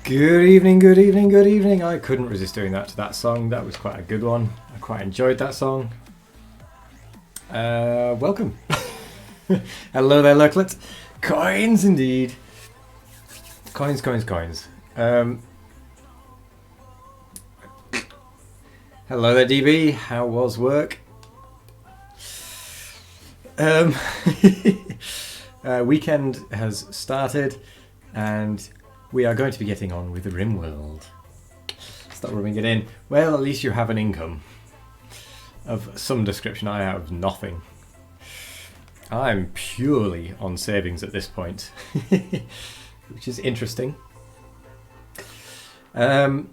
Good evening, good evening, good evening. I couldn't resist doing that to that song. That was quite a good one. I quite enjoyed that song. Welcome. Hello there, Lurklet. Coins indeed. Coins, coins, coins. Hello there, DB. How was work? Weekend has started and we are going to be getting on with the Rimworld. Stop rubbing it in. Well, at least you have an income of some description. I have nothing. I'm purely on savings at this point, which is interesting. But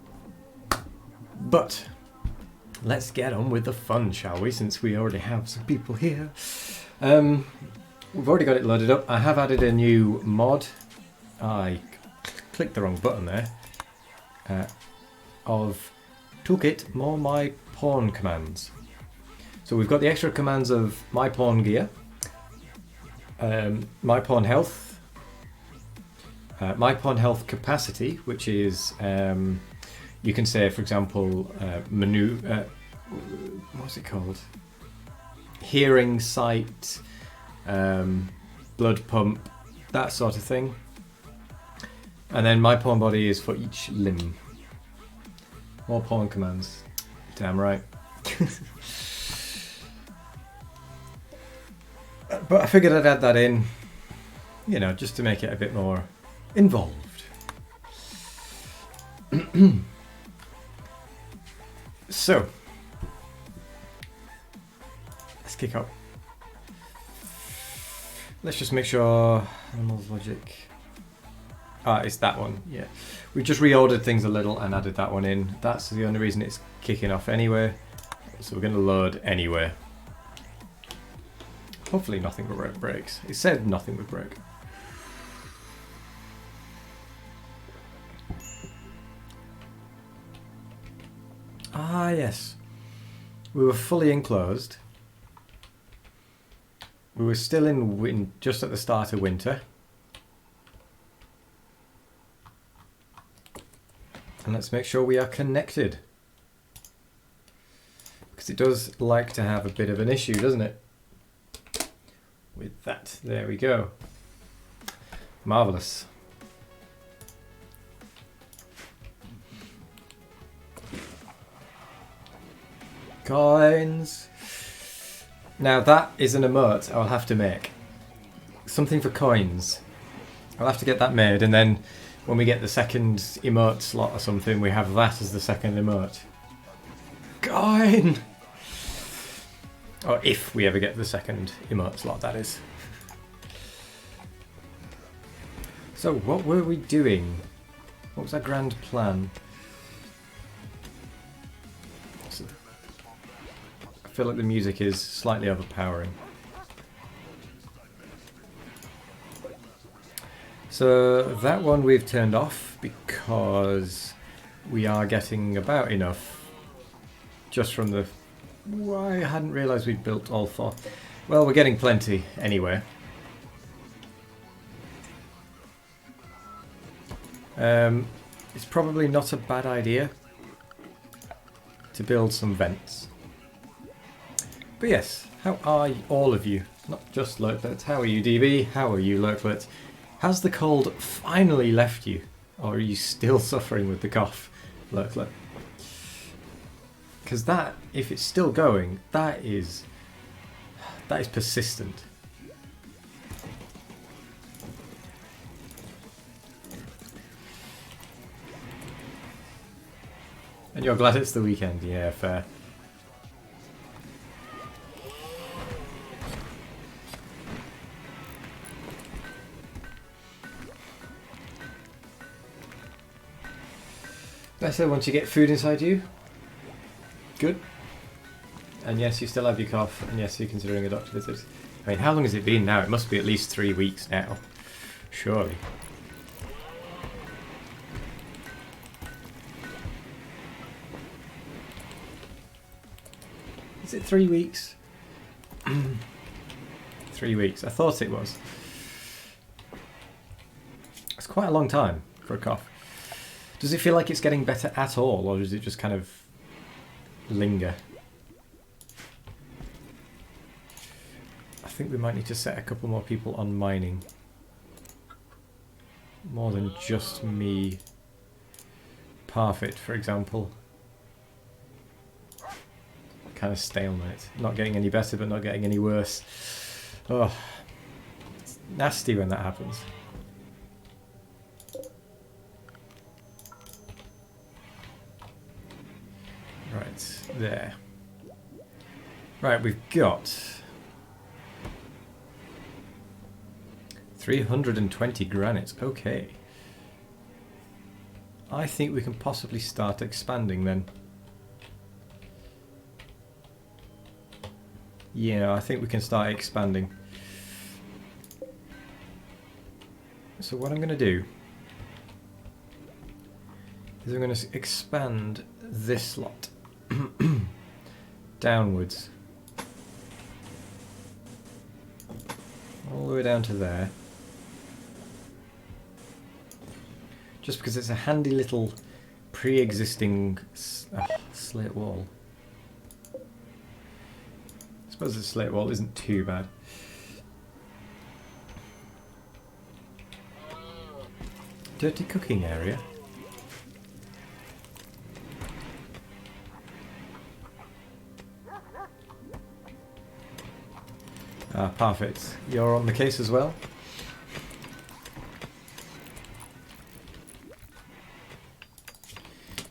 let's get on with the fun, shall we? Since we already have some people here. We've already got it loaded up. I have added a new mod. I clicked the wrong button there. Of Toolkit, more my pawn commands. So we've got the extra commands of my pawn gear, my pawn health, my pawn health capacity, which is you can say, for example, what's it called? Hearing, sight, blood pump, that sort of thing. And then my pawn body is for each limb. More pawn commands. Damn right. But I figured I'd add that in, you know, just to make it a bit more involved. So, let's kick up. Let's just make sure animals logic. It's that one, yeah. We just reordered things a little and added that one in. That's the only reason it's kicking off anyway. So we're going to load anyway. Hopefully nothing breaks. It said nothing would break. Ah, yes. We were fully enclosed. We were still in just at the start of winter. And let's make sure we are connected. Because it does like to have a bit of an issue, doesn't it? With that. There we go. Marvellous. Coins. Now that is an emote I'll have to make. Something for coins. I'll have to get that made, and then when we get the second emote slot or something, we have that as the second emote. Coin! Or if we ever get the second emote slot, that is. So what were we doing? What was our grand plan? I feel like the music is slightly overpowering. So that one we've turned off because we are getting about enough just from the... Well, I hadn't realised we'd built all four. Well, we're getting plenty anyway. It's probably not a bad idea to build some vents. But yes, how are all of you? Not just Lurklet. How are you, DB? How are you, Lurklet? Has the cold finally left you? Or are you still suffering with the cough, Lurklet? Because that, if it's still going, that is persistent. And you're glad it's the weekend, yeah, fair. Better once you get food inside you. Good. And yes, you still have your cough, and yes, you're considering a doctor visit. I mean, how long has it been now? It must be at least 3 weeks now. Surely. Is it 3 weeks? 3 weeks. I thought it was. It's quite a long time for a cough. Does it feel like it's getting better at all, or does it just kind of linger? I think we might need to set a couple more people on mining. More than just me. Parfit, for example. Kind of stalemate. Not getting any better, but not getting any worse. Oh, it's nasty when that happens. Right, there. Right, we've got 320 granite. Okay. I think we can possibly start expanding then. Yeah, I think we can start expanding. So what I'm going to do is I'm going to expand this lot downwards. All the way down to there. Just because it's a handy little pre-existing slate wall. I suppose the slate wall isn't too bad. Dirty cooking area. Ah, perfect. You're on the case as well?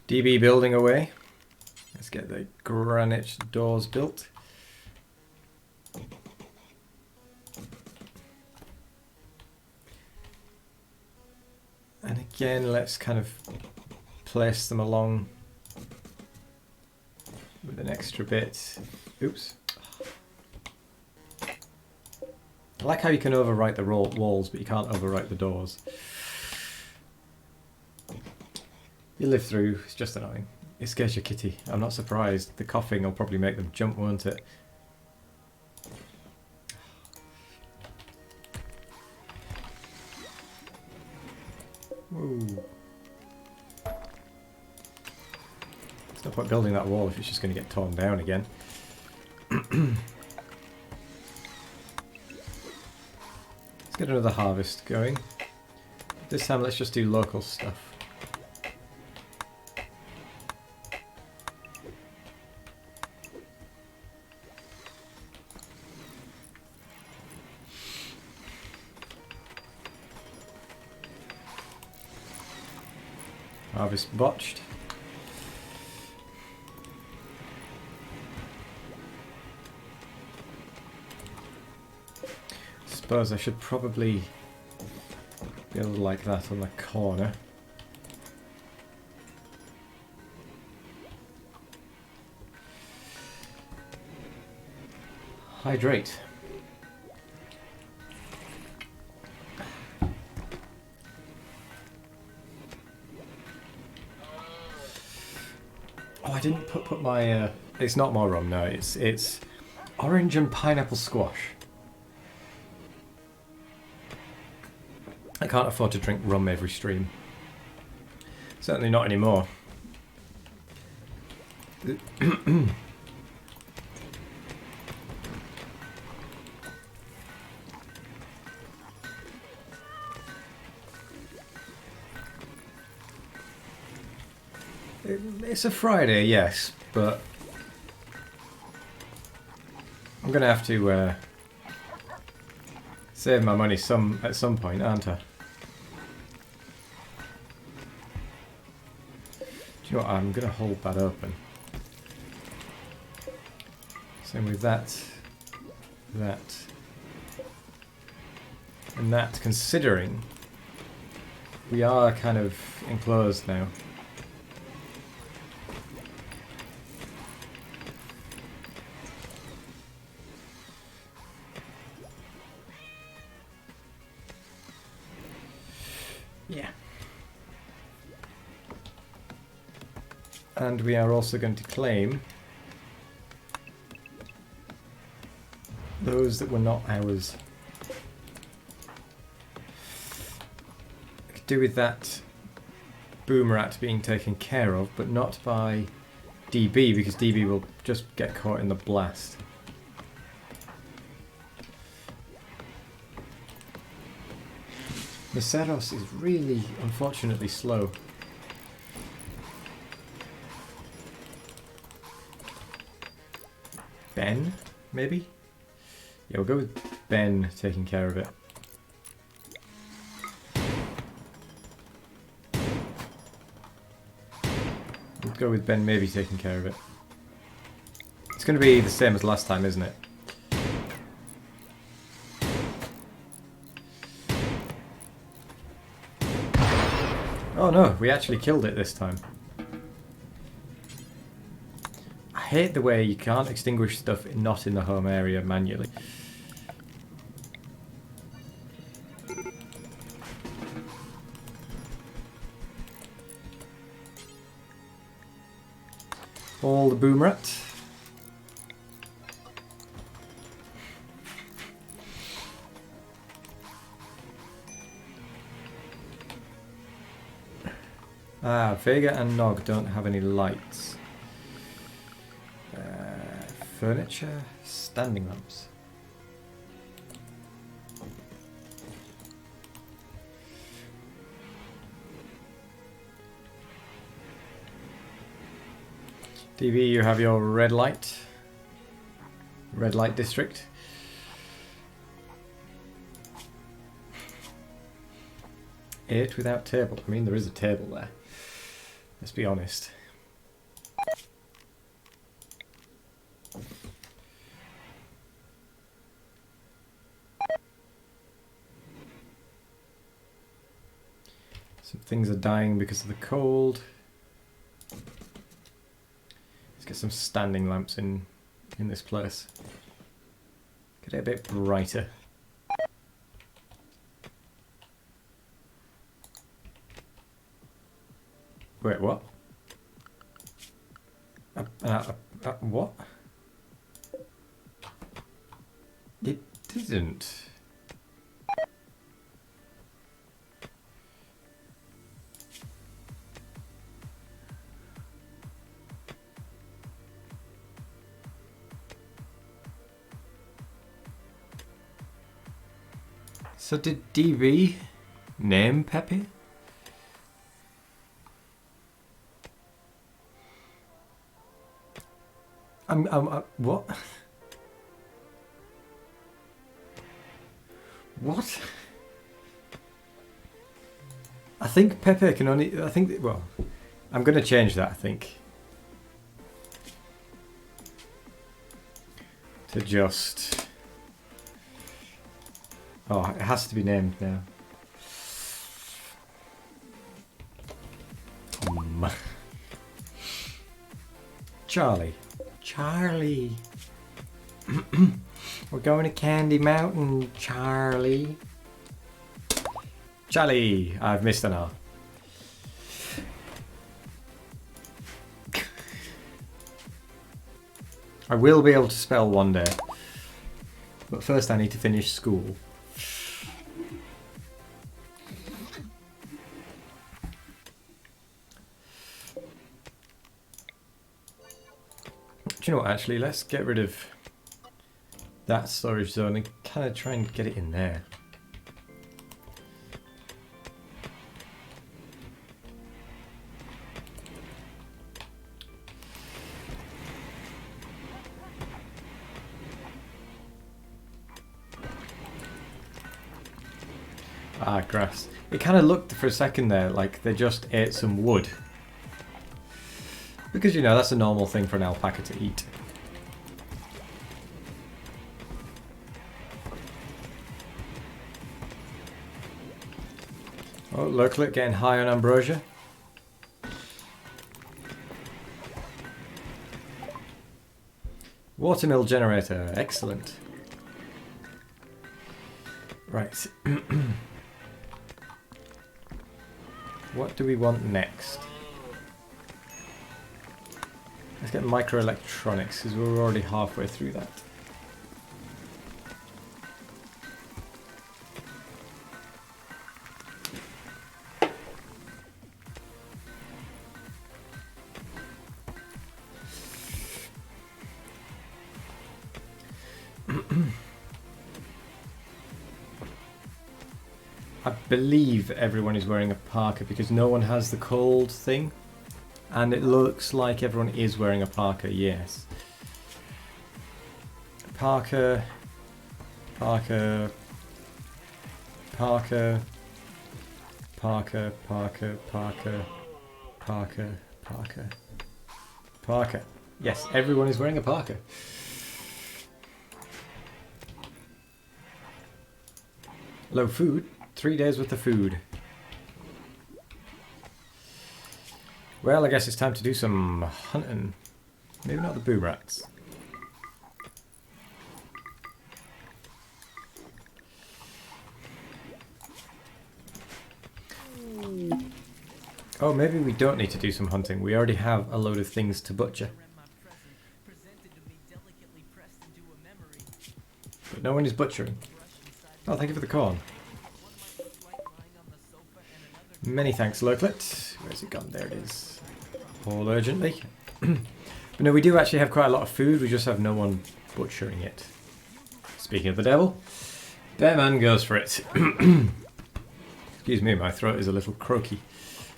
DB building away. Let's get the granite doors built. And again, let's kind of place them along with an extra bit. Oops. I like how you can overwrite the walls, but you can't overwrite the doors. You live through, it's just annoying. It scares your kitty. I'm not surprised. The coughing will probably make them jump, won't it? Whoa. There's no point building that wall if it's just going to get torn down again. Let's get another harvest going. This time let's just do local stuff. Harvest botched. Suppose I should probably build like that on the corner. Hydrate. Oh, I didn't put my. It's not more rum, no. It's orange and pineapple squash. I can't afford to drink rum every stream. Certainly not anymore. It's a Friday, yes, but I'm going to have to save my money at some point, aren't I? Do you know what? I'm going to hold that open. Same with that, and that, considering we are kind of enclosed now. Yeah. And we are also going to claim those that were not ours. I could do with that boom rat being taken care of, but not by DB, because DB will just get caught in the blast. Miseros is really, unfortunately, slow. Ben, maybe? Yeah, we'll go with Ben taking care of it. We'll go with Ben maybe taking care of it. It's going to be the same as last time, isn't it? Oh no, we actually killed it this time. I hate the way you can't extinguish stuff not in the home area manually. All the boom rat. Ah, Vega and Nog don't have any lights. Furniture, standing lamps. DV, you have your red light district. Eight without table. I mean, there is a table there. Let's be honest. Some things are dying because of the cold. Let's get some standing lamps in this place. Get it a bit brighter. Wait, what? What? It didn't. So did DB name Pepe? What? What? I think Pepe can only... well, I'm going to change that, I think. To just... oh, it has to be named now. Charlie. Charlie. We're going to Candy Mountain, Charlie. Charlie. I've missed an R. I will be able to spell one day. But first I need to finish school. Do you know what, actually, let's get rid of that storage zone and kind of try and get it in there. Ah, grass. It kind of looked for a second there like they just ate some wood. Because, you know, that's a normal thing for an alpaca to eat. Oh, look, getting high on ambrosia. Watermill generator, excellent. Right. What do we want next? Let's get microelectronics, because we're already halfway through that. I believe everyone is wearing a parka because no one has the cold thing. And it looks like everyone is wearing a parka, yes. Parka, parka, parka, parka, parka, parka, parka, parka, parka. Yes, everyone is wearing a parka. Low food, 3 days worth of food. Well, I guess it's time to do some hunting. Maybe not the boo rats. Oh, maybe we don't need to do some hunting. We already have a load of things to butcher. But no one is butchering. Oh, thank you for the corn. Many thanks, Lurklet. Where's it gone? There it is. All urgently. But no, we do actually have quite a lot of food. We just have no one butchering it. Speaking of the devil, Bearman goes for it. Excuse me, my throat is a little croaky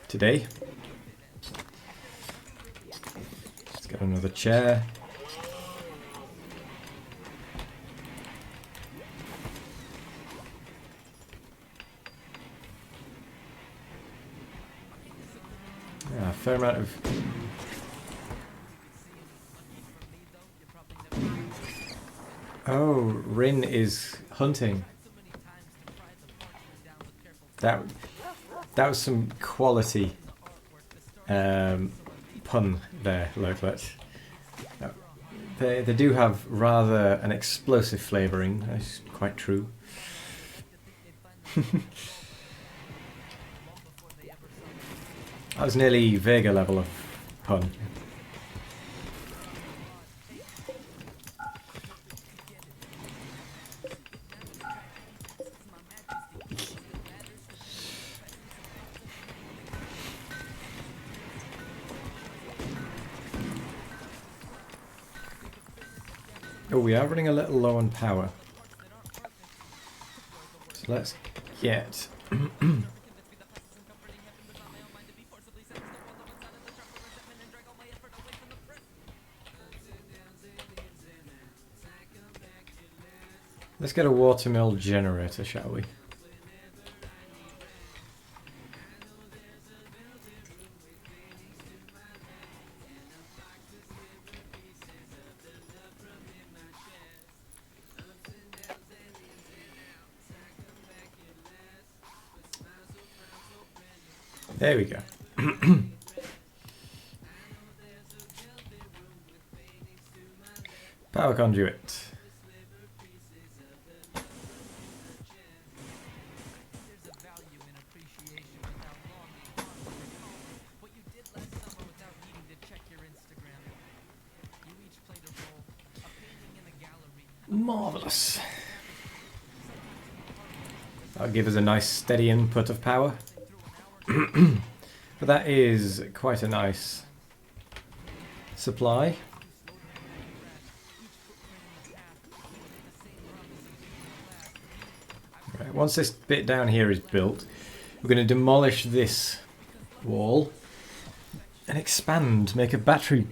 today. Let's get another chair. Yeah, a fair amount of... Oh, Rin is hunting. That was some quality pun there, Lurklet. They do have rather an explosive flavouring, that's quite true. That was nearly Vega level of pun. Oh, we are running a little low on power. So let's get... Let's get a watermill generator, shall we? There we go. Power conduit. Marvellous. That'll give us a nice steady input of power. But that is quite a nice supply. Right, once this bit down here is built, we're going to demolish this wall and expand, make a battery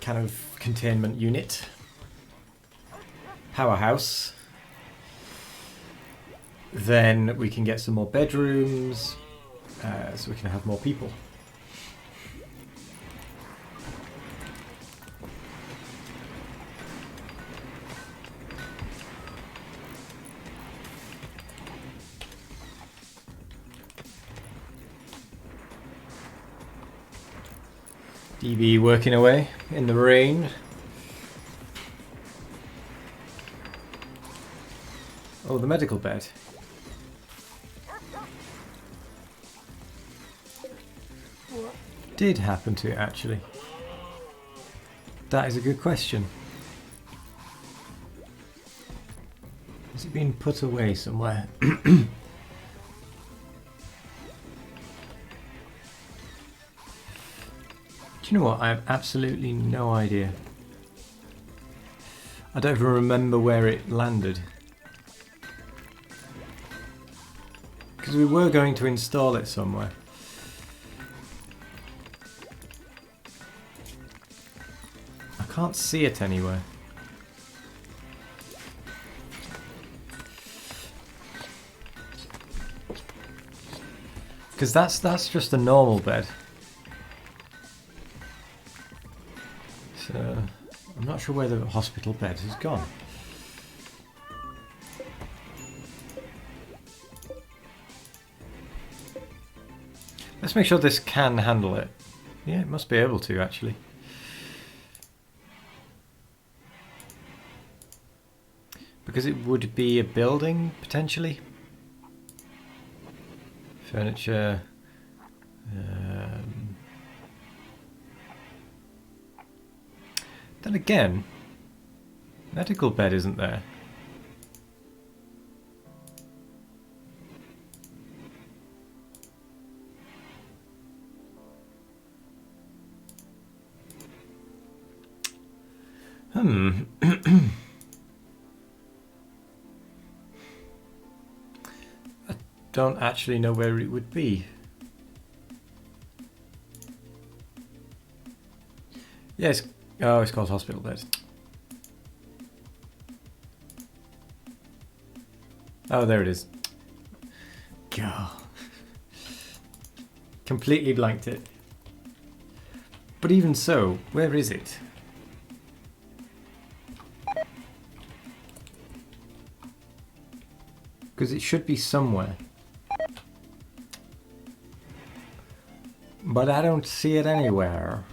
kind of containment unit. Powerhouse. Then we can get some more bedrooms, so we can have more people. DB working away in the rain. Oh, the medical bed. What did happen to it, actually? That is a good question. Has it been put away somewhere? Do you know what? I have absolutely no idea. I don't even remember where it landed. Because we were going to install it somewhere. I can't see it anywhere. Because that's just a normal bed. So I'm not sure where the hospital bed has gone. Let's make sure this can handle it. Yeah, it must be able to actually. Because it would be a building potentially. Furniture. Then again, medical bed isn't there. I don't actually know where it would be. Yes. Oh, it's called hospital bed. Oh, there it is. God. Completely blanked it. But even so, where is it? Because it should be somewhere. But I don't see it anywhere.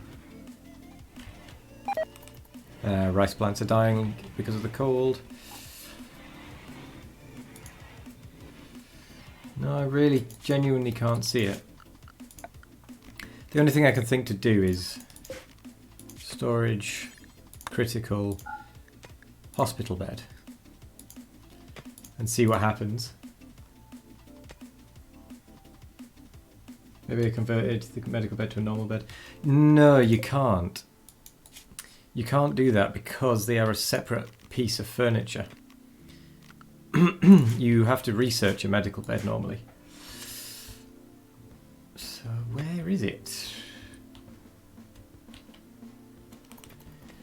Rice plants are dying because of the cold. No, I really genuinely can't see it. The only thing I can think to do is storage, critical, hospital bed. And see what happens. Maybe I converted the medical bed to a normal bed. No, you can't. You can't do that because they are a separate piece of furniture. You have to research a medical bed normally. So where is it?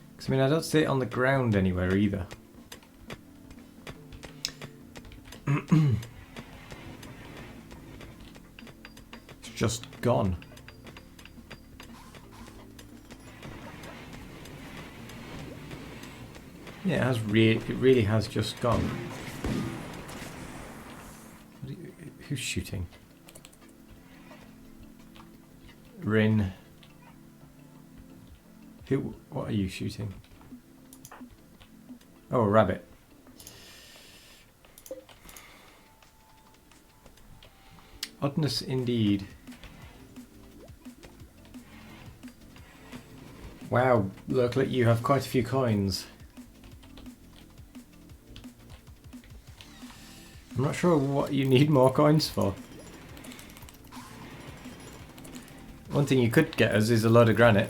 Because I mean, I don't see it on the ground anywhere either. It's just gone. Yeah, it really has just gone. Who's shooting? Rin. What are you shooting? Oh, a rabbit. Oddness indeed. Wow, look, you have quite a few coins. I'm not sure what you need more coins for. One thing you could get us is a load of granite.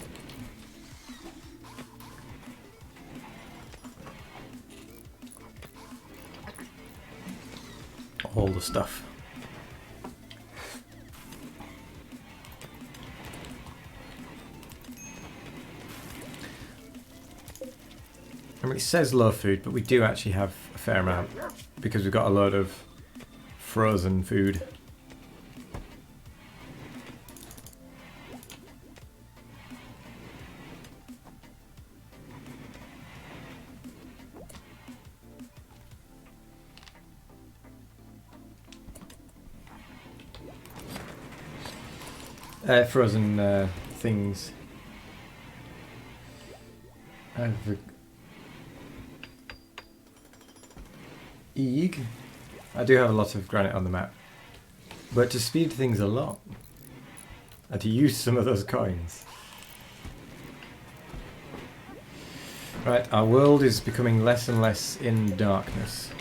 All the stuff. I mean, it says low food, but we do actually have a fair amount because we've got a load of frozen food. Frozen things. Eeg. I do have a lot of granite on the map. But to speed things along, and to use some of those coins. Right, our world is becoming less and less in darkness.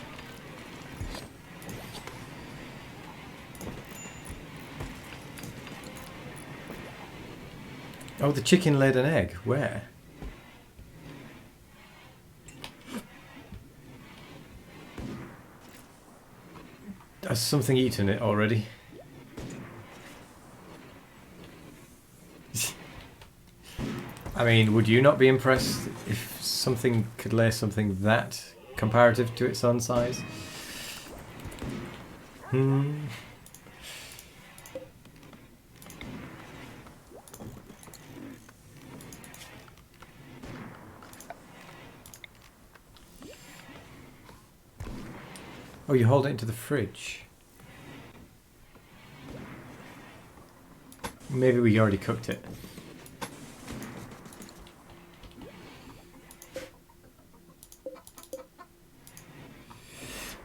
Oh, the chicken laid an egg. Where? Has something eaten it already? I mean, would you not be impressed if something could lay something that comparative to its own size? Oh, you hold it into the fridge. Maybe we already cooked it.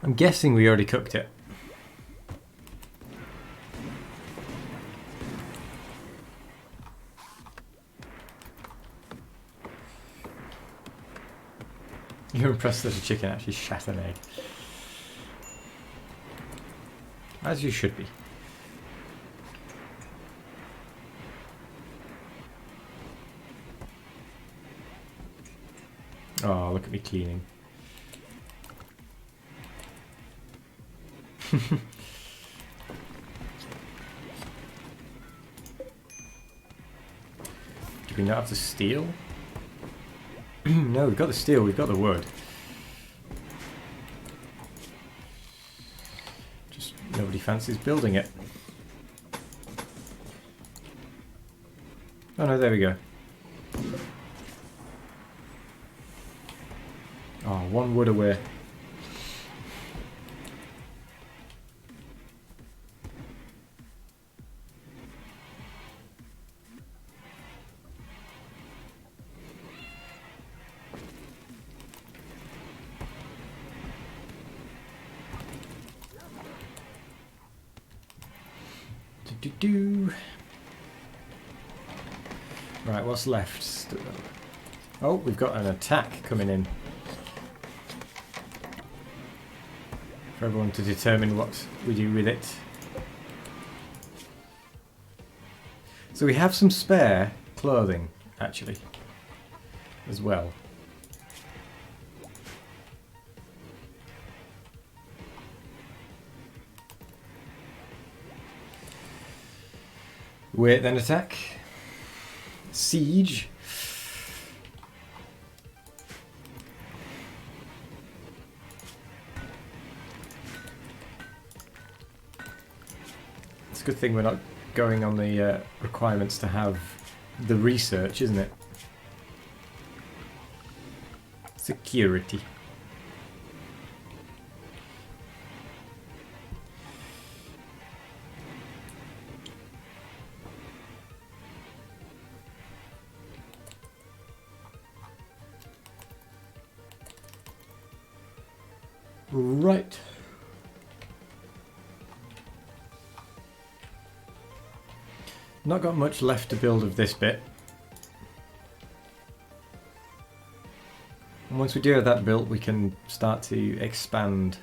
I'm guessing we already cooked it. You're impressed that a chicken actually shat an egg. As you should be. Oh, look at me cleaning. Do we not have the steel? No, we've got the steel, we've got the wood. Just nobody fancies building it. Oh no, there we go. Oh, one wood away. Right, what's left? Oh, we've got an attack coming in. For everyone to determine what we do with it. So we have some spare clothing, actually, as well. Wait, then attack. Siege. It's a good thing we're not going on the requirements to have the research, isn't it? Security. Right. Not got much left to build of this bit. And once we do have that built, we can start to expand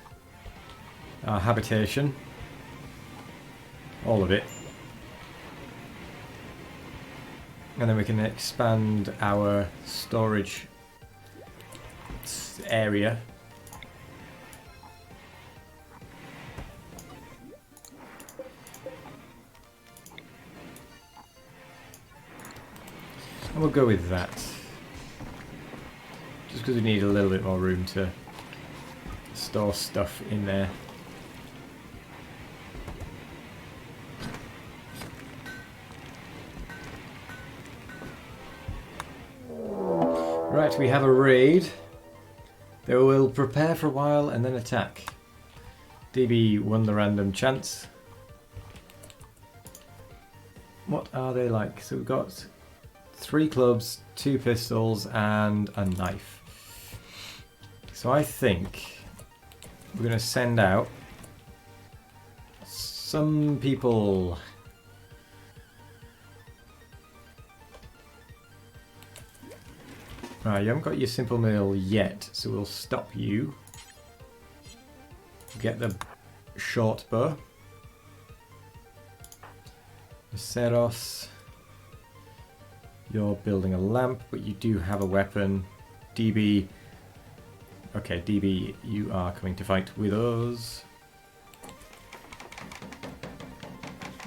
our habitation. All of it. And then we can expand our storage area. And we'll go with that. Just because we need a little bit more room to store stuff in there. Right, we have a raid. They will prepare for a while and then attack. DB won the random chance. What are they like? So we've got 3 clubs, 2 pistols, and a knife. So I think we're going to send out some people. Right, you haven't got your simple meal yet, so we'll stop you. Get the short bow. Ceros. You're building a lamp, but you do have a weapon. DB. Okay, DB, you are coming to fight with us.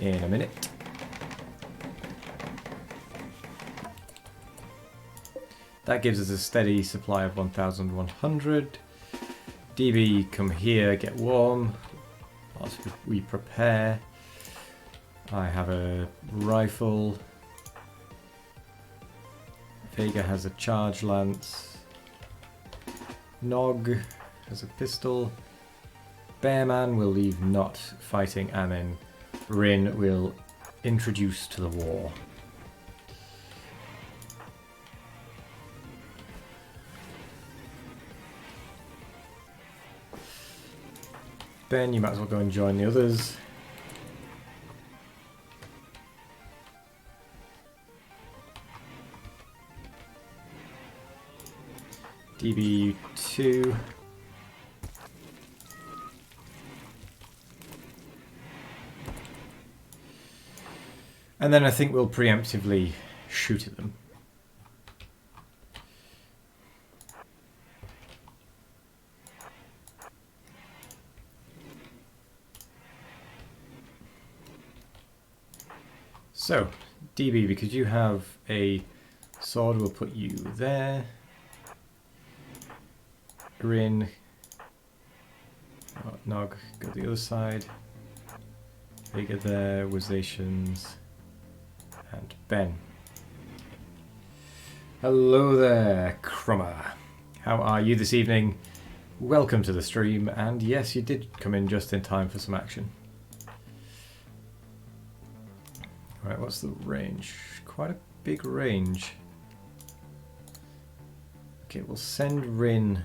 in a minute. That gives us a steady supply of 1,100. DB, come here, get warm whilst we prepare. I have a rifle. Vega has a charge lance. Nog has a pistol. Bearman will leave not fighting, and then Rin will introduce to the war. Ben, you might as well go and join the others. DB2. And then I think we'll preemptively shoot at them. So, DB, because you have a sword, we'll put you there. Rin. Oh, Nog, go the other side. Vega there, Wizations, and Ben. Hello there, Crummer. How are you this evening? Welcome to the stream, and yes, you did come in just in time for some action. Alright, what's the range? Quite a big range. Okay, we'll send Rin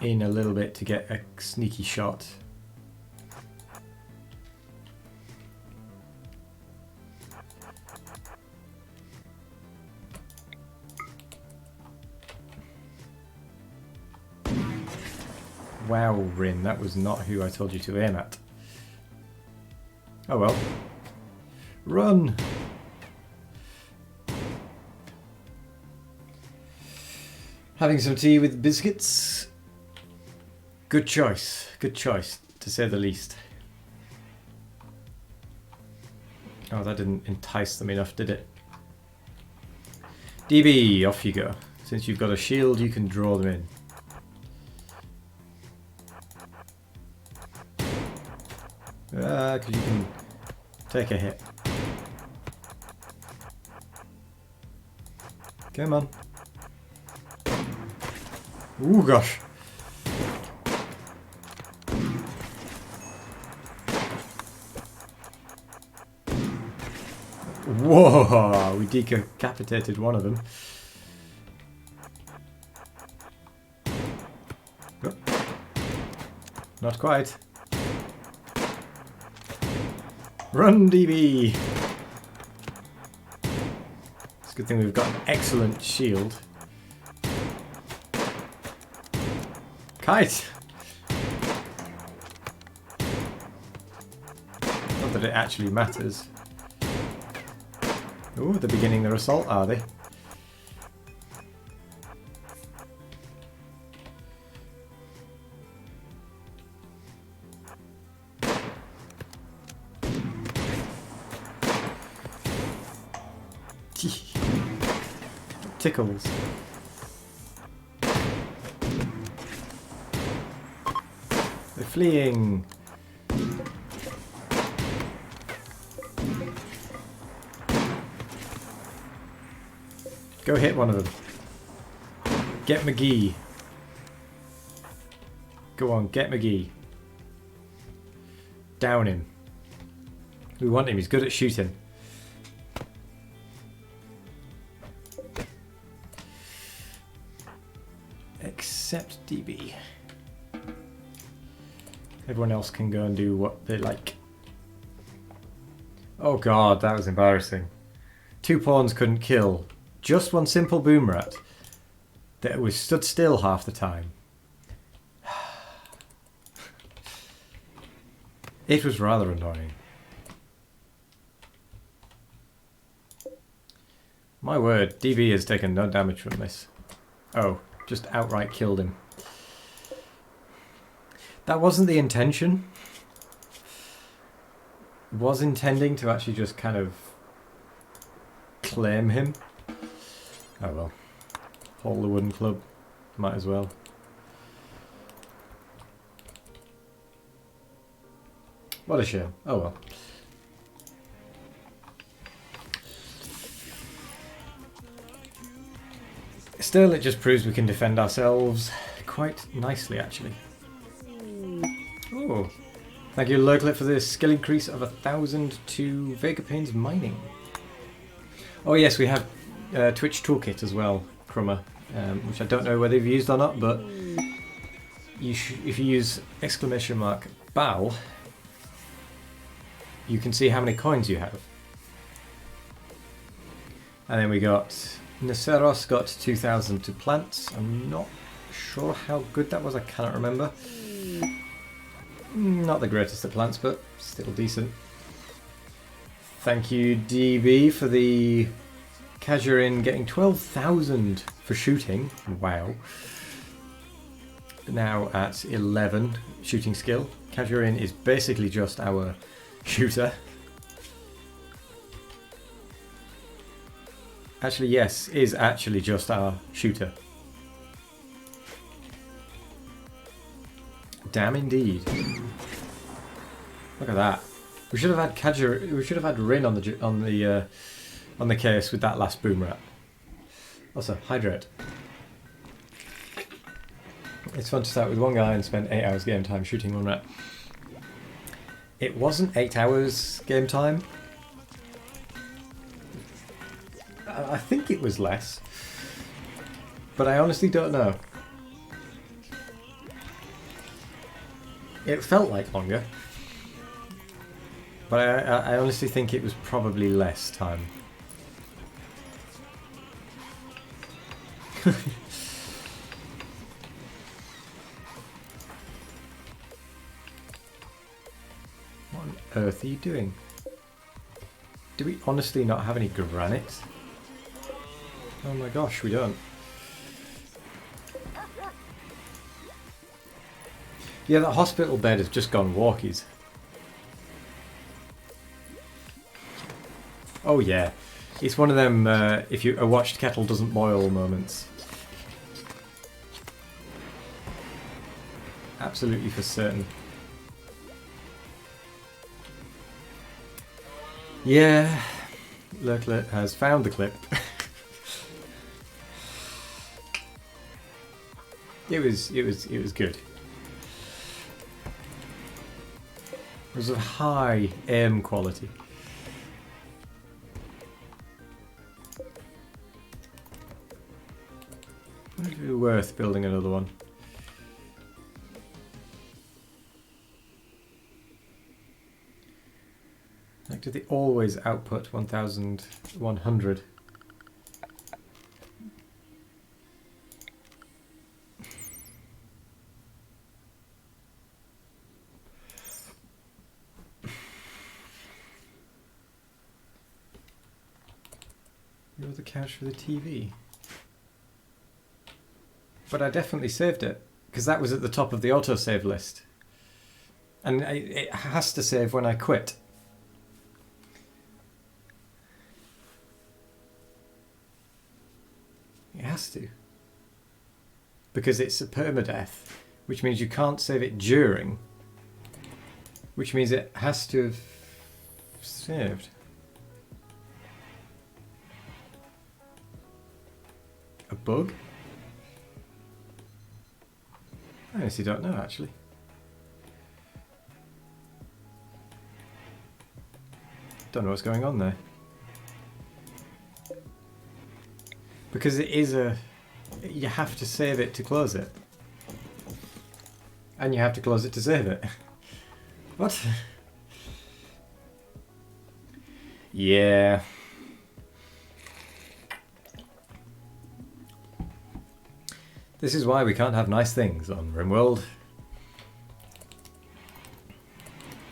in a little bit to get a sneaky shot. Wow, Rin, that was not who I told you to aim at. Oh well. Run! Having some tea with biscuits. Good choice, to say the least. Oh, that didn't entice them enough, did it? DB, off you go. Since you've got a shield, you can draw them in. Because you can take a hit. Come on. Ooh, gosh. Whoa, we decapitated one of them. Oh. Not quite. Run, DB! It's a good thing we've got an excellent shield. Kite! Not that it actually matters. Oh, they're beginning their assault, are they? Tickles. They're fleeing. Go hit one of them. Get McGee. Go on, get McGee. Down him. We want him, he's good at shooting. Except DB. Everyone else can go and do what they like. Oh god, that was embarrassing. 2 pawns couldn't kill. Just one simple boom rat that was stood still half the time. It was rather annoying. My word, DB has taken no damage from this. Oh, just outright killed him. That wasn't the intention. was intending to actually just kind of claim him. Oh well. Haul the wooden club. Might as well. What a shame. Oh well. Still, it just proves we can defend ourselves quite nicely, actually. Oh, thank you, Lurklet, for the skill increase of 1,000 to Vegapane's mining. Oh yes, we have Twitch Toolkit as well, Crummer, which I don't know whether you've used or not, but if you use !BAL, you can see how many coins you have. And then we got Naceros got 2,000 to plants. I'm not sure how good that was, I cannot remember. Not the greatest at plants, but still decent. Thank you, DB, for the Kajurin getting 12,000 for shooting. Wow. Now at 11 shooting skill. Kajurin is basically just our shooter. Actually, yes, is actually just our shooter. Damn indeed. Look at that. We should have had we should have had Rin on the case with that last boom rat. Also, hydrate. It's fun to start with one guy and spend 8 hours game time shooting one rat. It wasn't 8 hours game time. I think it was less, but I honestly don't know. It felt like longer, but I honestly think it was probably less time. What on earth are you doing? Do we honestly not have any granite? Oh my gosh, we don't. Yeah, that hospital bed has just gone walkies. Oh yeah, it's one of them if you a watched kettle doesn't boil moments. Absolutely for certain. Yeah, Lurklet has found the clip. It was good. It was of high aim quality. Would it be worth building another one? Like, do they always output 1,100? You're the couch for the TV. But I definitely saved it, because that was at the top of the autosave list. And it has to save when I quit. It has to. Because it's a permadeath, which means you can't save it during. Which means it has to have saved. A bug? I honestly don't know, actually. Don't know what's going on there. Because it is a... You have to save it to close it. And you have to close it to save it. What? Yeah. This is why we can't have nice things on Rimworld.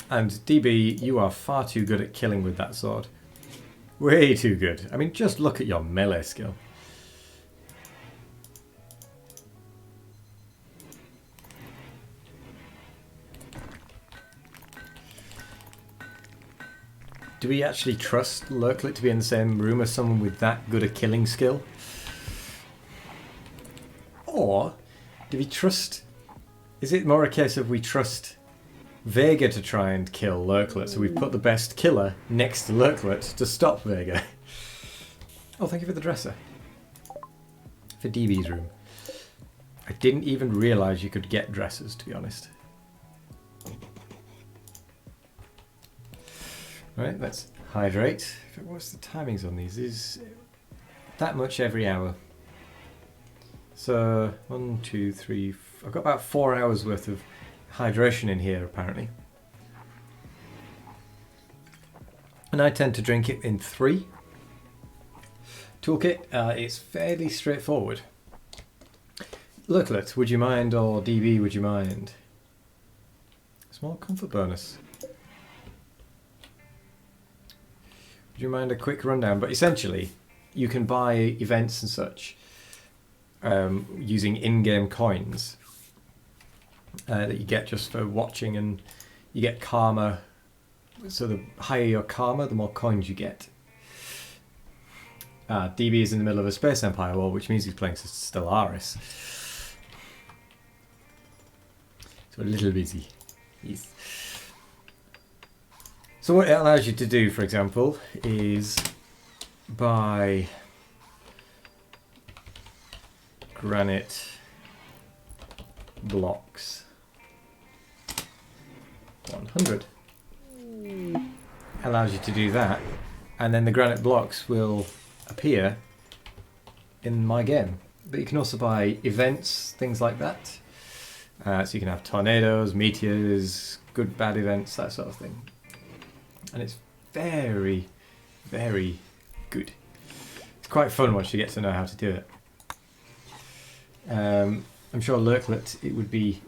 And DB, you are far too good at killing with that sword. Way too good. I mean, just look at your melee skill. Do we actually trust Lurklet to be in the same room as someone with that good a killing skill? Or do we trust... Is it more a case of we trust Vega to try and kill Lurklet, so we've put the best killer next to Lurklet to stop Vega? Oh, thank you for the dresser. For DB's room. I didn't even realise you could get dressers, to be honest. Right, let's hydrate. What's the timings on these? Is that much every hour. So 1, 2, 3. I've got about 4 hours worth of hydration in here apparently. And I tend to drink it in 3. Toolkit, it's fairly straightforward. Lurklet, would you mind, or DB, would you mind? Small comfort bonus. Would you mind a quick rundown? But essentially, you can buy events and such using in-game coins that you get just for watching, and you get karma. So the higher your karma, the more coins you get. DB is in the middle of a Space Empire war, which means he's playing Stellaris. So a little busy. Yes. So what it allows you to do, for example, is buy granite blocks. 100. Allows you to do that, and then the granite blocks will appear in my game. But you can also buy events, things like that. So you can have tornadoes, meteors, good, bad events, that sort of thing. And it's very, very good. It's quite fun once you get to know how to do it. I'm sure Lurklet, it would be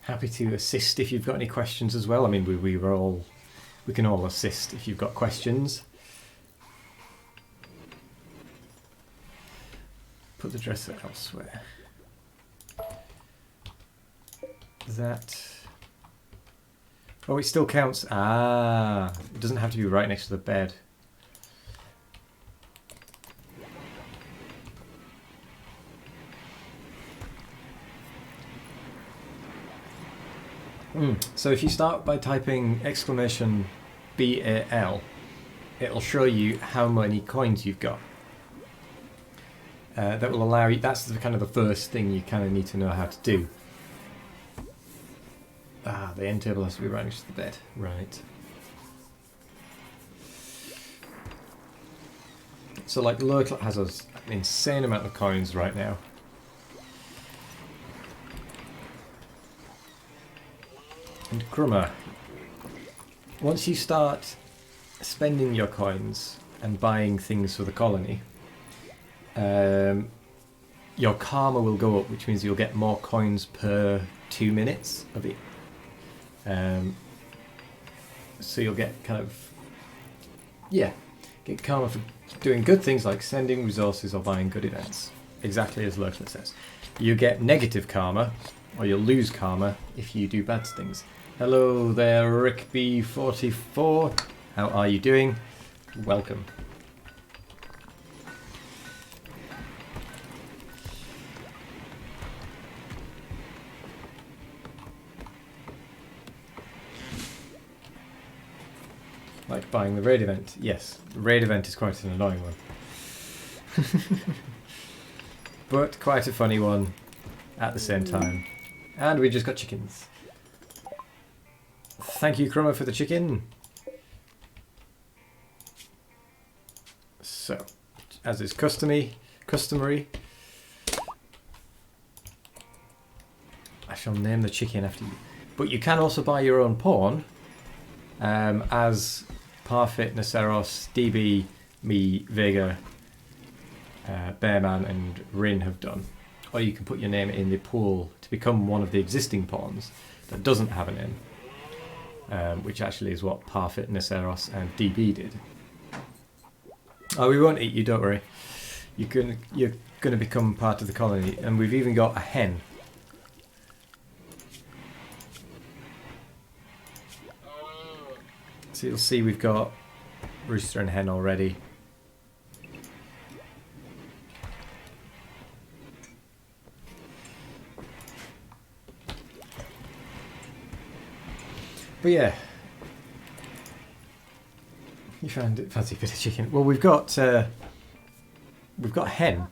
happy to assist if you've got any questions as well. I mean, we can all assist if you've got questions. Put the dresser elsewhere. That... Oh, it still counts. Ah, it doesn't have to be right next to the bed. So if you start by typing exclamation BAL, it'll show you how many coins you've got. That will allow you, that's kind of the first thing you kind of need to know how to do. Ah, the end table has to be right next to the bed. Right. So like Lurklet has an insane amount of coins right now. And Krummer, once you start spending your coins and buying things for the colony, your karma will go up, which means you'll get more coins per 2 minutes of it. So you'll get kind of, yeah, get karma for doing good things like sending resources or buying good events. Exactly as Lurklet says. You get negative karma, or you'll lose karma if you do bad things. Hello there, RickB44. How are you doing? Welcome. Like buying the raid event. Yes, the raid event is quite an annoying one. But quite a funny one at the same time. And we just got chickens. Thank you, Krummer, for the chicken. So, as is customary, I shall name the chicken after you. But you can also buy your own pawn, as Parfit, Naceros, DB, me, Vega, Bearman and Rin have done. Or you can put your name in the pool to become one of the existing pawns that doesn't have a name. Which actually is what Parfit, Naceros and DB did. Oh, we won't eat you, don't worry. You're going to become part of the colony, and we've even got a hen. So you'll see we've got rooster and hen already. But yeah, you found it fancy bit of chicken. Well, we've got hen.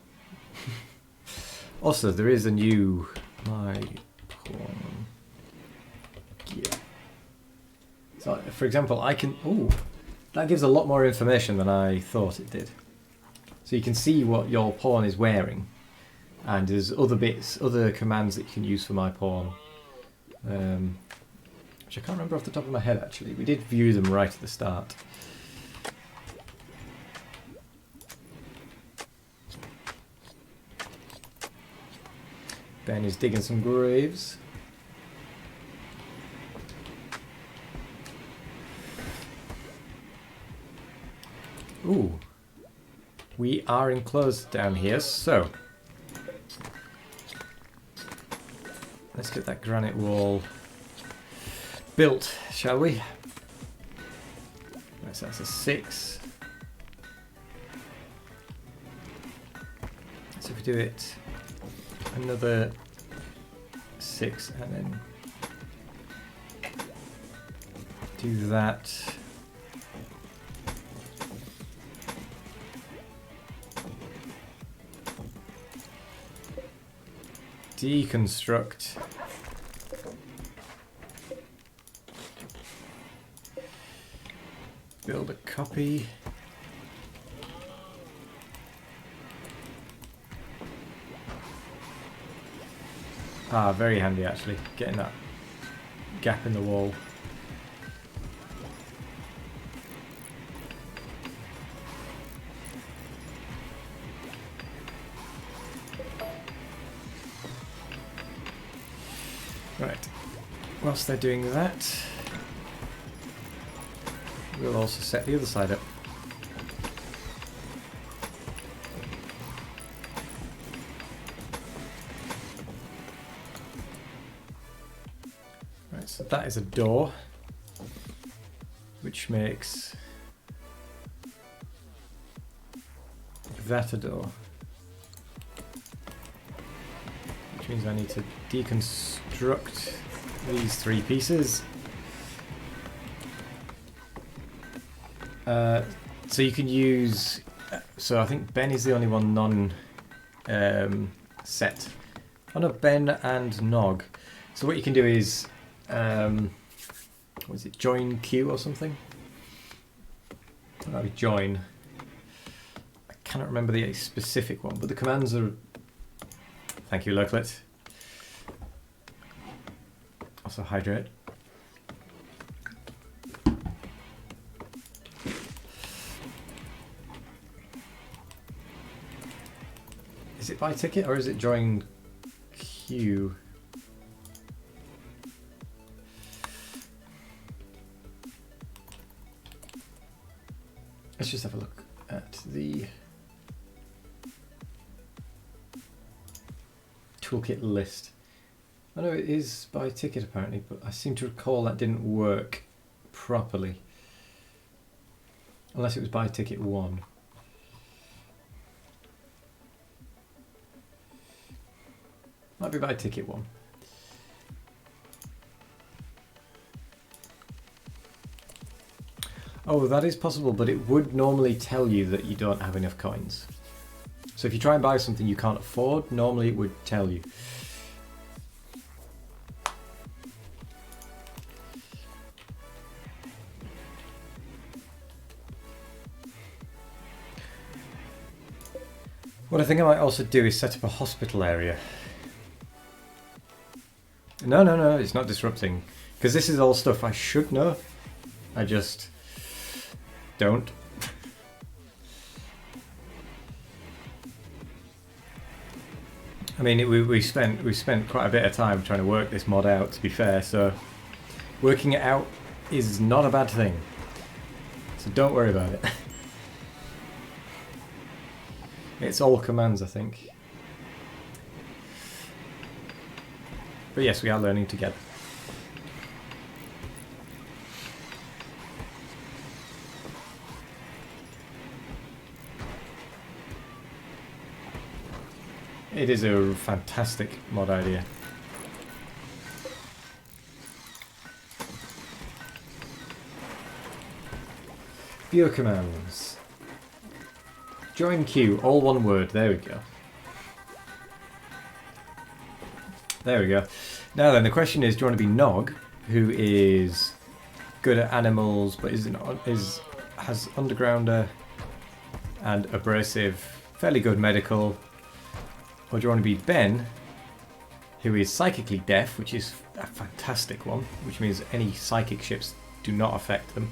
Also, there is a new my pawn. Yeah. So, for example, I can. Oh, that gives a lot more information than I thought it did. So you can see what your pawn is wearing, and there's other bits, other commands that you can use for my pawn. Which I can't remember off the top of my head actually. We did view them right at the start. Ben is digging some graves. Ooh. We are enclosed down here, so let's get that granite wall built, shall we? Right, so that's a 6. So if we do it another 6 and then do that. Deconstruct. Build a copy. Ah, very handy actually, getting that gap in the wall. Right, whilst they're doing that, we'll also set the other side up. Right, so that is a door, which makes that a door. Which means I need to deconstruct these 3 pieces. So you can use. So I think Ben is the only one non-set. Oh no, Ben and Nog. So what you can do is, what is it? Join Q or something? That'd be join. I cannot remember the specific one, but the commands are. Thank you, Lurklet. Also hydrate. Is it by ticket or is it join queue? Let's just have a look at the toolkit list. I know it is by ticket apparently, but I seem to recall that didn't work properly. Unless it was by ticket 1. Might be by ticket 1. Oh, that is possible, but it would normally tell you that you don't have enough coins. So if you try and buy something you can't afford, normally it would tell you. What I think I might also do is set up a hospital area. No, it's not disrupting. Because this is all stuff I should know. I just don't. I mean, we spent quite a bit of time trying to work this mod out, to be fair, so working it out is not a bad thing. So don't worry about it. It's all commands, I think. But yes, we are learning together. It is a fantastic mod idea. Viewer commands. Join queue, all one word. There we go. There we go. Now then, the question is, do you want to be Nog, who is good at animals, but has undergrounder and abrasive, fairly good medical, or do you want to be Ben, who is psychically deaf, which is a fantastic one, which means any psychic ships do not affect them,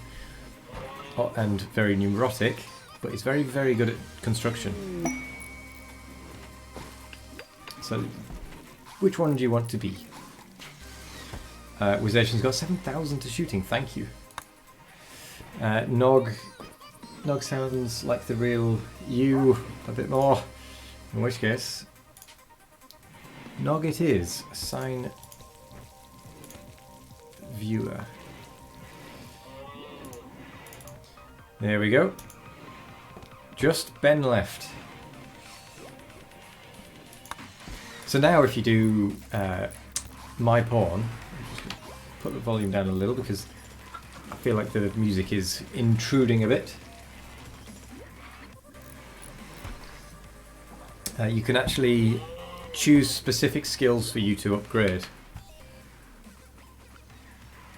and very neurotic, but is very, very good at construction. So, which one do you want to be? Wization's got 7,000 to shooting, thank you. Nog sounds like the real you a bit more, in which case, Nog it is. Assign viewer. There we go. Just Ben left. So now if you do my pawn, just put the volume down a little because I feel like the music is intruding a bit. You can actually choose specific skills for you to upgrade.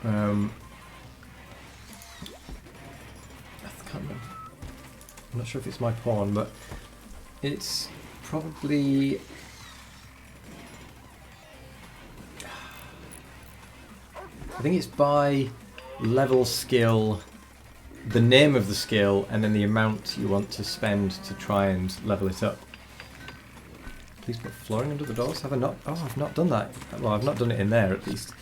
I can't remember. I'm not sure if it's my pawn, but it's probably... I think it's by level skill, the name of the skill, and then the amount you want to spend to try and level it up. Please put flooring under the doors. Have I not? Oh, I've not done that. Well, I've not done it in there at least.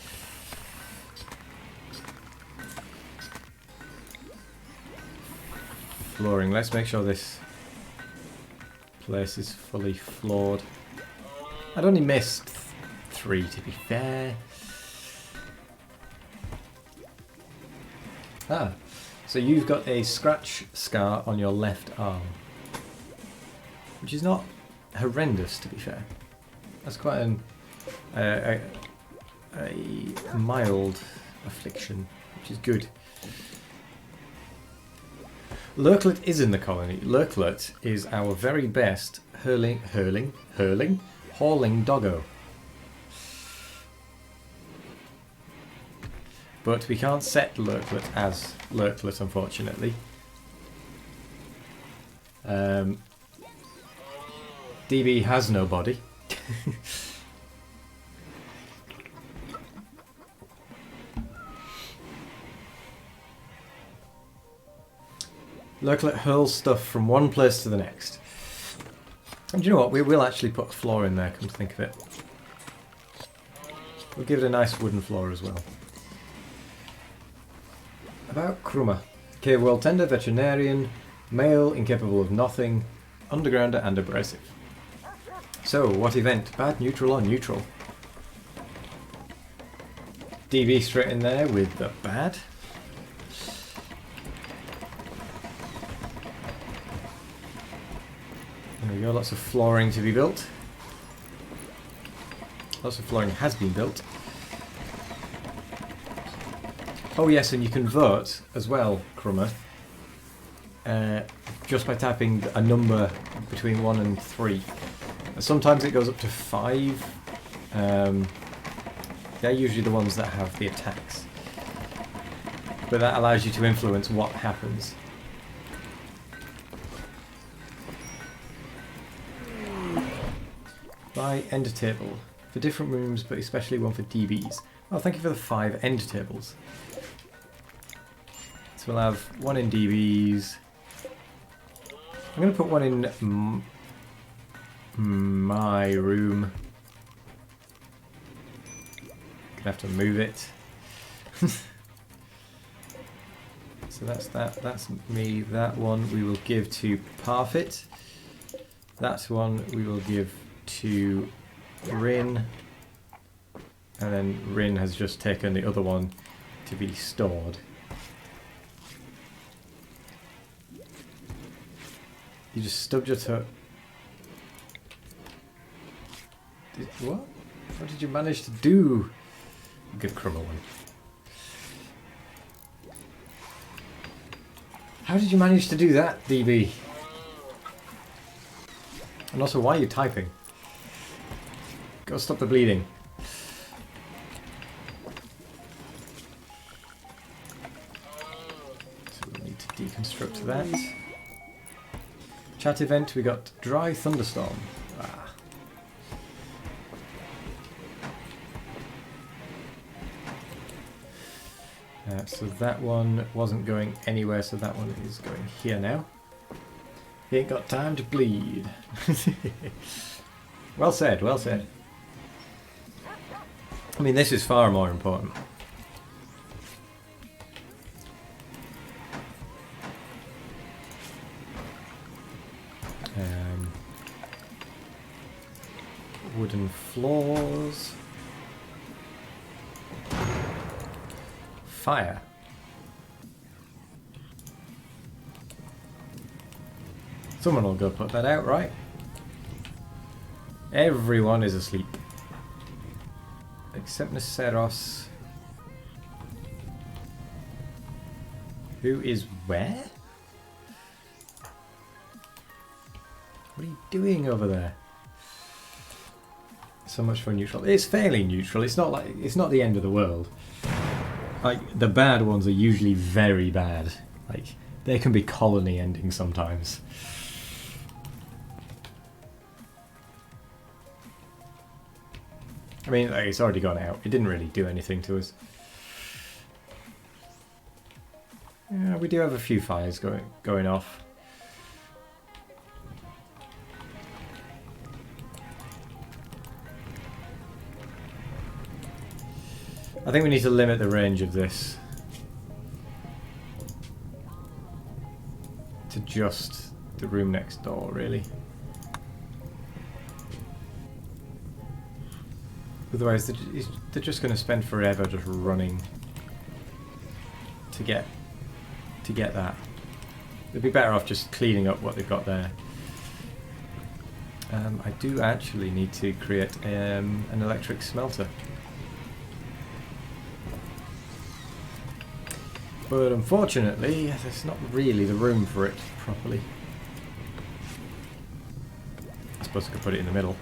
Flooring. Let's make sure this place is fully floored. I'd only missed 3 to be fair. Ah, so you've got a scratch scar on your left arm, which is not horrendous to be fair. That's quite a mild affliction, which is good. Lurklet is in the colony. Lurklet is our very best hauling doggo. But we can't set Lurklet as Lurklet, unfortunately. DB has no body. Lurklet hurls stuff from one place to the next. And do you know what? We will actually put a floor in there, come to think of it. We'll give it a nice wooden floor as well. About Krumma. Cave world tender, veterinarian, male, incapable of nothing, undergrounder and abrasive. So, what event? Bad, neutral or neutral? DB straight in there with the bad. There we go, lots of flooring to be built. Lots of flooring has been built. Oh yes, and you can vote as well, Krumma, just by typing a number between 1 and 3. Sometimes it goes up to 5. They're usually the ones that have the attacks. But that allows you to influence what happens. Buy end table for different rooms, but especially one for DBs. Oh, thank you for the 5 end tables. So we'll have one in DBs. I'm going to put one in my room. Gonna have to move it. So that's that. That's me. That one we will give to Parfit. That one we will give to Rin. And then Rin has just taken the other one to be stored. You just stubbed your toe. What? What did you manage to do? Good crumble one. How did you manage to do that, DB? And also, why are you typing? Go stop the bleeding. So we need to deconstruct that. Chat event, we got dry thunderstorm. Ah. So that one wasn't going anywhere, so that one is going here now. He ain't got time to bleed. Well said, well said. I mean, this is far more important. Wooden floors. Fire. Someone will go put that out, right? Everyone is asleep. Except Naceros. Who is where? What are you doing over there? So much for neutral. It's fairly neutral. It's not the end of the world. Like, the bad ones are usually very bad. Like, they can be colony ending sometimes. I mean, like, it's already gone out. It didn't really do anything to us. Yeah, we do have a few fires going off. I think we need to limit the range of this to just the room next door, really. Otherwise, they're just going to spend forever just running to get that. They'd be better off just cleaning up what they've got there. I do actually need to create an electric smelter. But unfortunately, there's not really the room for it properly. I suppose I could put it in the middle.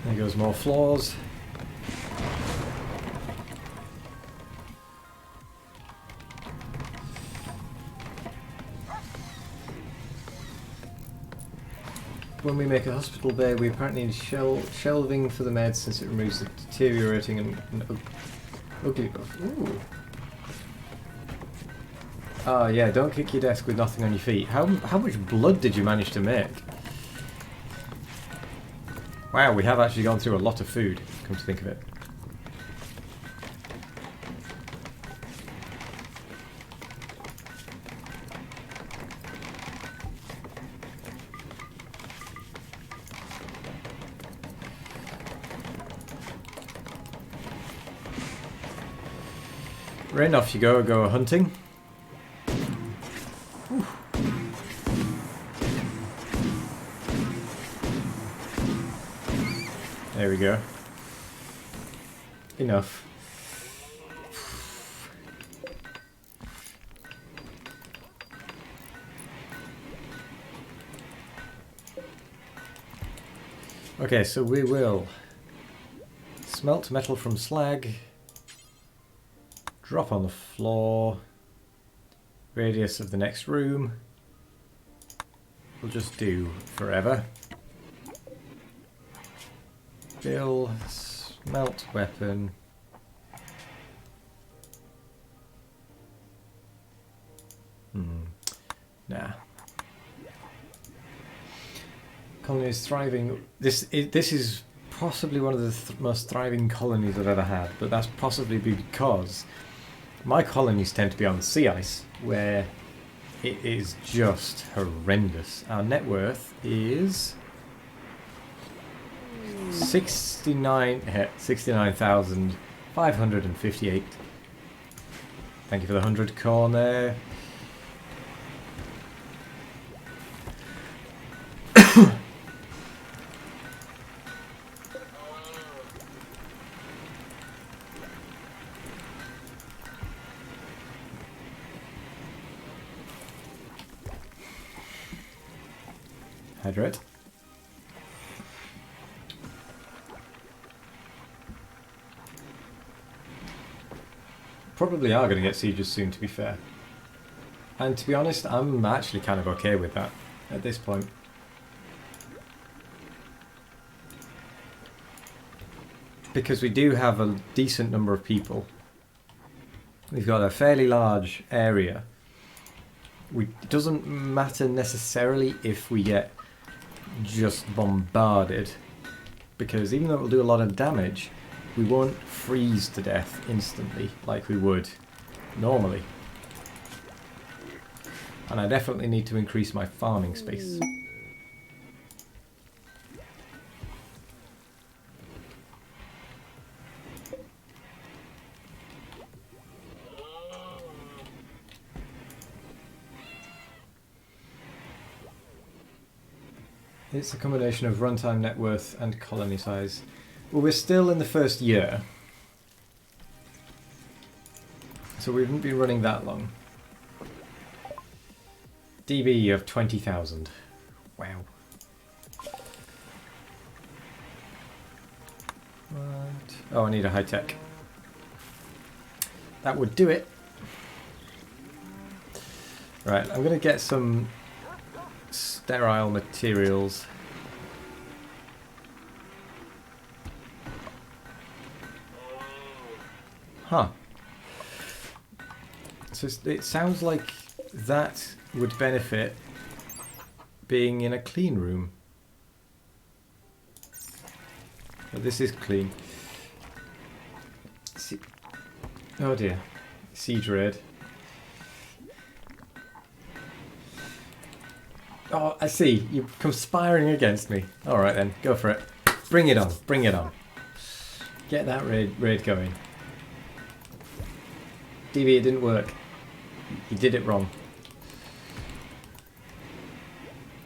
There goes more floors. When we make a hospital bay, we apparently need shelving for the meds since it removes the deteriorating and ugly buff. Ooh. Oh yeah, don't kick your desk with nothing on your feet. How much blood did you manage to make? Wow, we have actually gone through a lot of food, come to think of it. Right, off you go hunting. Whew. There we go. Enough. Okay, so we will smelt metal from slag. Drop on the floor. Radius of the next room. We'll just do forever. Bill, smelt weapon. Nah. Colony is thriving. This is possibly one of the most thriving colonies I've ever had, but that's possibly because my colonies tend to be on sea ice, where it is just horrendous. Our net worth is 69,558. Thank you for the 100 corn there. Hydrate. Probably are going to get sieges soon, to be fair. And to be honest, I'm actually kind of okay with that at this point. Because we do have a decent number of people. We've got a fairly large area. It doesn't matter necessarily if we get just bombarded, because even though it will do a lot of damage, we won't freeze to death instantly like we would normally. And I definitely need to increase my farming space. It's a combination of runtime, net worth, and colony size. Well, we're still in the first year, so we haven't been running that long. DB of 20,000. Wow. Right. Oh, I need a high tech. That would do it. Right, I'm going to get some sterile materials. Huh. So it sounds like that would benefit being in a clean room. But this is clean. Oh dear. Siege raid. Oh, I see. You're conspiring against me. Alright then, go for it. Bring it on, bring it on. Get that raid going. DB, it didn't work. You did it wrong.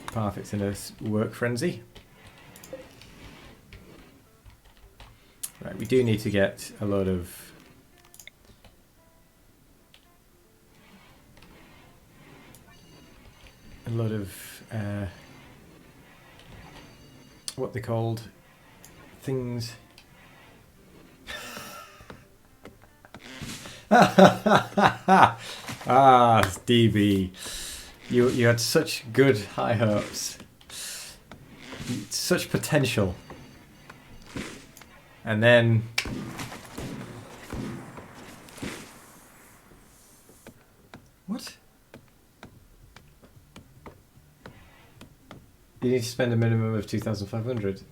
Parfit's in a work frenzy. Right, we do need to get a load of... what they called things. Ah, DB, you had such good high hopes, such potential, and then what? You need to spend a minimum of 2,500.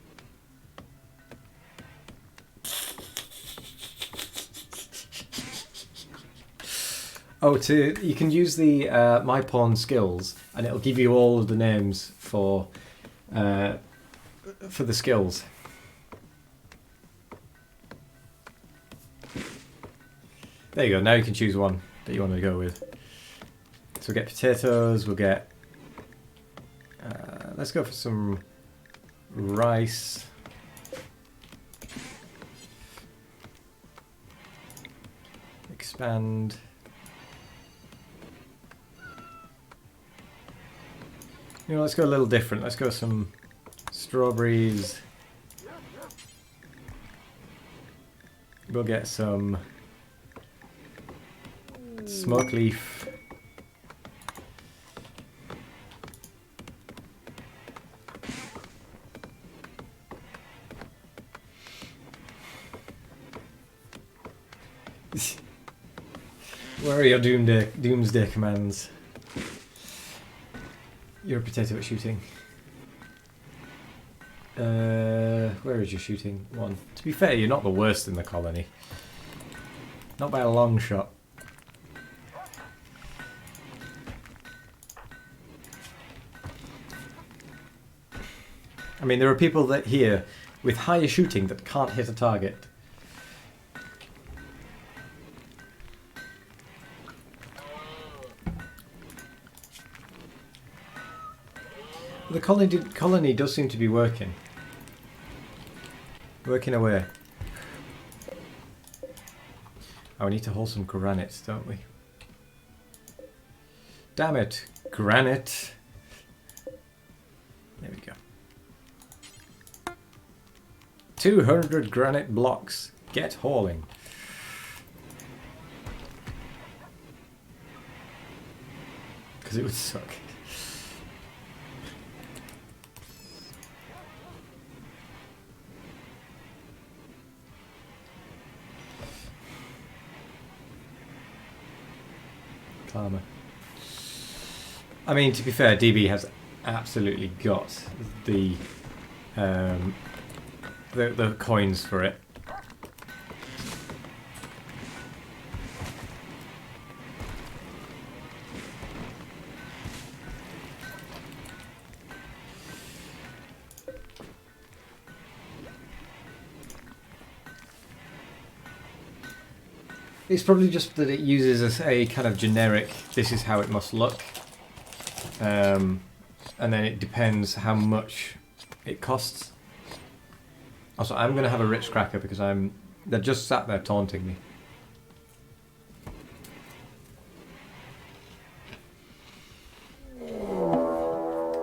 Oh, you can use the My Pawn skills, and it'll give you all of the names for the skills. There you go. Now you can choose one that you want to go with. So we'll get potatoes. We'll get. Let's go for some rice. Expand. You know, let's go a little different. Let's go some strawberries. We'll get some smoke leaf. Where are your doomsday commands? You're a potato at shooting. Where is your shooting one? To be fair, you're not the worst in the colony. Not by a long shot. I mean, there are people that here with higher shooting that can't hit a target. The colony does seem to be working. Working away. Oh, we need to haul some granite, don't we? Damn it, granite. There we go. 200 granite blocks. Get hauling. Because it would suck. Karma. I mean, to be fair, DB has absolutely got the coins for it. It's probably just that it uses a kind of generic, this is how it must look. And then it depends how much it costs. Also, I'm going to have a Ritz cracker because they're just sat there taunting me.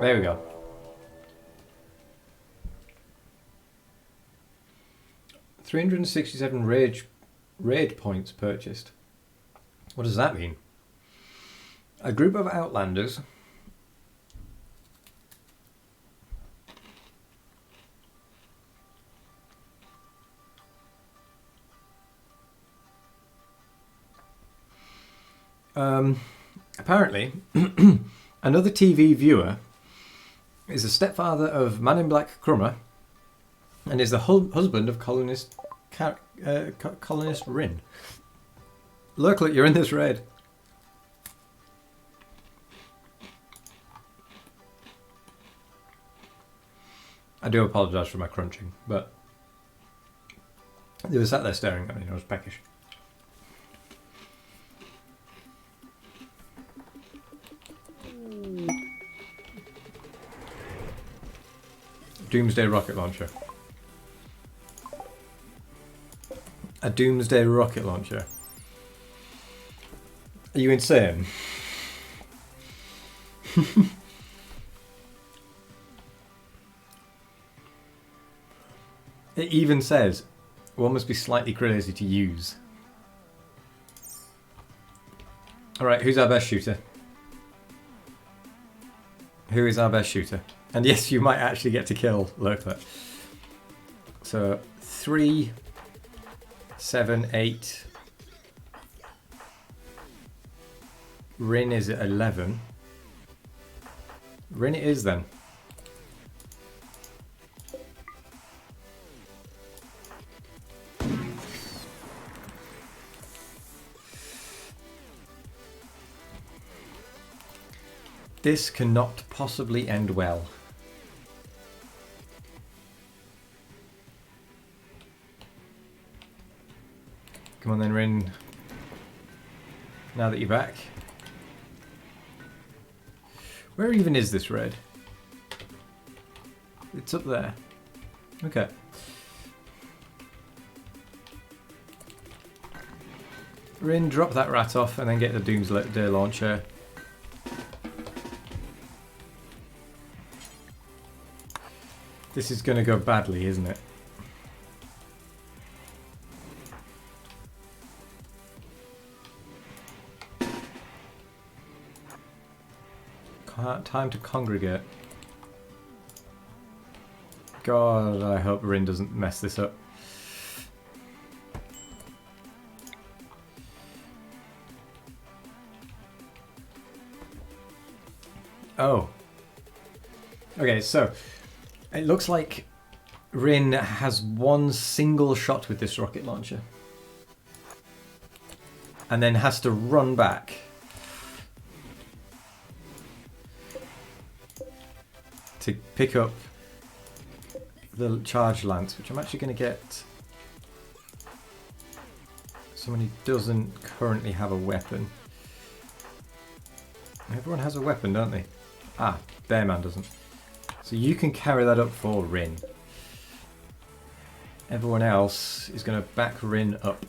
There we go. $367 raid points purchased. What does that mean? A group of outlanders apparently another TV viewer is the stepfather of Man in Black Crummer and is the husband of colonist Rin. Look, you're in this raid. I do apologise for my crunching, but they were sat there staring at me and I was peckish. Doomsday rocket launcher. A doomsday rocket launcher. Are you insane? It even says one must be slightly crazy to use. Alright, who's our best shooter? Who is our best shooter? And yes, you might actually get to kill Lurklet. So 3, 7, 8. Rin is at 11. Rin it is then. This cannot possibly end well. Come on then, Rin. Now that you're back. Where even is this raid? It's up there. Okay. Rin, drop that rat off and then get the Doomsday launcher. This is going to go badly, isn't it? Time to congregate. God, I hope Rin doesn't mess this up. Oh. Okay, so it looks like Rin has one single shot with this rocket launcher. And then has to run back. To pick up the charge lance, which I'm actually going to get someone who doesn't currently have a weapon. Everyone has a weapon, don't they? Ah, Bearman doesn't. So you can carry that up for Rin. Everyone else is going to back Rin up.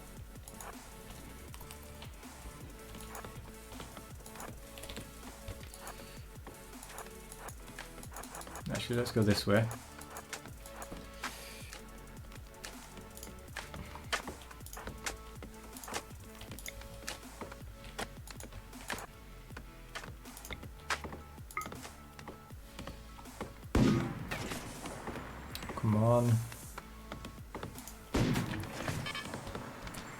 Actually, let's go this way. Come on.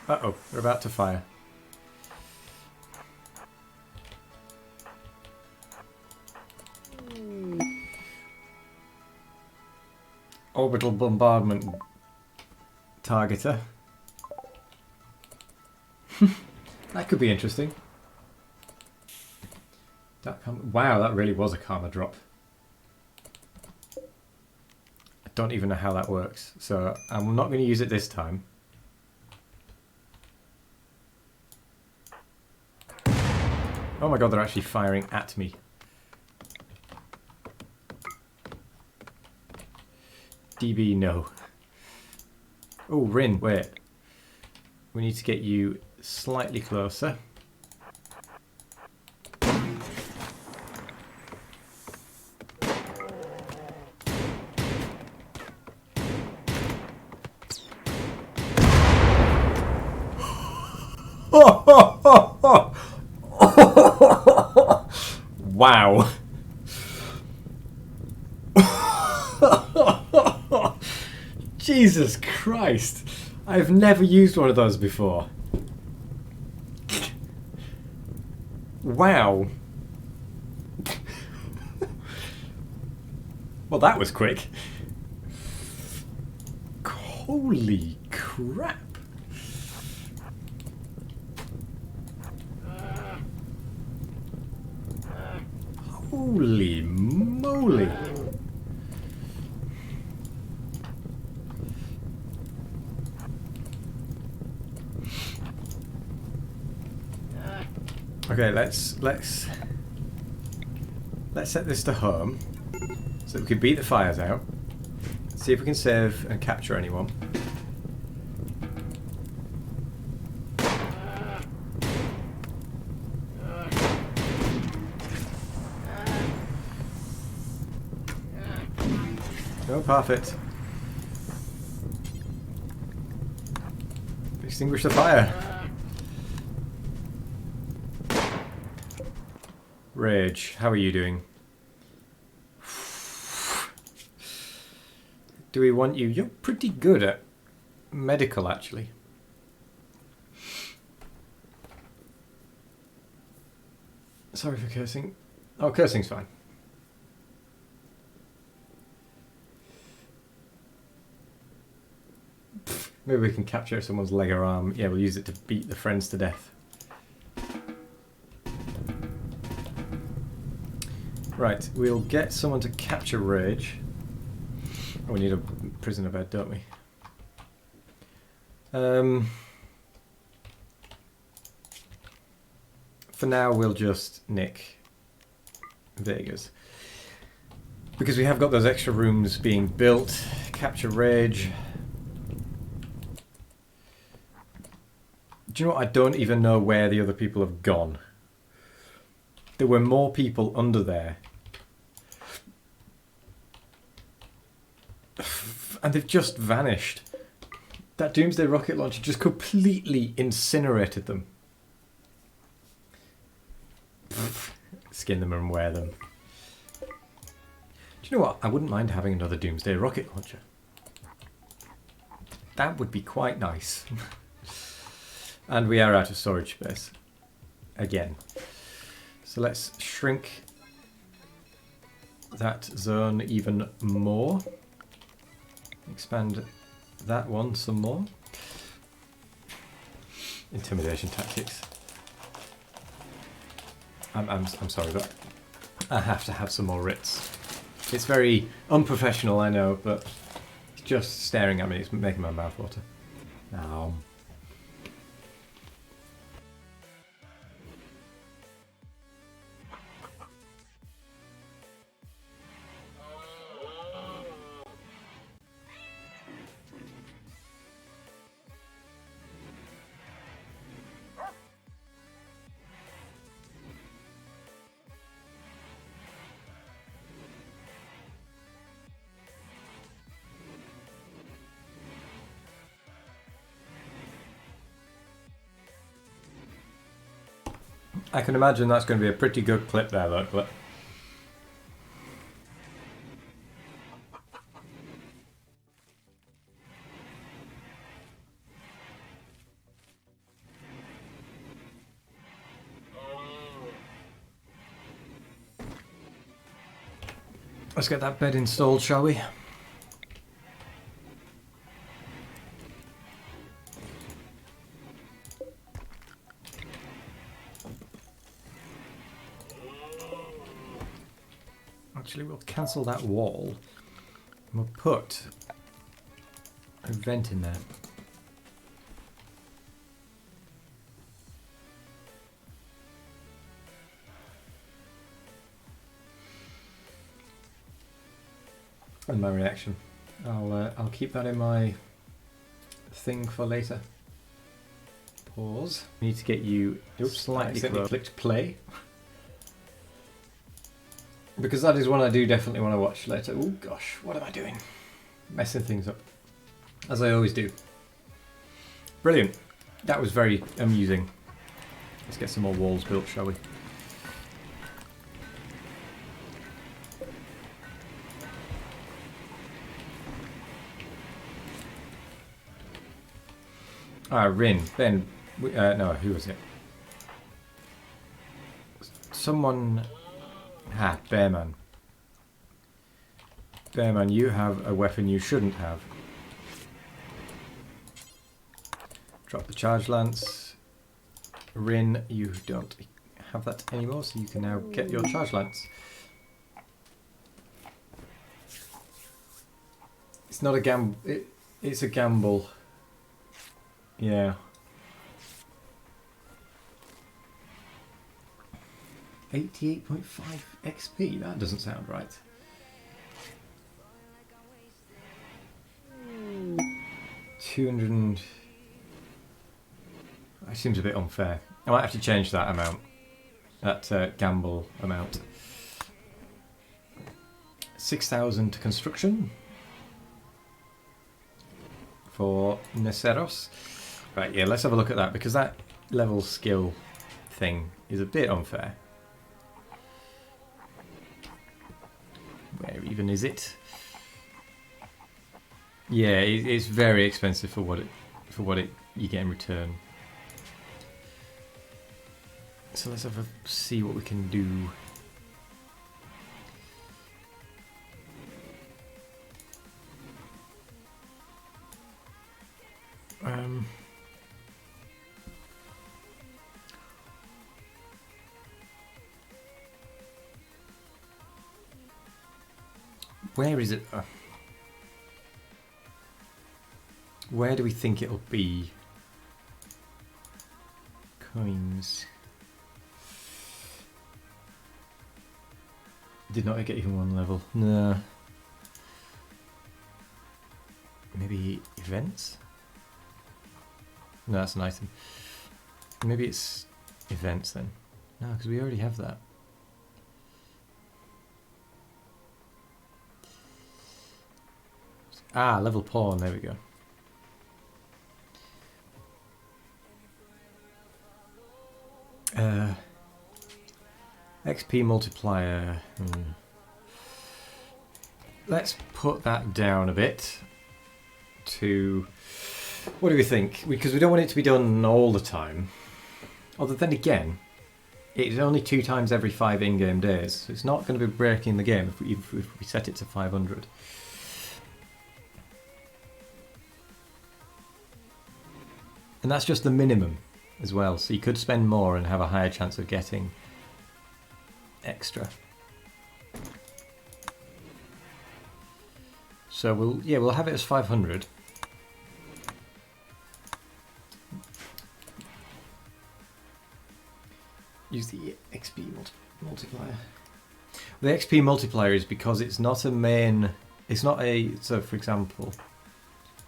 Uh-oh, we're about to fire. Orbital bombardment targeter. That could be interesting. Wow, that really was a karma drop. I don't even know how that works, so I'm not going to use it this time. Oh my god, they're actually firing at me. DB, no. Oh, Rin, wait. We need to get you slightly closer. Wow. Jesus Christ. I've never used one of those before. Wow. Well, that was quick. Holy crap. Holy moly. Okay, let's set this to home so that we can beat the fires out. See if we can save and capture anyone. Oh, perfect. Extinguish the fire. Rage, how are you doing? Do we want you? You're pretty good at medical, actually. Sorry for cursing. Oh, cursing's fine. Maybe we can capture someone's leg or arm. Yeah, we'll use it to beat the friends to death. Right, we'll get someone to capture Rage. Oh, we need a prisoner bed, don't we? For now, we'll just nick Vega's. Because we have got those extra rooms being built. Capture Rage. Do you know what? I don't even know where the other people have gone. There were more people under there. And they've just vanished. That Doomsday rocket launcher just completely incinerated them. Skin them and wear them. Do you know what? I wouldn't mind having another Doomsday rocket launcher. That would be quite nice. And we are out of storage space. Again. So let's shrink that zone even more. Expand that one some more. Intimidation tactics. I'm sorry, but I have to have some more writs. It's very unprofessional, I know, but just staring at me is making my mouth water. I can imagine that's going to be a pretty good clip there, look. Let's get that bed installed, shall we? Actually, we'll cancel that wall. And we'll put a vent in there. And my reaction. I'll keep that in my thing for later. Pause. Need to get you slightly close. Clicked play. Because that is one I do definitely want to watch later. Oh gosh, what am I doing? Messing things up. As I always do. Brilliant. That was very amusing. Let's get some more walls built, shall we? Rin. Ben. No, who was it? Someone... Bearman. Bearman, you have a weapon you shouldn't have. Drop the charge lance. Rin, you don't have that anymore, so you can now get your charge lance. It's not a gamble. It's a gamble. Yeah. 88.5 XP? That doesn't sound right. $200. That seems a bit unfair. I might have to change that amount. That gamble amount. 6,000 to construction. For Neceros. Right, yeah, let's have a look at that, because that level skill thing is a bit unfair. Where even is it? Yeah, it's very expensive for what it you get in return. So let's have a see what we can do. Where is it? Where do we think it'll be? Coins. Did not get even one level. No. Maybe events? No, that's an item. Maybe it's events then. No, because we already have that. Ah, level pawn, there we go. XP multiplier. Let's put that down a bit to... What do we think? Because we don't want it to be done all the time. Although then again, it's only 2 times every 5 in-game days. So it's not going to be breaking the game if we set it to 500. And that's just the minimum as well. So you could spend more and have a higher chance of getting extra. So we'll have it as 500. Use the XP multiplier. The XP multiplier is because it's not a main. It's not a. So for example,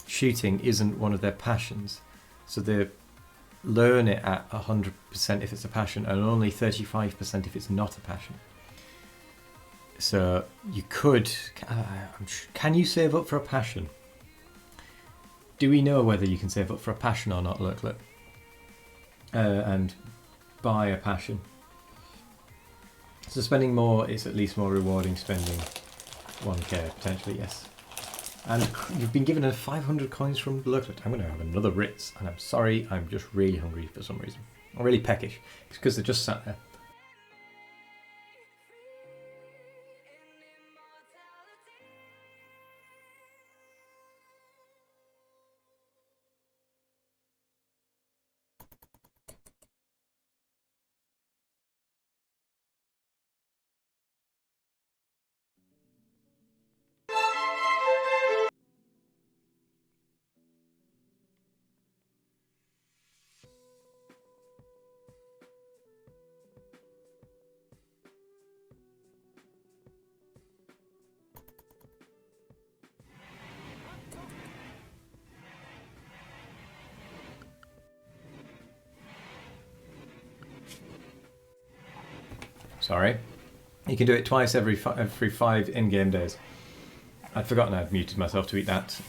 shooting isn't one of their passions. So they learn it at 100% if it's a passion and only 35% if it's not a passion. So you could... Can you save up for a passion? Do we know whether you can save up for a passion or not? Look. And buy a passion. So spending more is at least more rewarding spending 1k, potentially, yes. And you've been given a 500 coins from Toolkit. I'm going to have another Ritz, and I'm sorry, I'm just really hungry for some reason. I'm really peckish. It's because they're just sat there. Sorry. You can do it twice every 5 in-game days. I'd forgotten I'd muted myself to eat that.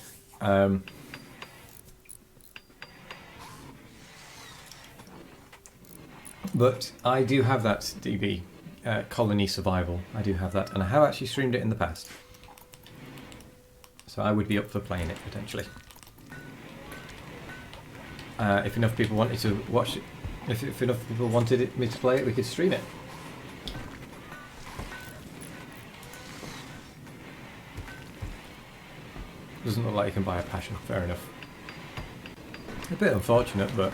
But I do have that DB, Colony Survival. I do have that, and I have actually streamed it in the past. So I would be up for playing it, potentially. If enough people wanted to watch it, if enough people wanted me to play it, we could stream it. Doesn't look like you can buy a passion, fair enough. A bit unfortunate, but...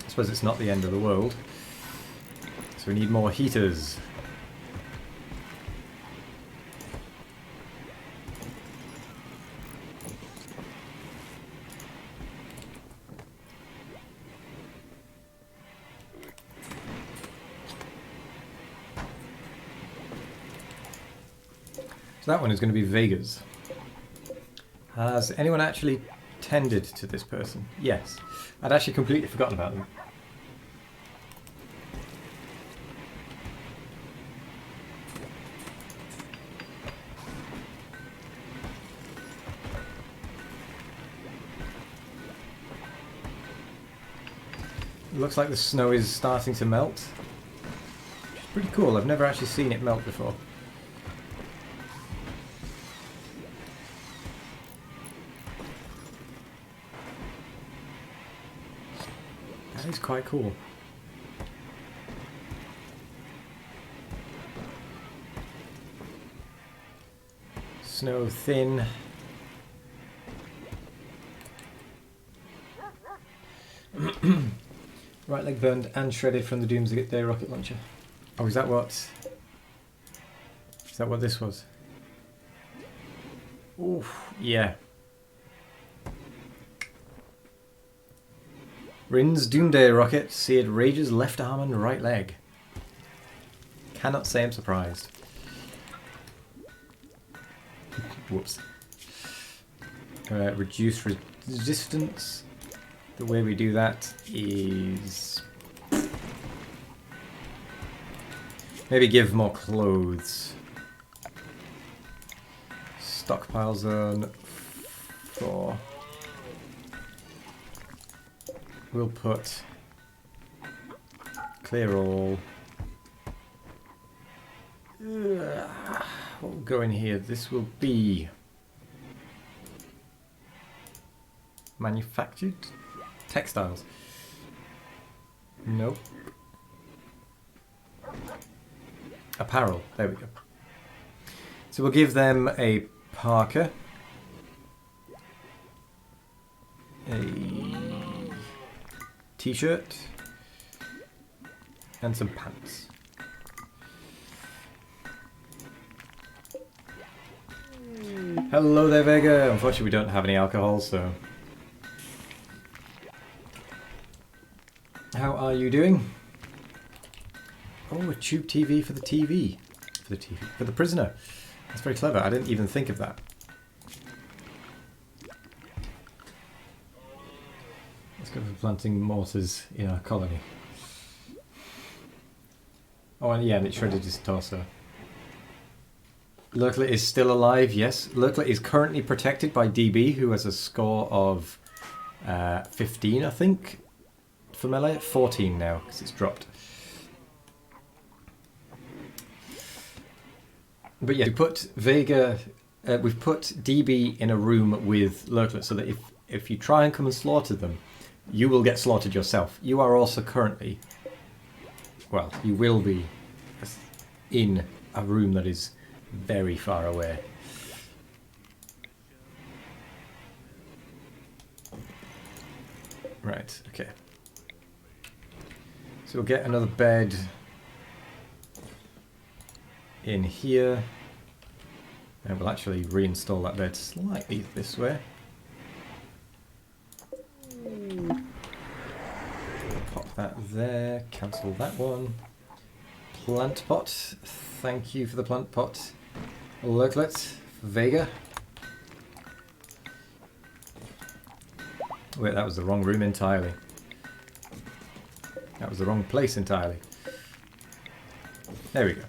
I suppose it's not the end of the world. So we need more heaters. So that one is going to be Vega's. Has anyone actually tended to this person? Yes. I'd actually completely forgotten about them. It looks like the snow is starting to melt. Which is pretty cool. I've never actually seen it melt before. That is quite cool. Snow thin. Right leg burned and shredded from the Doomsday rocket launcher. Oh, is that what? Is that what this was? Oof, yeah. Rin's Doomsday rocket seared Rage's left arm and right leg. Cannot say I'm surprised. Whoops. Reduce resistance. The way we do that is... maybe give more clothes. Stockpile zone 4. We'll put clear all. What will go in here? This will be manufactured textiles. Nope. Apparel. There we go. So we'll give them a parka, a t-shirt, and some pants. Hello there, Vega. Unfortunately, we don't have any alcohol, so... How are you doing? Oh, a tube TV for the TV. For the prisoner. That's very clever. I didn't even think of that. Let's go for planting mortars in our colony. Oh, and yeah, and it shredded his torso. Lurklet is still alive, yes. Lurklet is currently protected by DB, who has a score of 15, I think. for melee? 14 now, because it's dropped. But yeah, we put Vega, we've put DB in a room with Lurklets so that if you try and come and slaughter them, you will get slaughtered yourself. You are also currently, well, you will be in a room that is very far away. Right, okay. So we'll get another bed in here, and we'll actually reinstall that bed slightly this way. Pop that there, cancel that one. Plant pot, thank you for the plant pot. Lurklet, Vega. Wait, that was the wrong room entirely. That was the wrong place entirely. There we go.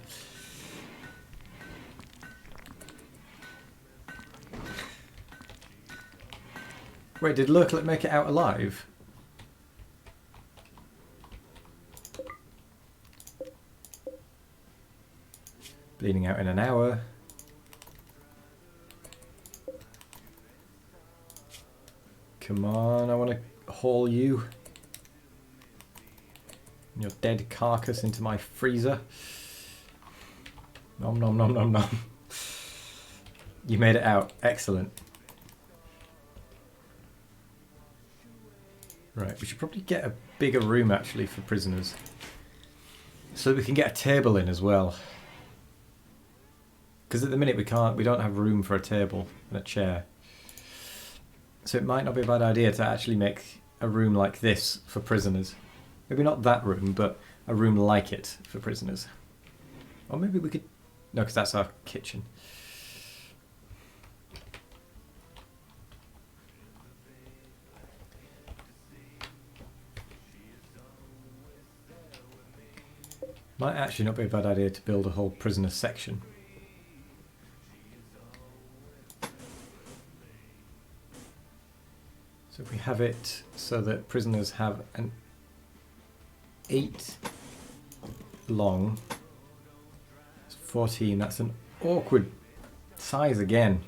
Wait, did Lurklet make it out alive? Bleeding out in an hour. Come on, I want to haul you. Your dead carcass into my freezer. Nom nom nom nom nom. You made it out. Excellent. Right, we should probably get a bigger room actually for prisoners. So we can get a table in as well. Because at the minute we don't have room for a table and a chair. So it might not be a bad idea to actually make a room like this for prisoners. Maybe not that room, but a room like it for prisoners. Or maybe we could... No, because that's our kitchen. Might actually not be a bad idea to build a whole prisoner section. So if we have it so that prisoners have an 8 long, it's 14, that's an awkward size again.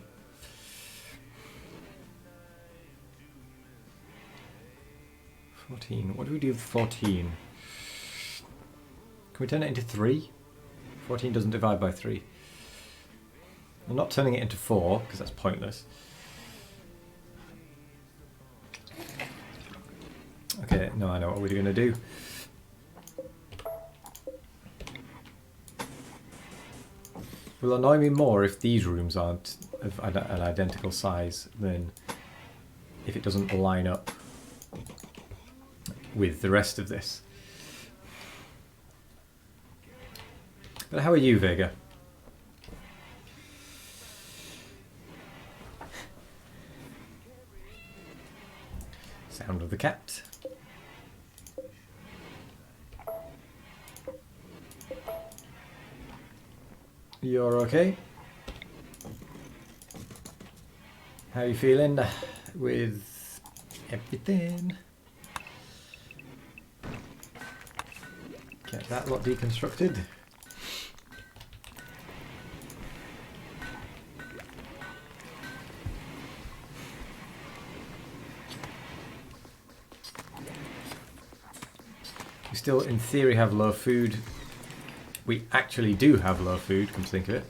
What do we do with 14? Can we turn it into 3? 14 doesn't divide by 3. I'm not turning it into 4 because that's pointless. Okay, no, I know what we're going to do. Will annoy me more if these rooms aren't of an identical size than if it doesn't line up with the rest of this. But how are you, Vega? Sound of the cat. You're okay? How are you feeling with everything? Get that lot deconstructed. We still, in theory, have low food. We actually do have low food, come to think of it.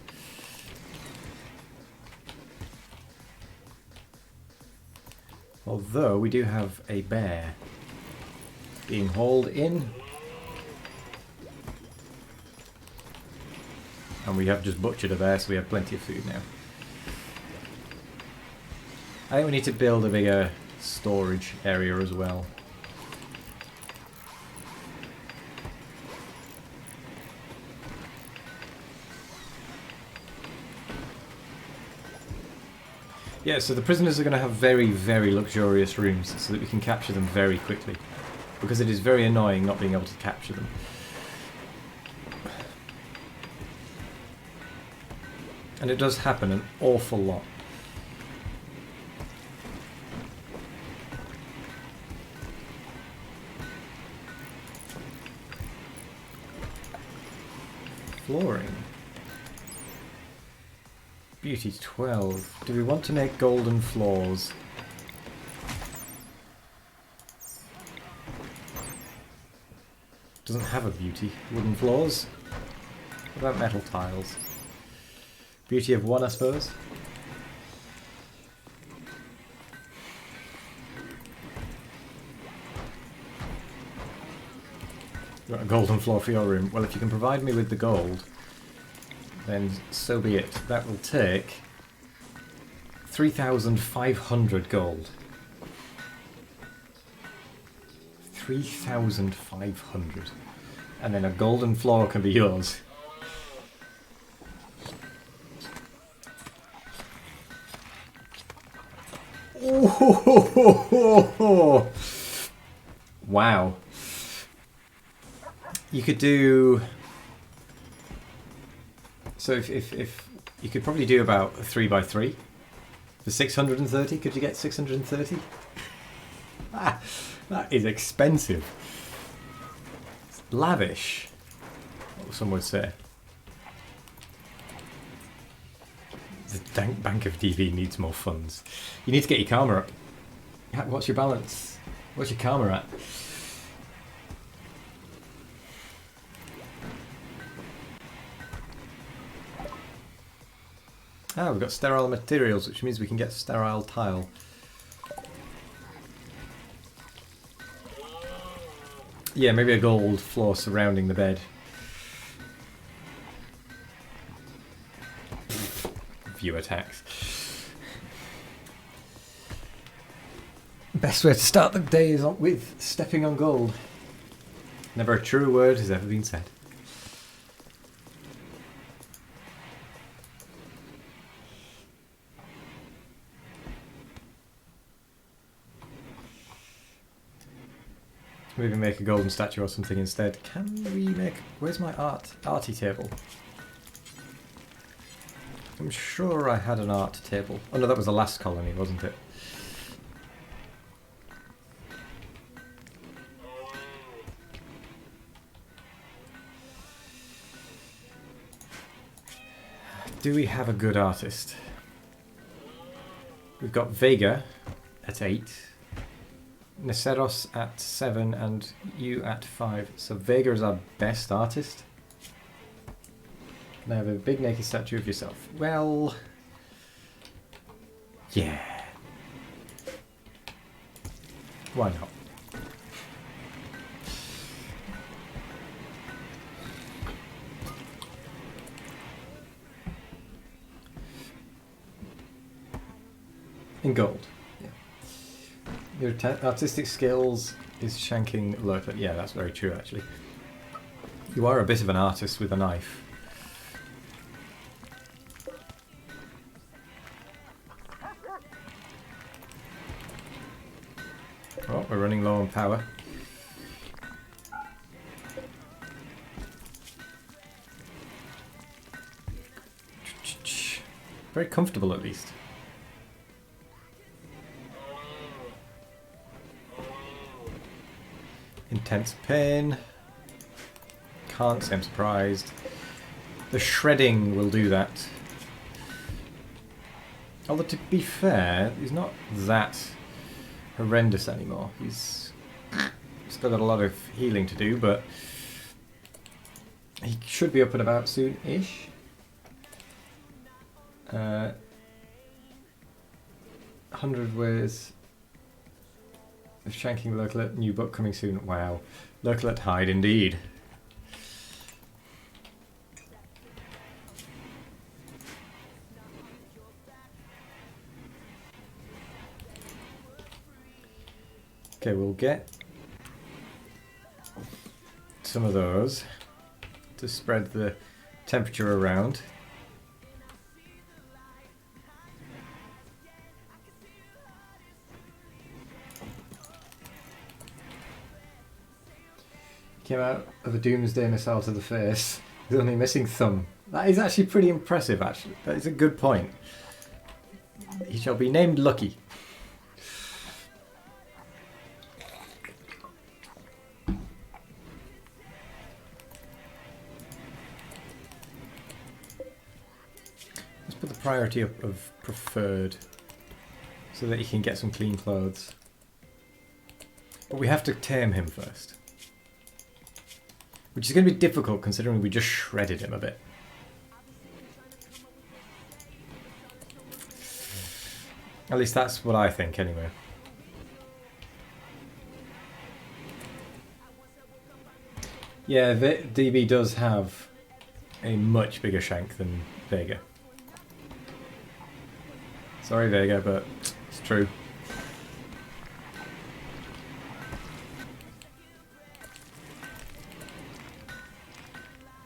Although we do have a bear being hauled in. And we have just butchered a bear, so we have plenty of food now. I think we need to build a bigger storage area as well. Yeah, so the prisoners are going to have very, very luxurious rooms so that we can capture them very quickly. Because it is very annoying not being able to capture them. And it does happen an awful lot. Flooring. Beauty 12. Do we want to make golden floors? Doesn't have a beauty. Wooden floors. What about metal tiles? Beauty of 1, I suppose. You want a golden floor for your room? Well, if you can provide me with the gold, then so be it. That will take 3,500 gold. 3,500. And then a golden floor can be yours. Oh, wow. You could do... So if you could probably do about a 3x3 for 630. Could you get 630? Ah, that is expensive. It's lavish, some would say. The Bank of DB needs more funds. You need to get your karma up. What's your balance? What's your karma at? Ah, we've got sterile materials, which means we can get sterile tile. Yeah, maybe a gold floor surrounding the bed. Viewer tax. Best way to start the day is with stepping on gold. Never a truer word has ever been said. Maybe make a golden statue or something instead. Can we make... Where's my arty table? I'm sure I had an art table. Oh no, that was the last colony, wasn't it? Do we have a good artist? We've got Vega at 8. Neceros at 7 and you at 5. So Vega is our best artist. Can I have a big naked statue of yourself? Well... yeah. Why not? In gold. Your artistic skills is shanking lurker. Yeah, that's very true, actually. You are a bit of an artist with a knife. Oh, we're running low on power. Very comfortable, at least. Intense pain. Can't say I'm surprised. The shredding will do that. Although to be fair, he's not that horrendous anymore. He's still got a lot of healing to do, but he should be up and about soon-ish. 100 ways of shanking Lurklet, new book coming soon. Wow. Lurklet hide indeed. Okay, we'll get some of those to spread the temperature around. Came out of a doomsday missile to the face. He's only missing thumb. That is actually pretty impressive, actually. That is a good point. He shall be named Lucky. priority up of preferred so that he can get some clean clothes. But we have to tame him first. Which is going to be difficult considering we just shredded him a bit. At least that's what I think anyway. Yeah, DB does have a much bigger shank than Vega. Sorry Vega, but it's true.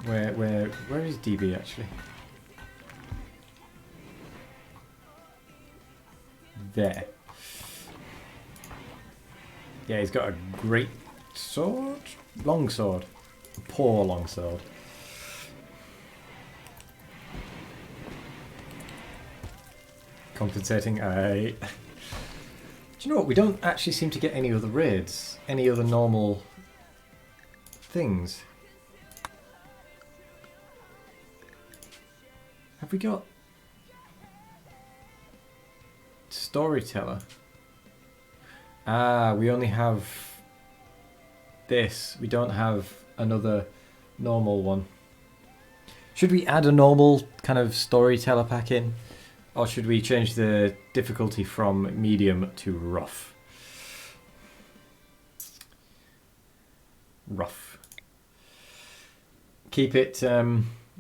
Where is DB actually? There. Yeah, he's got a great sword? Long sword. A poor long sword. Compensating. Do you know what? We don't actually seem to get any other raids. Any other normal things. Have we got storyteller? Ah, we only have this. We don't have another normal one. Should we add a normal kind of storyteller pack in? Or should we change the difficulty from medium to rough? Rough. Keep it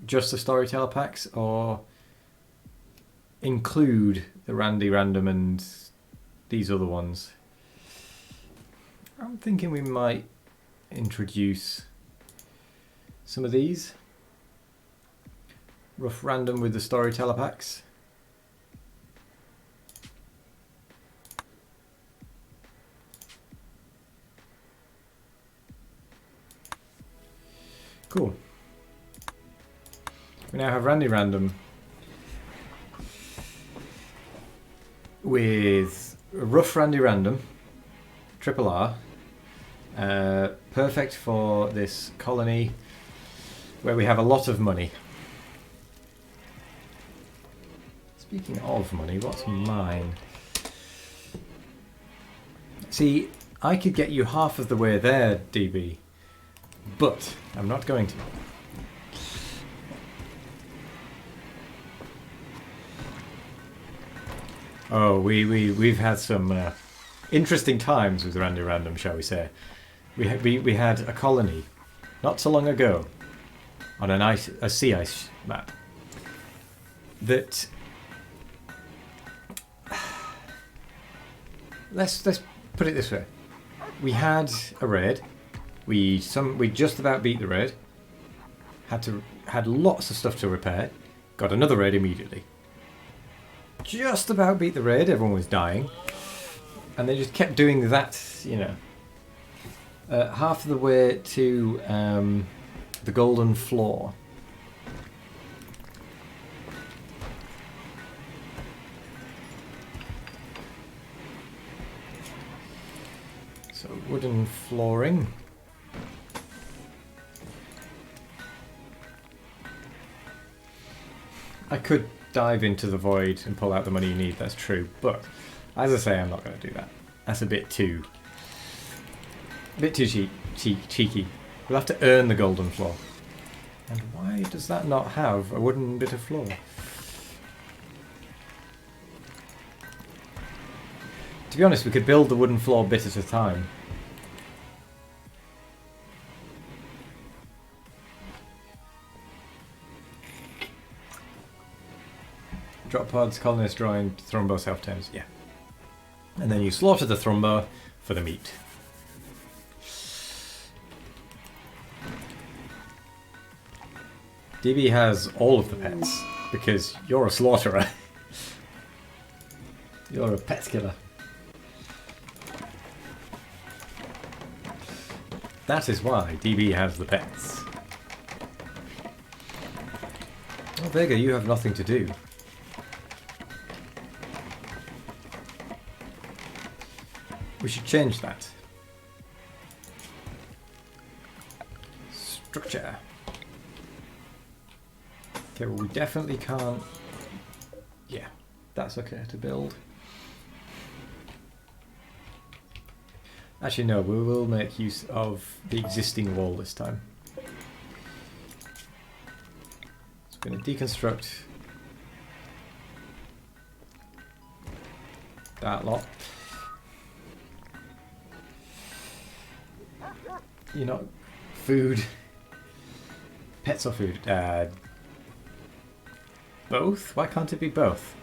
just the storyteller packs, or include the Randy Random and these other ones? I'm thinking we might introduce some of these. Rough Random with the storyteller packs. Cool. We now have Randy Random with Rough Randy Random, Triple R, perfect for this colony where we have a lot of money. Speaking of money, what's mine? See, I could get you half of the way there, DB, but I'm not going to. Oh, we've had some interesting times with Randy Random, shall we say? We had a colony not so long ago on a sea ice map that let's put it this way: we had a raid, we just about beat the raid, had lots of stuff to repair, got another raid immediately. Just about beat the raid, everyone was dying, and they just kept doing that, you know. Half of the way to the golden floor. So wooden flooring. I could dive into the void and pull out the money you need, that's true, but as I say, I'm not going to do that. That's a bit too cheeky. We'll have to earn the golden floor. And why does that not have a wooden bit of floor? To be honest, we could build the wooden floor bit at a time. Drop pods, colonist drawing, thrumbo self-tames, yeah. And then you slaughter the thrumbo for the meat. DB has all of the pets, because you're a slaughterer. You're a pet killer. That is why DB has the pets. Oh, Vega, you have nothing to do. We should change that. Structure. Okay, well we definitely can't Yeah, that's okay to build. Actually, no, we will make use of the existing wall this time. So we're going to deconstruct that lot. You're not food. Pets or food? Both? Why can't it be both?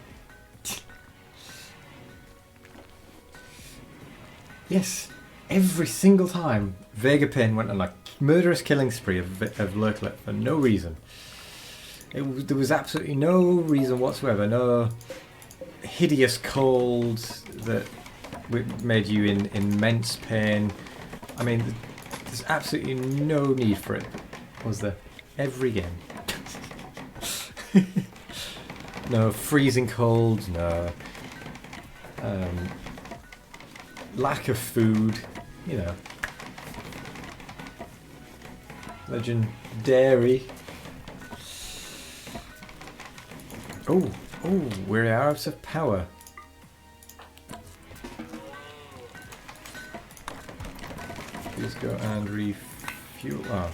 Yes, every single time Vegapin went on a murderous killing spree of Lurklet for no reason. There was absolutely no reason whatsoever, no hideous cold that made you in immense pain. I mean, there's absolutely no need for it, was there? Every game. No freezing cold, no lack of food, you know. Legendary. Oh, we're out of power. Please go and refuel. Oh.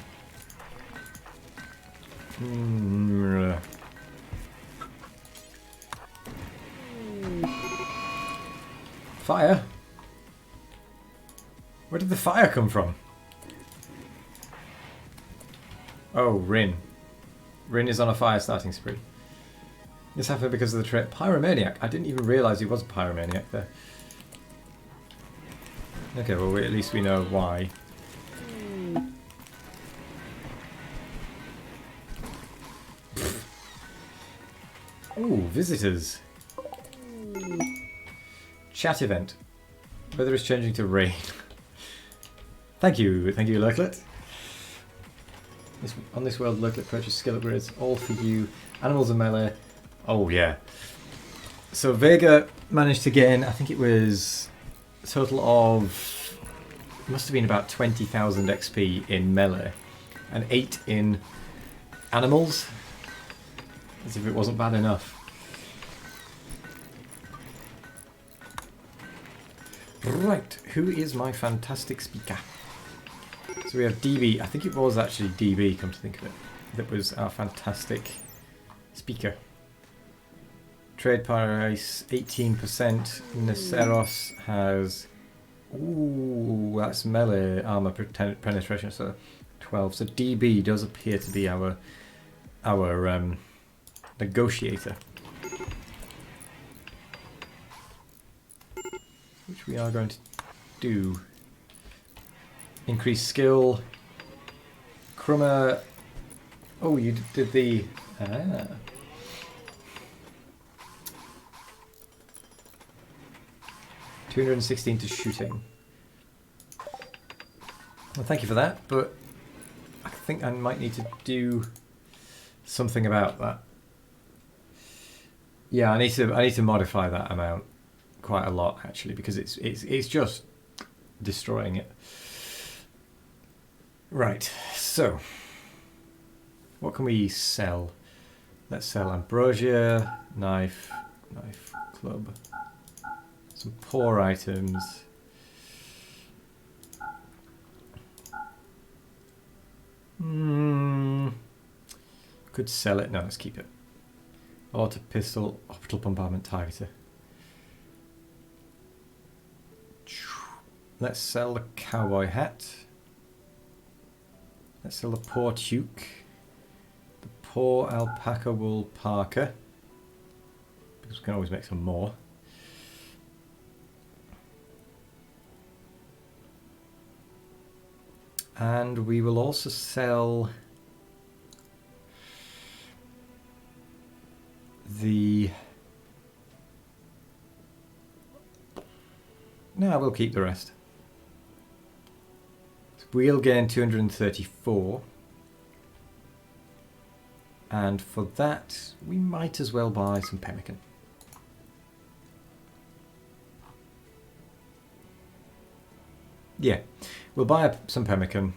Fire? Where did the fire come from? Oh, Rin. Rin is on a fire starting spree. This happened because of the trait Pyromaniac. I didn't even realise he was a Pyromaniac there. Okay, well at least we know why. Oh, visitors. Chat event. Weather is changing to rain. Thank you, Lurklet. On this world, Lurklet purchased skill upgrades, all for you. Animals and melee. Oh yeah. So Vega managed to gain, I think it was a total of, it must have been about 20,000 XP in melee, and 8 in animals. As if it wasn't bad enough. Right, who is my fantastic speaker? So we have DB, I think it was actually DB, come to think of it, that was our fantastic speaker. Trade price 18%, Neceros has, ooh, that's melee armor penetration, so 12. So DB does appear to be our negotiator. Which we are going to do. Increase skill. Krummer. Oh, you did the. 216 to shooting. Well, thank you for that, but I think I might need to do something about that. Yeah, I need to modify that amount quite a lot actually, because it's just destroying it. Right, so what can we sell? Let's sell ambrosia, knife, club, some poor items. Could sell it. No, let's keep it. Auto pistol, orbital bombardment targeter. Let's sell the cowboy hat. Let's sell the poor toque. The poor alpaca wool parka. Because we can always make some more. And we will also sell the... No, we'll keep the rest. So we'll gain 234. And for that, we might as well buy some pemmican. Yeah, we'll buy some pemmican.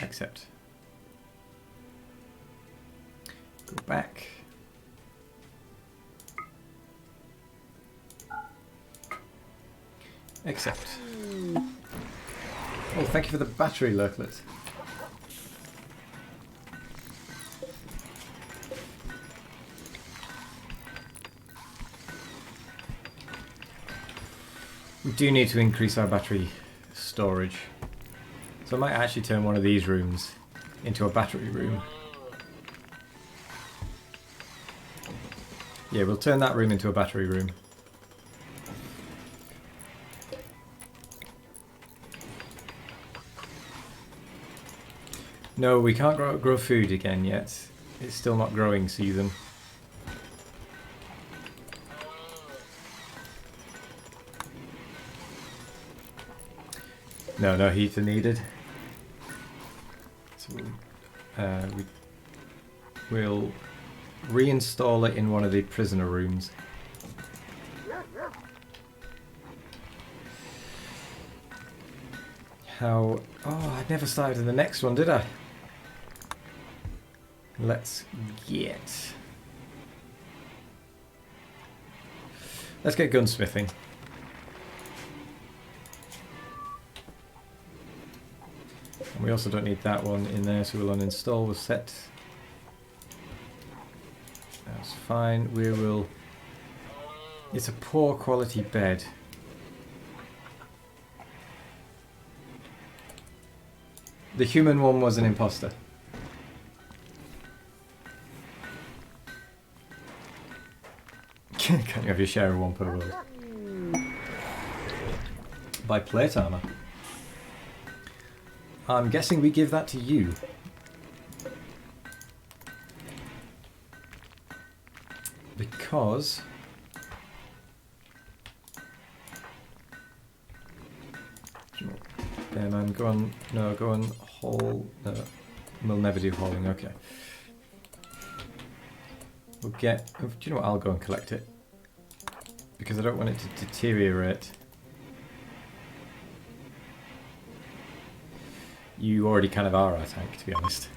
Accept. Go back. Accept. Oh, thank you for the battery, Lurklet. We do need to increase our battery storage. So I might actually turn one of these rooms into a battery room. Yeah, we'll turn that room into a battery room. No, we can't grow food again yet. It's still not growing season. No, no heater needed. So we'll reinstall it in one of the prisoner rooms. How... Oh, I never started in the next one, did I? Let's get gunsmithing. And we also don't need that one in there, so we'll uninstall the set. That's fine. We will... It's a poor quality bed. The human one was an imposter. Can't you have your share of one per world? By plate armor. I'm guessing we give that to you. Because... Yeah, man, go on... No, go on haul... No, we'll never do hauling, okay. We'll get... Do you know what? I'll go and collect it. Because I don't want it to deteriorate. You already kind of are our tank, to be honest.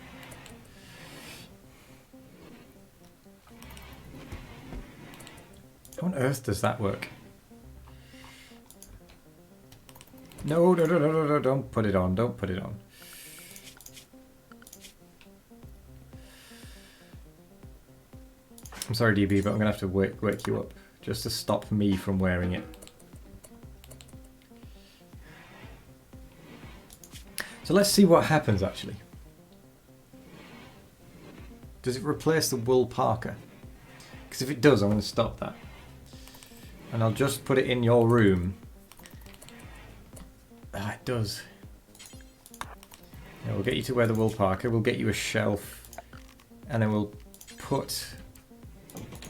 How on earth does that work? No, no, no, no, no, no, don't put it on, don't put it on. I'm sorry, DB, but I'm going to have to wake you up. Just to stop me from wearing it. So let's see what happens actually. Does it replace the wool parka? Because if it does, I'm going to stop that. And I'll just put it in your room. Ah, it does. Yeah, we'll get you to wear the wool parka, we'll get you a shelf, and then we'll put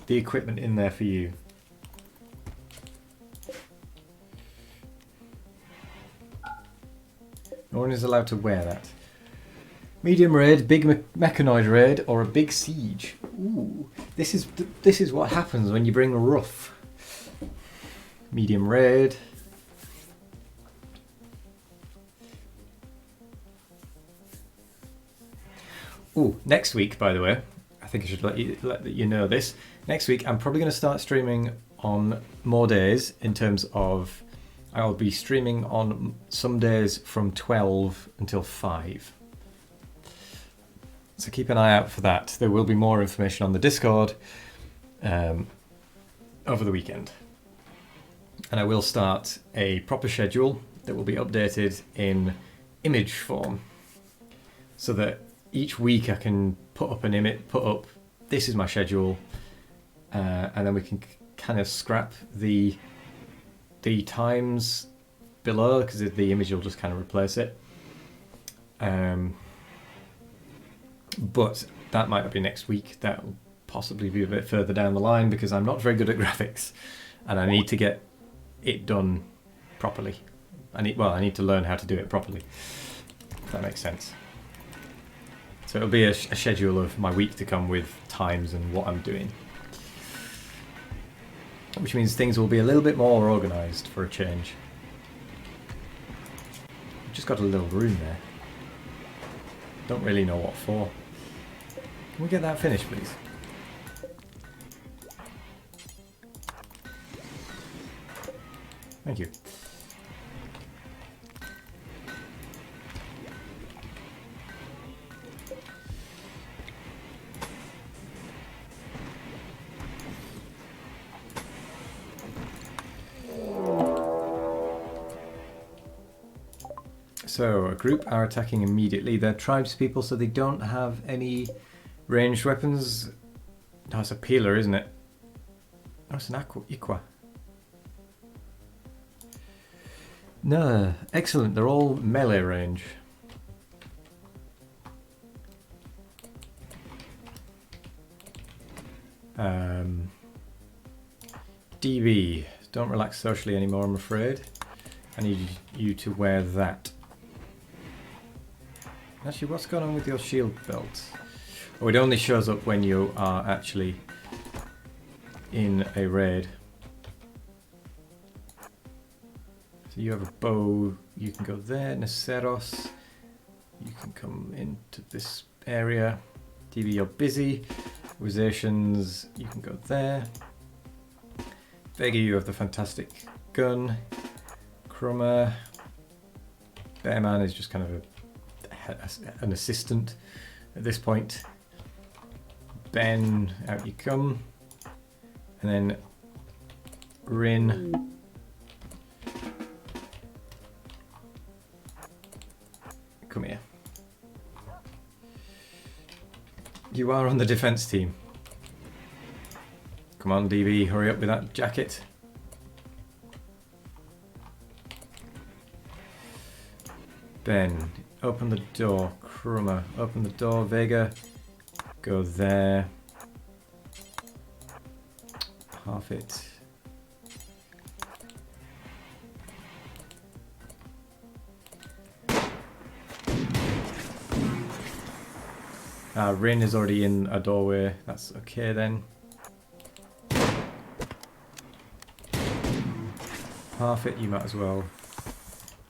the equipment in there for you. No one is allowed to wear that. Medium raid, big mechanoid raid, or a big siege. Ooh, this is what happens when you bring rough. Medium raid. Ooh, next week, by the way, I think I should let you know this. Next week, I'm probably going to start streaming on more days in terms of I'll be streaming on some days from 12 until 5. So keep an eye out for that. There will be more information on the Discord over the weekend. And I will start a proper schedule that will be updated in image form. So that each week I can put up an image, this is my schedule, and then we can kind of scrap the times below, because the image will just kind of replace it. But that might not be next week. That will possibly be a bit further down the line, because I'm not very good at graphics and I need to get it done properly. I need to learn how to do it properly, if that makes sense. So it'll be a schedule of my week to come with times and what I'm doing. Which means things will be a little bit more organised for a change. I've just got a little room there. Don't really know what for. Can we get that finished, please? Thank you. So, a group are attacking immediately. They're tribespeople, so they don't have any ranged weapons. No, it's a peeler, isn't it? Oh, it's an Iqua. No, excellent. They're all melee range. DB, don't relax socially anymore, I'm afraid. I need you to wear that. Actually, what's going on with your shield belt? Oh, it only shows up when you are actually in a raid. So you have a bow, you can go there. Naceros, you can come into this area. DB, you're busy. Rosations, you can go there. Vega, you have the fantastic gun. Crummer. Bearman is just kind of an assistant at this point. Ben, out you come. And then Rin. Come here. You are on the defense team. Come on, DB, hurry up with that jacket. Ben, open the door. Crummer, open the door. Vega, go there. Half it. Rin is already in a doorway. That's okay then. Half it, you might as well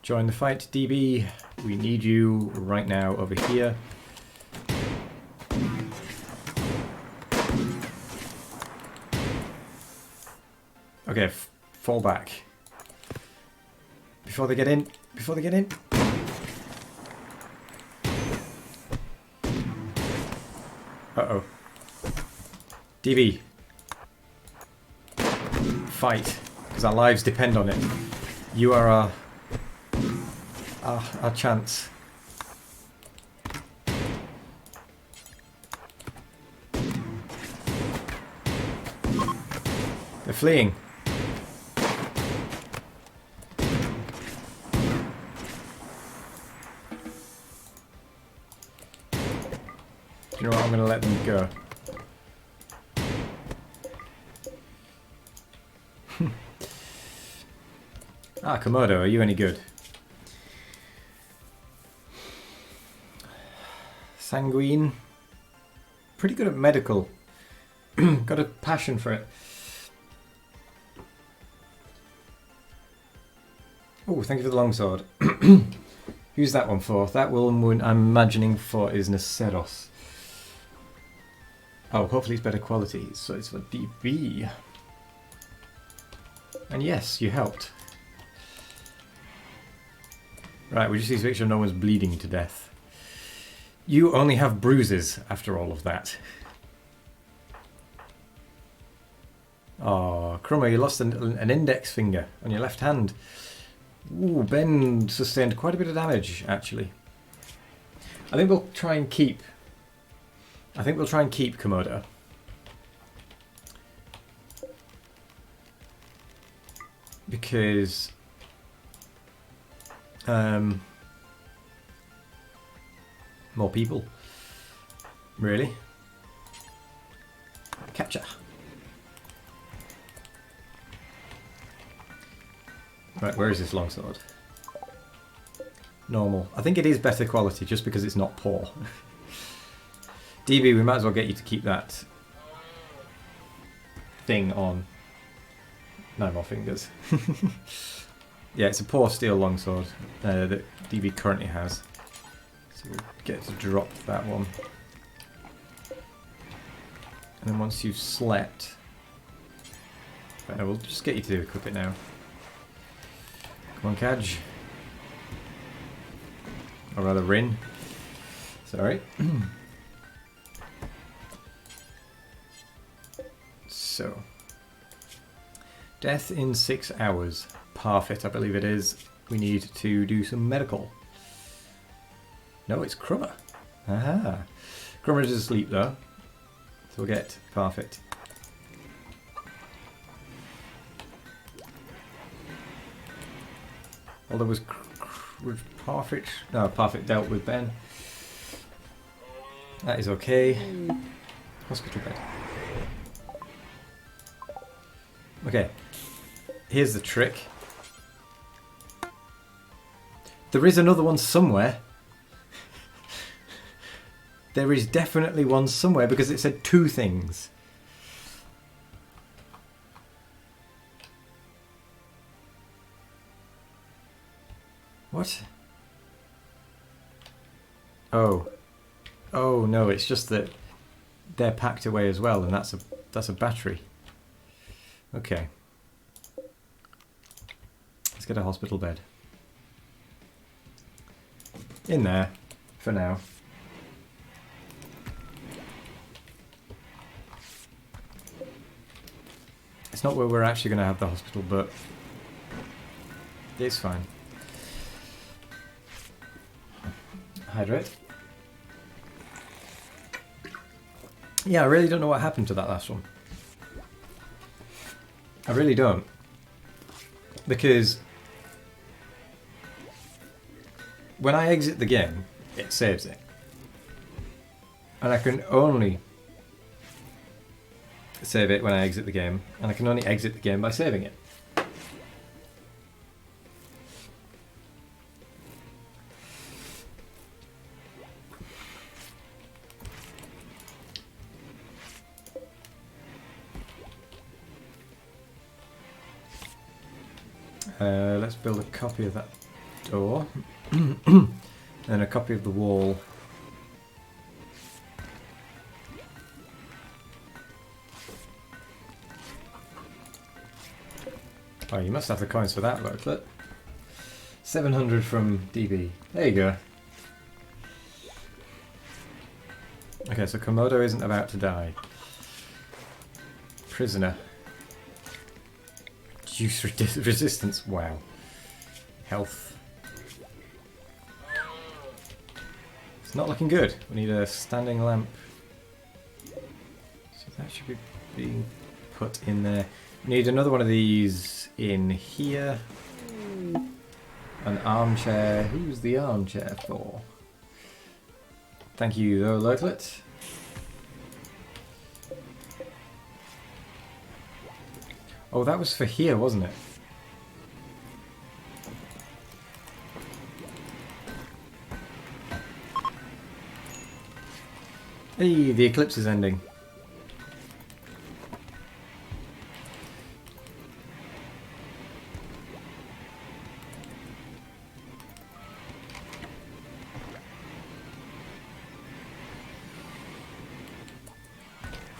join the fight. DB, we need you right now over here. Okay, fall back. Before they get in. Before they get in. Uh-oh. DB. Fight. Because our lives depend on it. You are our chance. They're fleeing. Do you know what? I'm going to let them go. Komodo, are you any good? Sanguine. Pretty good at medical. Got a passion for it. Oh, thank you for the longsword. Who's that one for? That one I'm imagining for is Naceros. Oh, hopefully it's better quality. So it's for DB. And yes, you helped. Right, we just need to make sure no one's bleeding to death. You only have bruises after all of that. Oh, Crummer, you lost an index finger on your left hand. Ooh, Ben sustained quite a bit of damage, actually. I think we'll try and keep Komodo. Because more people, really. Capture. Right, where is this longsword? Normal. I think it is better quality just because it's not poor. DB, we might as well get you to keep that thing on. 9 more fingers. Yeah, it's a poor steel longsword that DB currently has. So we'll get to drop that one. And then once you've slept... But no, we'll just get you to equip it now. Come on, Kaj. Or rather, Rin. Sorry. So. Death in 6 hours. Parfait, I believe it is. We need to do some medical. No, it's Crummer. Aha. Crummer is asleep though. So we'll get Parfit. Although was Parfit... No, Parfit dealt with Ben. That is okay. Hospital bed. Okay. Here's the trick. There is another one somewhere. There is definitely one somewhere because it said 2 things. What? Oh. Oh no, it's just that they're packed away as well, and that's a battery. Okay. Let's get a hospital bed. In there, for now. It's not where we're actually going to have the hospital, but it's fine. Hydrate. Yeah, I really don't know what happened to that last one. I really don't. Because when I exit the game, it saves it. And I can only save it when I exit the game, and I can only exit the game by saving it. Let's build a copy of that door and a copy of the wall. Oh, you must have the coins for that, look. 700 from DB. There you go. Okay, so Komodo isn't about to die. Prisoner. Juice resistance. Wow. Health. It's not looking good. We need a standing lamp. So that should be being put in there. We need another one of these in here. An armchair. Who's the armchair for? Thank you though, Lurklet. Oh, that was for here, wasn't it? Hey, the eclipse is ending.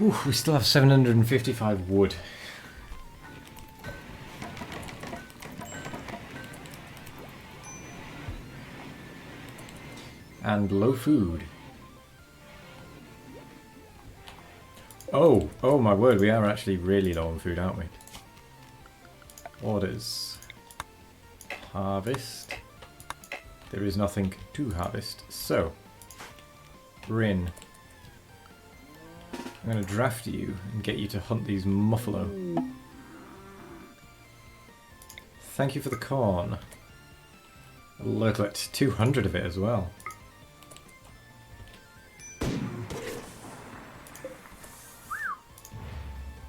Ooh, we still have 755 wood. And low food. Oh my word, we are actually really low on food, aren't we? Orders. Harvest. There is nothing to harvest. So, Rin. I'm going to draft you and get you to hunt these muffalo. Thank you for the corn. Lurklet, 200 of it as well.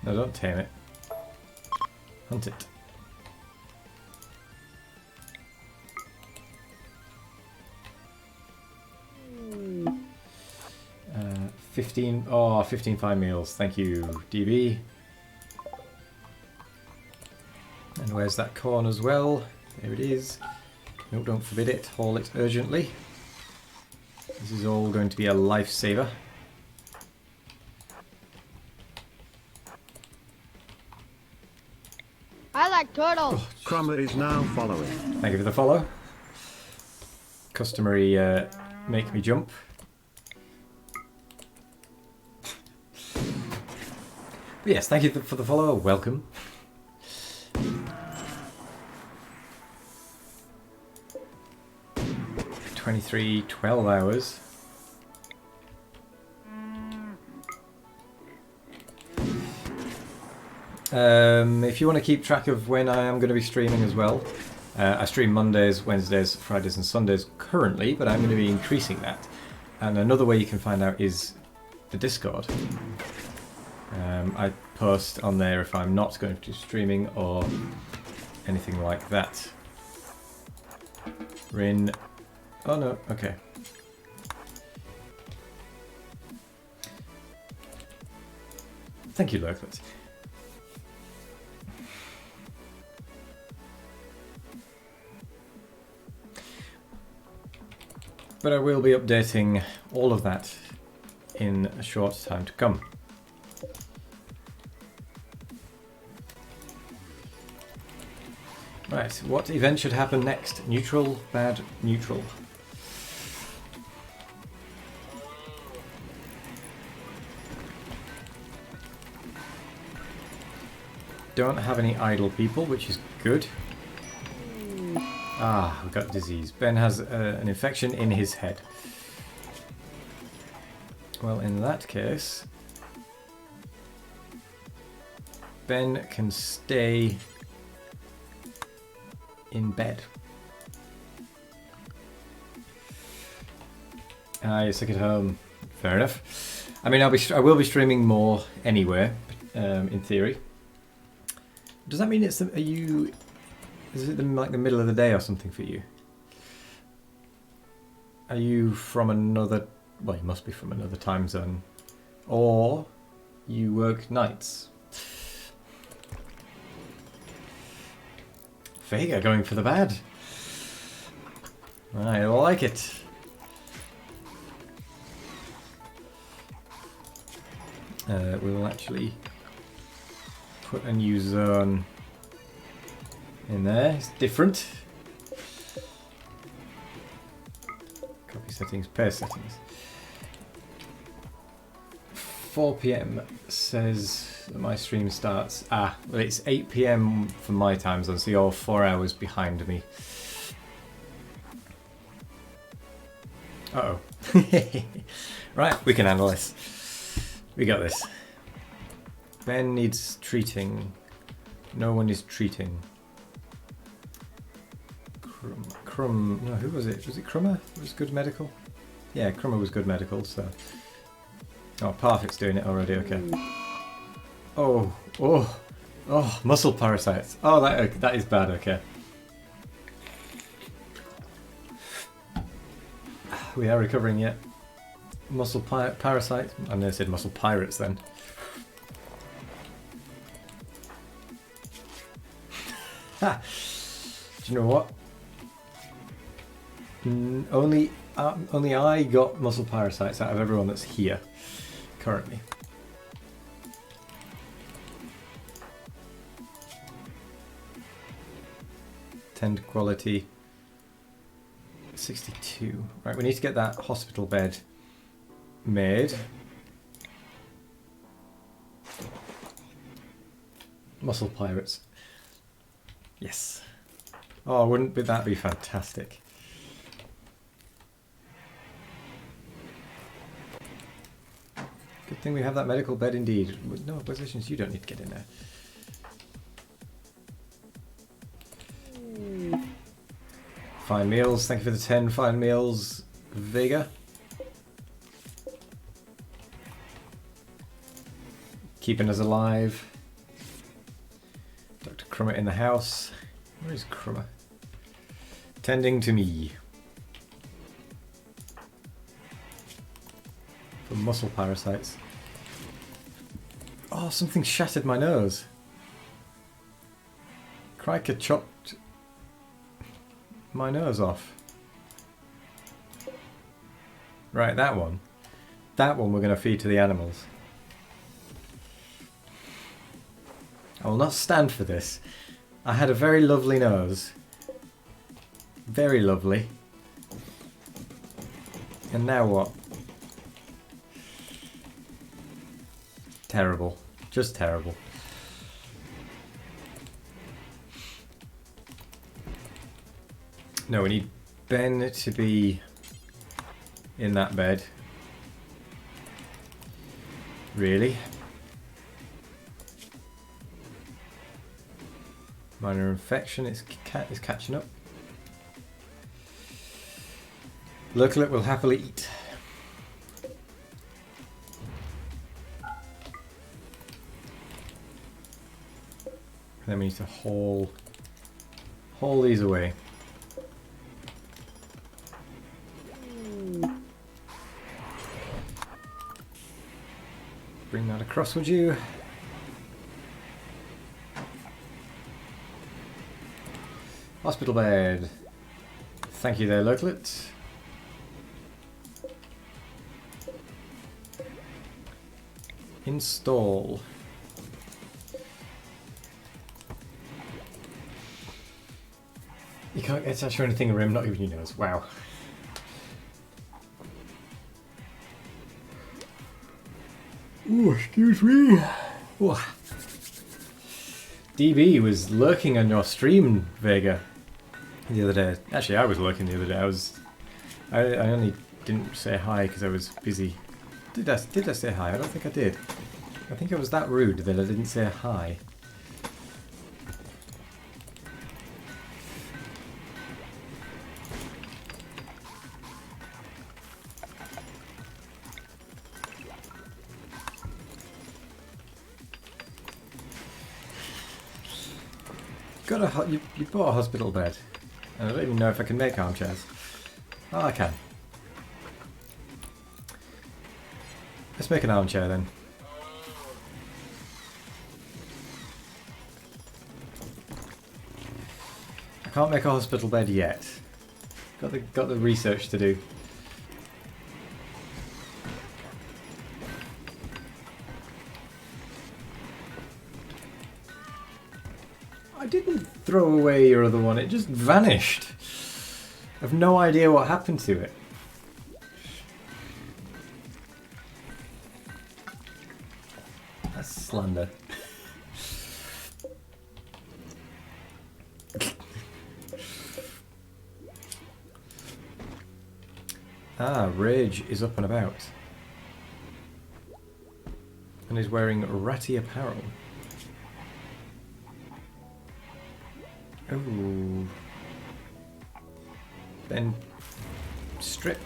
No, don't tame it. Hunt it. Uh, 15 fine meals. Thank you, DB. And where's that corn as well? There it is. No, don't forbid it. Haul it urgently. This is all going to be a lifesaver. I like turtles. Oh, Crummer is now following. Thank you for the follow. Customary make me jump. But yes, thank you for the follow. Welcome. 23, 12 hours. If you want to keep track of when I am going to be streaming as well, I stream Mondays, Wednesdays, Fridays and Sundays currently, but I'm going to be increasing that. And another way you can find out is the Discord. I post on there if I'm not going to be streaming or anything like that. Rin. Oh no, okay. Thank you, Lurklet. But I will be updating all of that in a short time to come. Right, what event should happen next? Neutral, bad, neutral. Don't have any idle people, which is good. Ah, we've got disease. Ben has an infection in his head. Well, in that case, Ben can stay in bed. Ah, you're sick at home. Fair enough. I mean, I will be streaming more anyway, in theory. Does that mean it's the, is it like the middle of the day or something for you? Are you from another, well, you must be from another time zone. Or you work nights. Vega going for the bad. I like it. We will actually put a new zone in there. It's different. Copy settings, paste settings. 4 PM says that my stream starts. Ah, well, it's 8 PM for my time zone, so you're 4 hours behind me. Uh-oh. Right, we can handle this. We got this. Ben needs treating. No one is treating. Crumb. No, who was it? Was it Crummer? Was good medical? Yeah, Crummer was good medical, so. Oh, Parfit's doing it already, okay. Oh, muscle parasites. Oh, that is bad, okay. We are recovering yet. Muscle parasites. I nearly said muscle pirates then. Ha! Do you know what? Only I got muscle parasites out of everyone that's here currently. Tend quality 62. Right, we need to get that hospital bed made. Muscle pirates. Yes. Oh, wouldn't that be fantastic? Good thing we have that medical bed indeed. With no positions, you don't need to get in there. Fine meals, thank you for the 10 fine meals, Vega. Keeping us alive. Dr. Crummer in the house. Where is Crummer? Tending to me. For muscle parasites. Oh, something shattered my nose. Crikey chopped my nose off. Right, that one. That one we're going to feed to the animals. I will not stand for this. I had a very lovely nose. Very lovely. And now what? Terrible. Just terrible. No, we need Ben to be in that bed. Really? Minor infection is catching up. Lurklet will happily eat. And then we need to haul these away. Bring that across, would you? Hospital bed. Thank you there, Lurklet. Install. You can't attach anything in Rim, not even your nose. Wow. Ooh, excuse me. Ooh. DB was lurking on your stream, Vega, the other day. Actually, I was lurking the other day. I only didn't say hi because I was busy. Did I say hi? I don't think I did. I think I was that rude that I didn't say hi. You bought a hospital bed, and I don't even know if I can make armchairs. Oh, I can. Let's make an armchair then. I can't make a hospital bed yet. Got the research to do. I didn't throw away your other one, it just vanished. I've no idea what happened to it. That's slander. Rage is up and about. And is wearing ratty apparel. Oh. Then strip.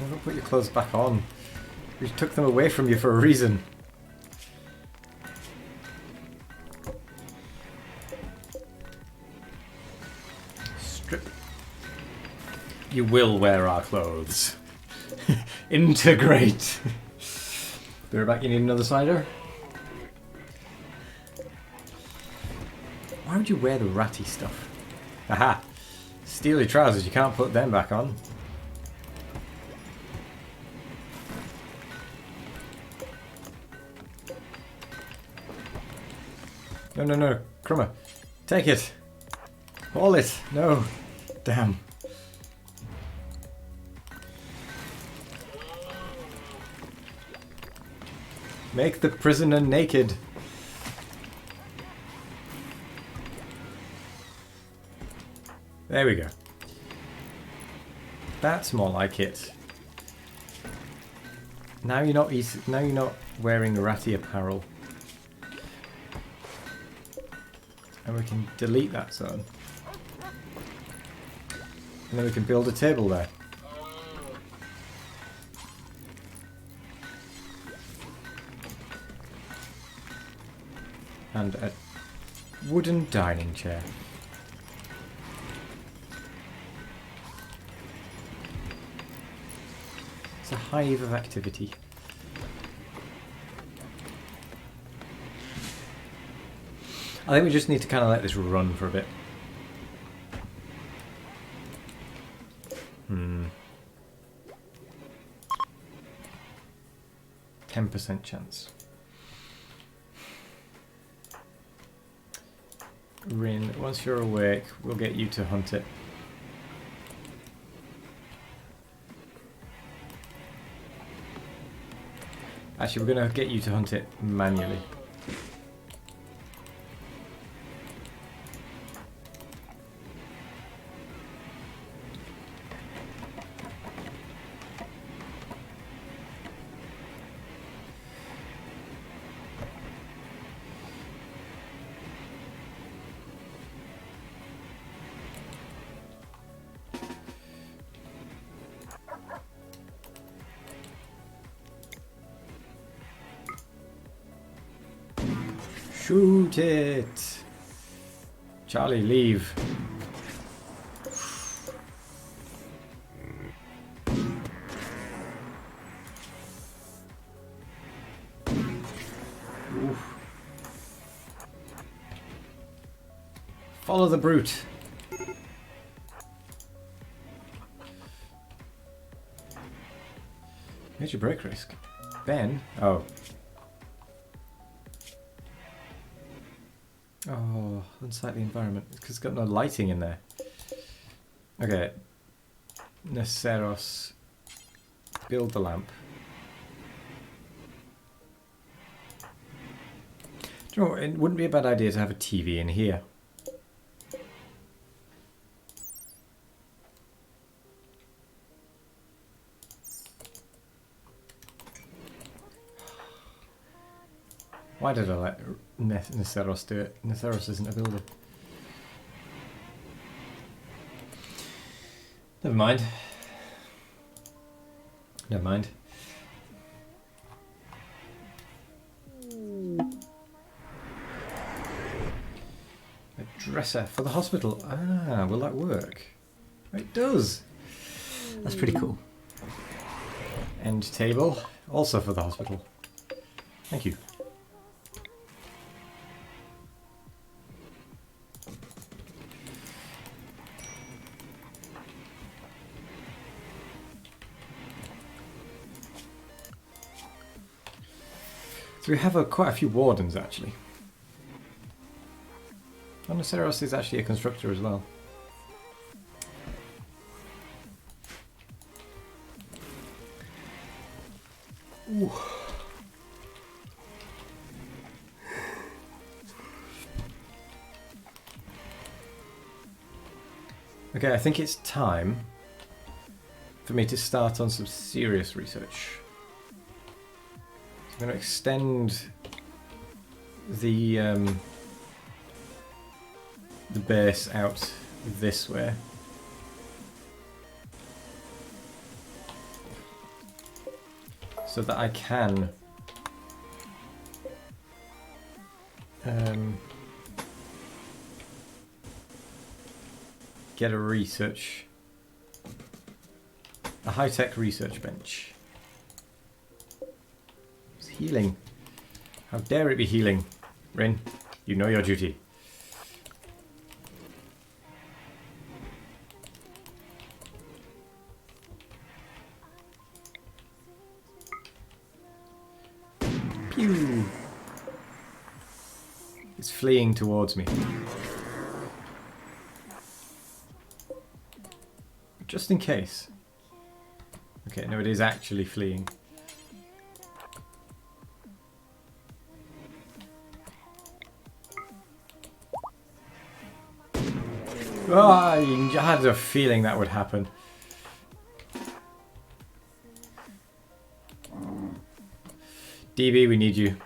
Don't put your clothes back on. We took them away from you for a reason. Strip. You will wear our clothes. Integrate. Be right back, you need another cider? Why would you wear the ratty stuff? Aha! Steely trousers, you can't put them back on. No, Crummer. Take it. Haul it. No. Damn. Make the prisoner naked. There we go. That's more like it. Now you're not wearing ratty apparel. And we can delete that zone. And then we can build a table there. And a wooden dining chair. It's a hive of activity. I think we just need to kind of let this run for a bit. 10% chance. Rin, once you're awake, we'll get you to hunt it. Actually, we're going to get you to hunt it manually. Shoot it! Charlie, leave. Oof. Follow the brute. Major break risk. Ben? Oh. Oh, unsightly environment. Because it's got no lighting in there. Okay. Neceros. Build the lamp. Do you know what? It wouldn't be a bad idea to have a TV in here. Why did I let Neceros do it? Neceros isn't a builder. Never mind. Never mind. A dresser for the hospital. Ah, will that work? It does. That's pretty cool. End table, also for the hospital. Thank you. So we have quite a few wardens actually. Neceros is actually a constructor as well. Ooh. Okay, I think it's time for me to start on some serious research. I'm going to extend the base out this way. So that I can get a high-tech research bench. It's healing. How dare it be healing? Rin, you know your duty. Pew! It's fleeing towards me. Just in case. Okay, no, it is actually fleeing. Oh, I had a feeling that would happen. DB, we need you.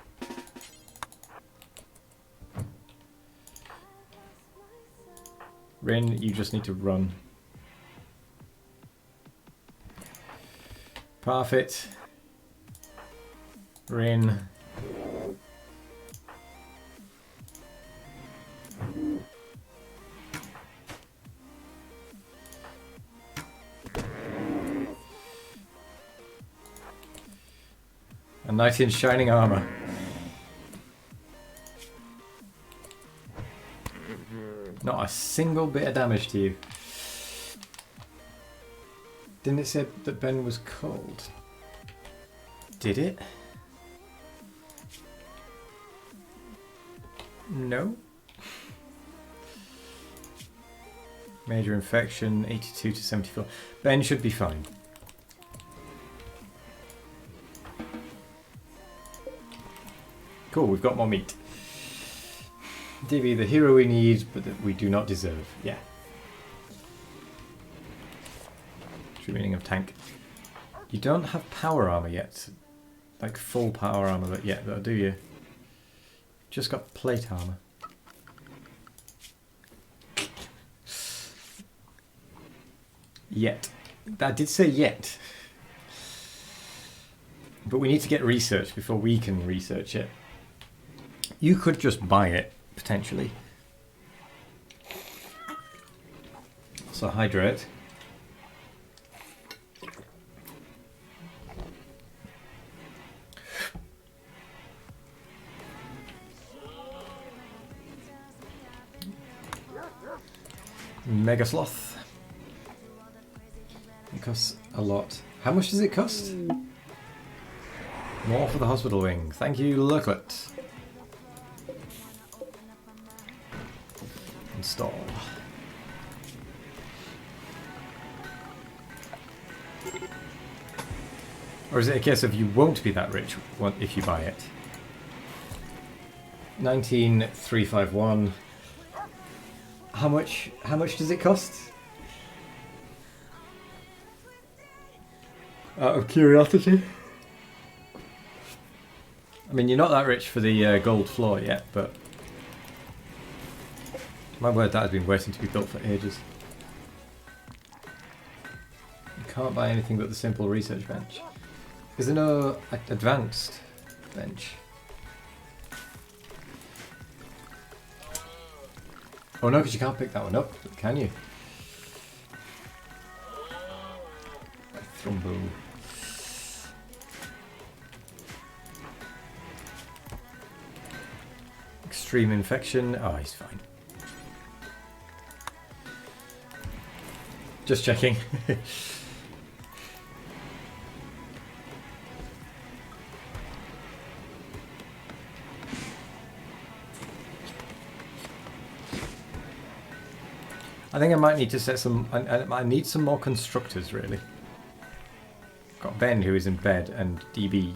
Rin, you just need to run. Parfit. Rin. A knight in shining armor. Not a single bit of damage to you. Didn't it say that Ben was cold? Did it? No. Major infection, 82 to 74. Ben should be fine. Cool, we've got more meat. DB, the hero we need, but that we do not deserve. Yeah. True meaning of tank. You don't have power armor yet. Like full power armor yet, though, do you? Just got plate armor. Yet. I did say yet. But we need to get research before we can research it. You could just buy it, potentially. So hydrate. Mega Sloth. It costs a lot. How much does it cost? More for the hospital wing. Thank you, Looklet. Install. Or is it a case of you won't be that rich if you buy it? 19,351. How much does it cost? Out of curiosity. I mean, you're not that rich for the gold floor yet, but my word, that has been waiting to be built for ages. You can't buy anything but the simple research bench. Is there no advanced bench? Oh no, because you can't pick that one up, can you? Thrumbo. Extreme infection. Oh, he's fine. Just checking. I think I might need to set some... I need some more constructors, really. Got Ben, who is in bed, and DB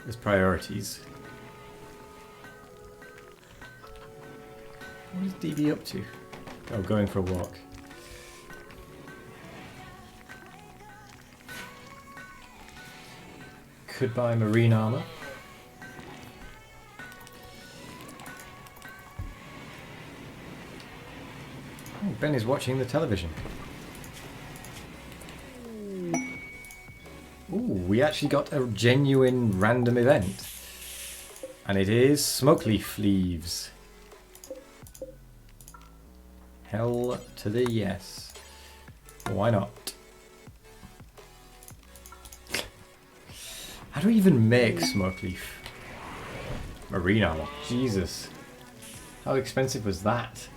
as priorities. What is DB up to? Oh, going for a walk. Could buy marine armor. Oh, Ben is watching the television. Ooh, we actually got a genuine random event. And it is smoke leaf leaves. Hell to the yes. Why not? How do we even make smoke leaf? Marine armor. Jesus. How expensive was that?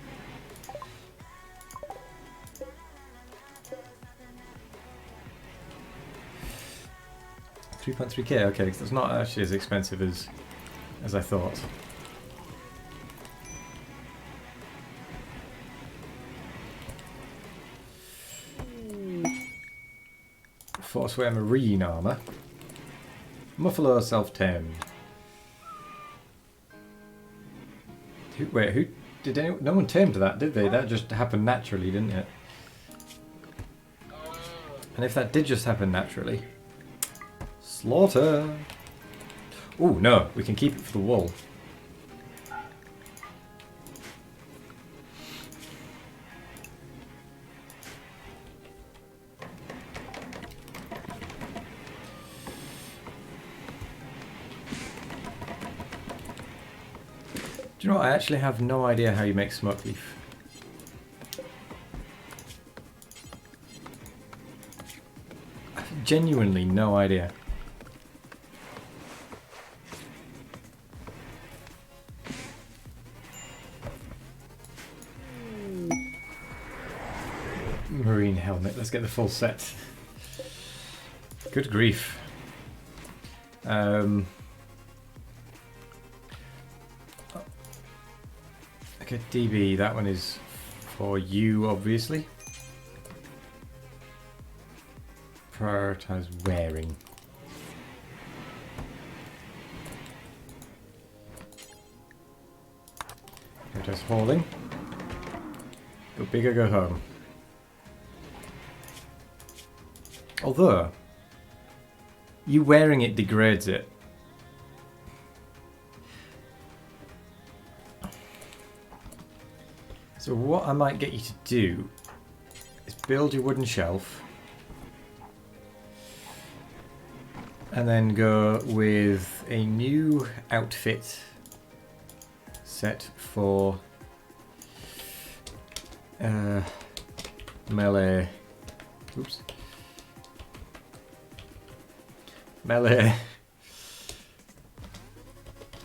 $3.3k, okay, that's not actually as expensive as I thought. Forcewear marine armor. Muffalo self-tamed. Wait, who did anyone? No one tamed that, did they? That just happened naturally, didn't it? And if that did just happen naturally, slaughter. Oh no, we can keep it for the wool. Do you know what? I actually have no idea how you make smoke leaf. I have genuinely no idea. Marine helmet. Let's get the full set. Good grief. Okay, DB, that one is for you, obviously. Prioritize wearing. Prioritize hauling. Go big or go home. Although, you wearing it degrades it. So what I might get you to do is build your wooden shelf and then go with a new outfit set for melee. Oops. Melee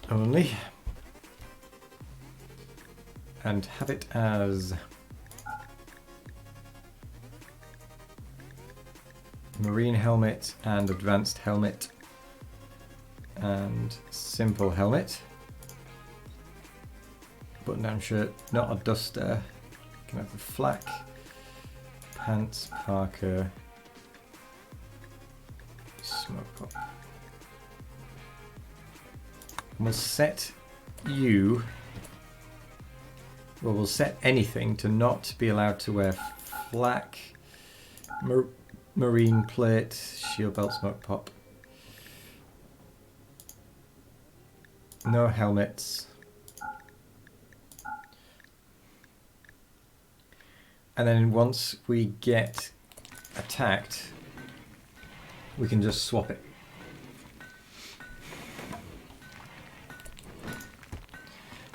only. And have it as marine helmet and advanced helmet and simple helmet. Button down shirt, not a duster. Can have the flak, pants, parka, smoke pop. We'll set you. Well, we'll set anything to not be allowed to wear flak, marine plate, shield belt, smoke pop. No helmets. And then once we get attacked, we can just swap it.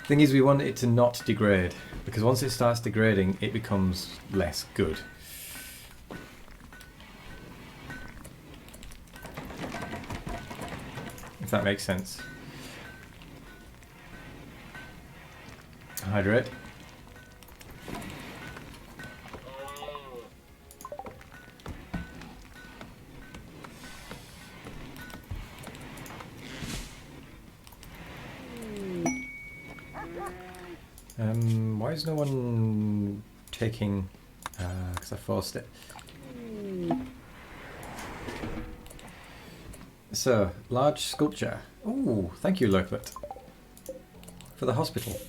Thing is, we want it to not degrade, because once it starts degrading, it becomes less good. If that makes sense. Hydrate. Why is no one taking... because I forced it. So, large sculpture. Oh, thank you, Lurklet. For the hospital.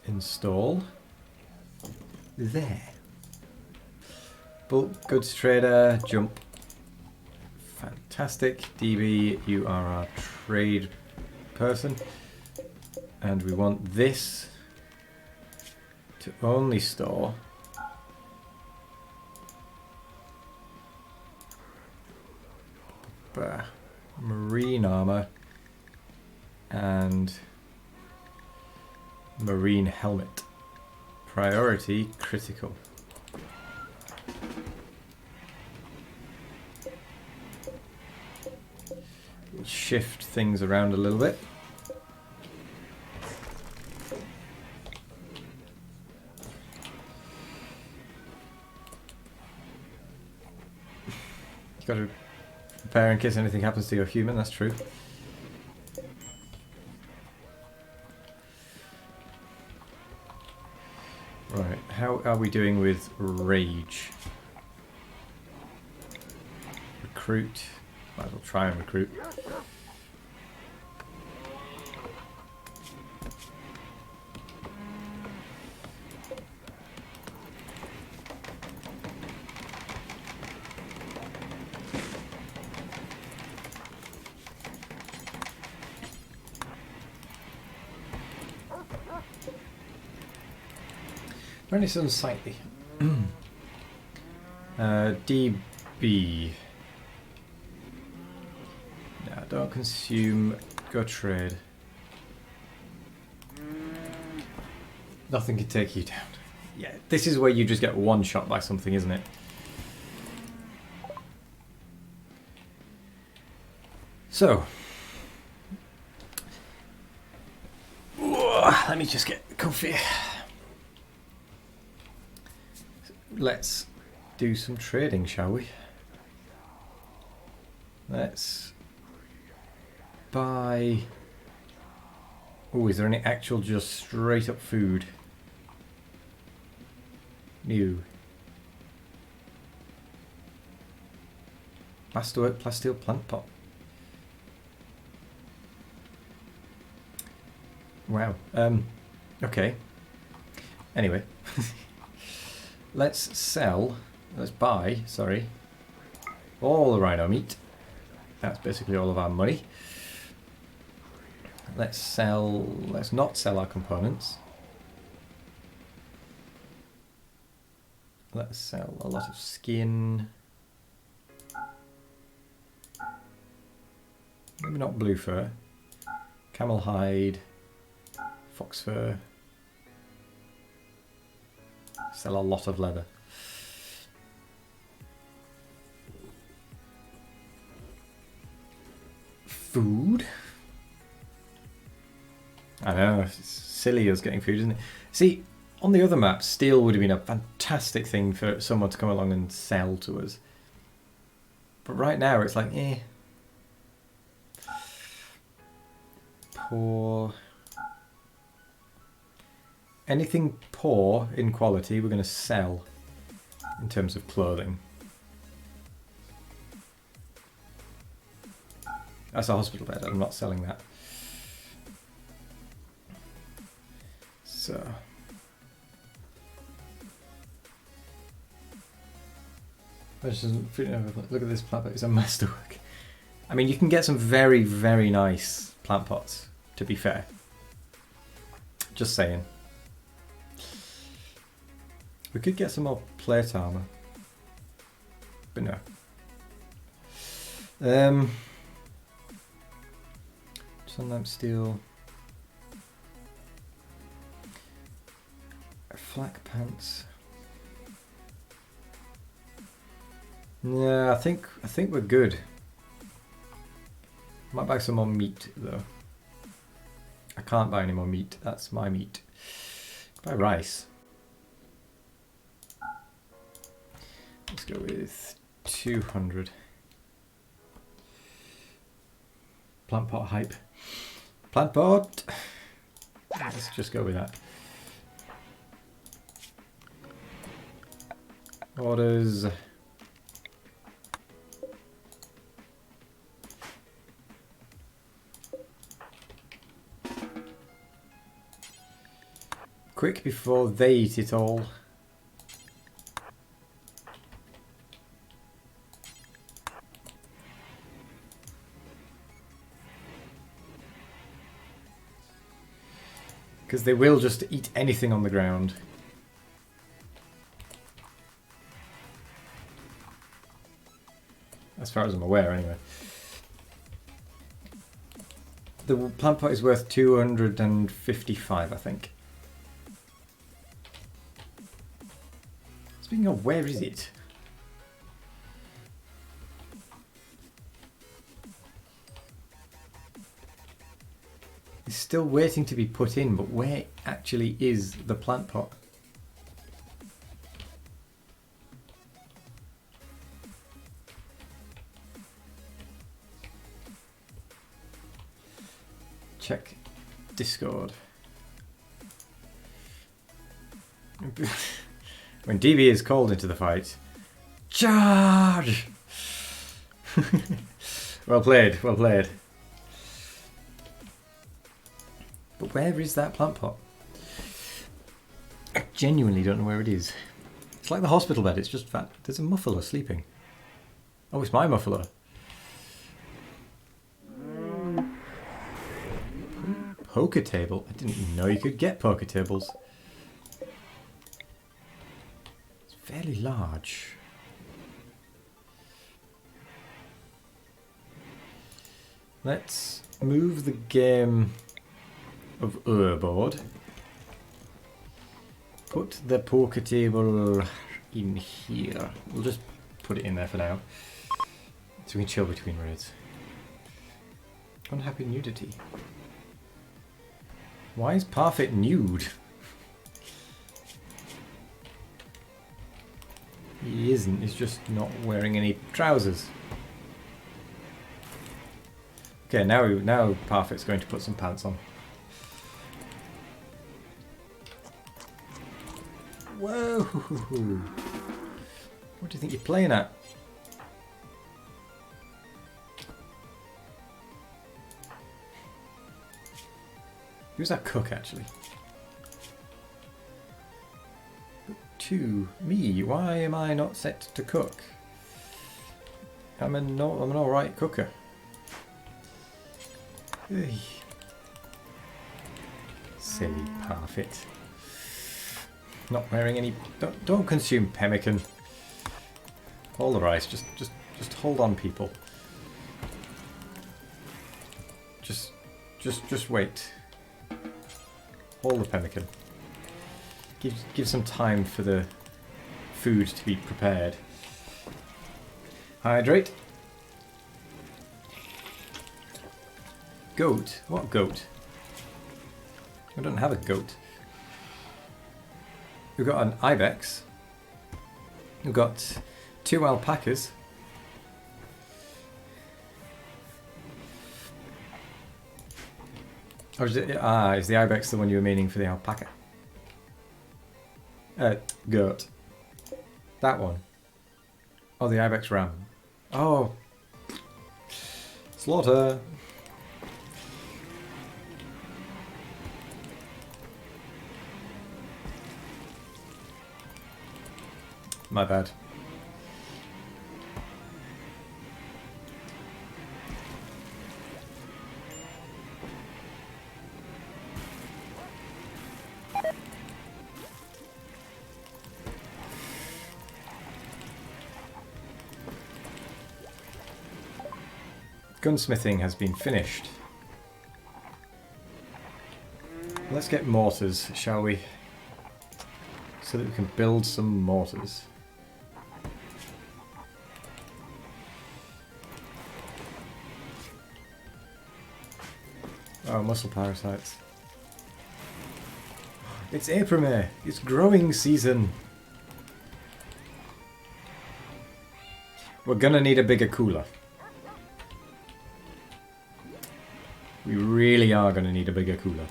Install. There. Bulk goods trader, jump. Fantastic. DB, you are our trade person. And we want this to only store marine armor and marine helmet. Priority critical. We'll shift things around a little bit. You've got to prepare in case anything happens to your human, that's true. Right, how are we doing with rage? Recruit. Might as well try and recruit. Apparently it's unsightly. DB. No, don't consume. Go trade. Nothing can take you down. Yeah, this is where you just get one shot by something, isn't it? So. Let me just get comfy. Let's do some trading, shall we? Let's buy... Oh, is there any actual just straight up food? New. Masterwork plasteel plant pot. Wow. Okay. Anyway. Let's buy, sorry, all the rhino meat. That's basically all of our money. Let's not sell our components. Let's sell a lot of skin. Maybe not blue fur. Camel hide. Fox fur. Sell a lot of leather. Food. I know, it's silly us getting food, isn't it? See, on the other maps, steel would have been a fantastic thing for someone to come along and sell to us. But right now, it's like, eh. Poor. Anything poor in quality, we're going to sell in terms of clothing. That's a hospital bed, I'm not selling that. So. Look at this plant pot, it's a masterwork. I mean, you can get some very, very nice plant pots, to be fair. Just saying. We could get some more plate armor. But no. Sun lamp steel. Flak pants. Yeah, I think we're good. Might buy some more meat though. I can't buy any more meat. That's my meat. Buy rice. Let's go with 200. Plant pot hype. Plant pot. Let's just go with that. Orders. Quick before they eat it all. Because they will just eat anything on the ground. As far as I'm aware, anyway. The plant pot is worth 255, I think. Speaking of, where is it? It's still waiting to be put in, but where actually is the plant pot? Check Discord. When DB is called into the fight, charge! Well played, well played. But where is that plant pot? I genuinely don't know where it is. It's like the hospital bed, it's just fat. There's a muffler sleeping. Oh, it's my muffler. Poker table? I didn't know you could get poker tables. It's fairly large. Let's move the game of board. Put the poker table in here. We'll just put it in there for now. So we can chill between raids. Unhappy nudity. Why is Parfit nude? He isn't, he's just not wearing any trousers. Okay, now Parfit's going to put some pants on. Whoa! What do you think you're playing at? Who's that cook, actually? To me, why am I not set to cook? I'm an alright cooker. Ugh. Silly Parfit. Not wearing any. Don't consume pemmican. All the rice. Just hold on, people. Just Just wait. Hold the pemmican. Give some time for the food to be prepared. Hydrate. Goat? What goat? I don't have a goat. We've got an ibex. We've got 2 alpacas. Or is it, is the ibex the one you were meaning for the alpaca? Goat. That one. Oh, the ibex ram. Oh. Slaughter. My bad. Gunsmithing has been finished. Let's get mortars, shall we? So that we can build some mortars. Oh, muscle parasites. It's April. It's growing season. We're gonna need a bigger cooler. We really are gonna need a bigger cooler.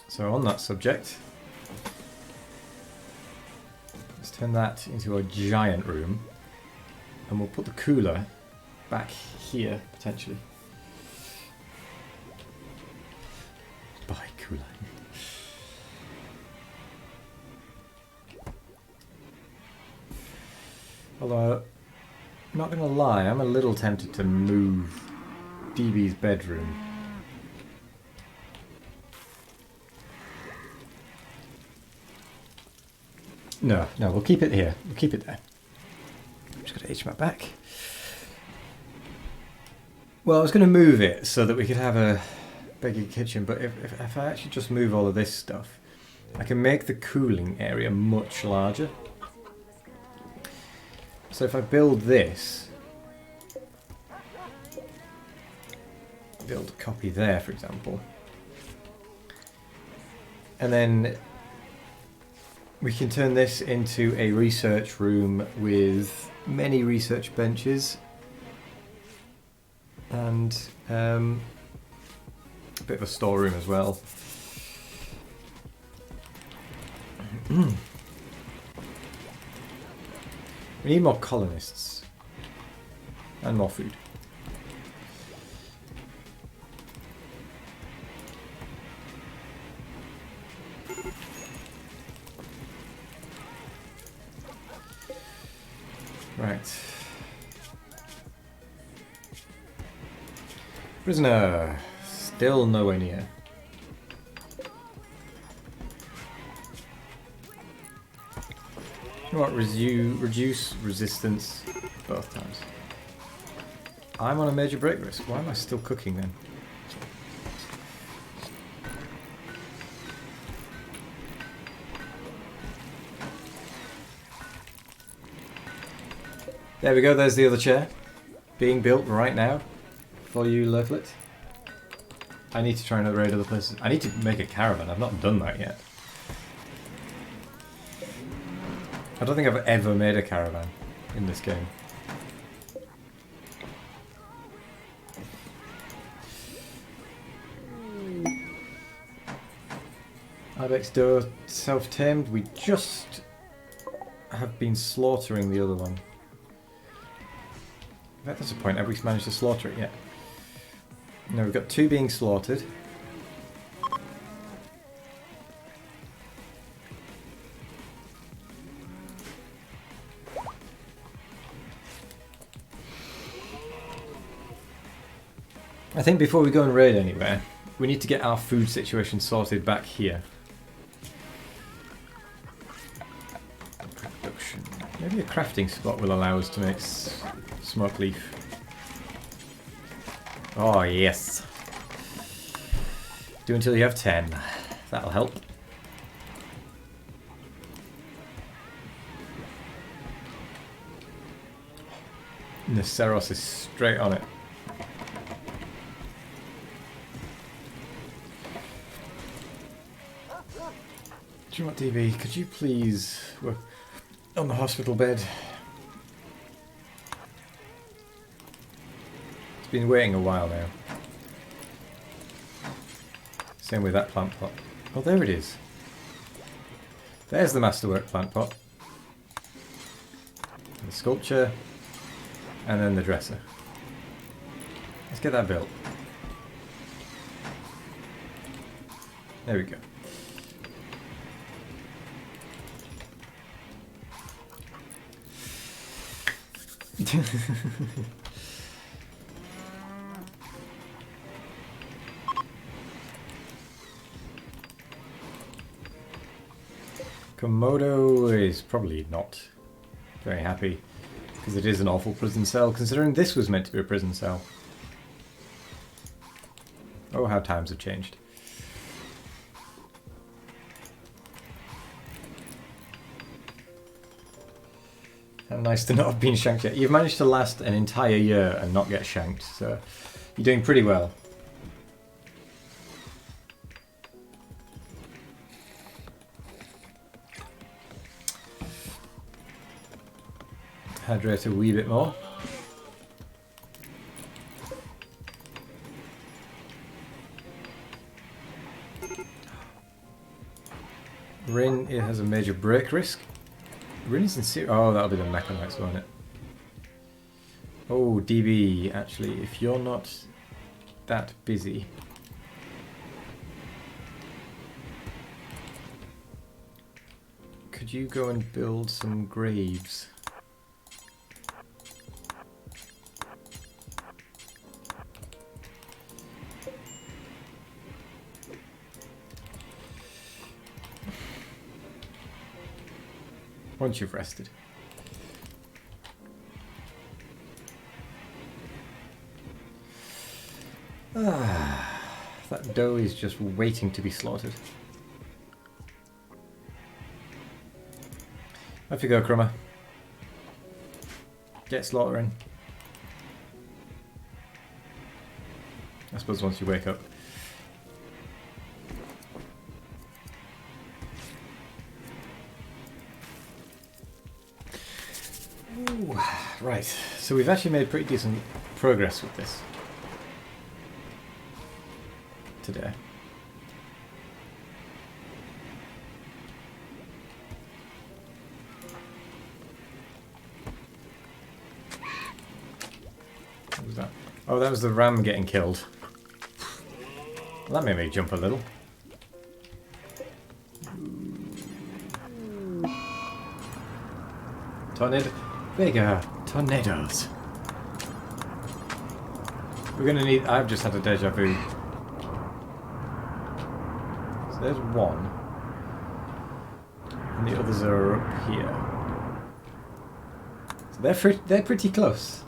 So on that subject, let's turn that into a giant room, and we'll put the cooler back here potentially. Buy cooler. Although, not gonna lie, I'm a little tempted to move DB's bedroom. No, we'll keep it here. We'll keep it there. I'm just gonna itch my back. Well, I was gonna move it so that we could have a bigger kitchen, but if I actually just move all of this stuff, I can make the cooling area much larger. So if I build this, build a copy there, for example, and then we can turn this into a research room with many research benches and a bit of a storeroom as well. We need more colonists and more food. Right. Prisoner. Still nowhere near. You know what? Reduce resistance both times. I'm on a major break risk. Why am I still cooking then? There we go, there's the other chair. Being built right now for you, Lurklet. I need to try and raid other places. I need to make a caravan, I've not done that yet. I don't think I've ever made a caravan in this game. Ibex Doe self-tamed. We just have been slaughtering the other one. That's a point. Have we managed to slaughter it yet? No, we've got 2 being slaughtered. I think before we go and raid anywhere, we need to get our food situation sorted back here. Production. Maybe a crafting spot will allow us to make smoke leaf. Oh, yes. Do until you have 10. That'll help. Neceros is straight on it. Do you know what, DB? Could you please... We're on the hospital bed. It's been waiting a while now. Same with that plant pot. Oh, there it is. There's the masterwork plant pot. The sculpture. And then the dresser. Let's get that built. There we go. Komodo is probably not very happy because it is an awful prison cell, considering this was meant to be a prison cell. Oh, how times have changed. How nice to not have been shanked yet. You've managed to last an entire year and not get shanked, so you're doing pretty well. Hydrate a wee bit more. Rin, it has a major break risk. Rin is in serious. Oh, that'll be the mechanites, won't it? Oh, DB, actually, if you're not that busy. Could you go and build some graves? Once you've rested. That dough is just waiting to be slaughtered. Off you go, Crummer. Get slaughtering. I suppose once you wake up. Ooh, right, so we've actually made pretty decent progress with this today. What was that? Oh, that was the ram getting killed. Well, that made me jump a little. Tornado. Bigger tornadoes. We're gonna need... I've just had a deja vu. So there's one. And the others are up here. So they're pretty close.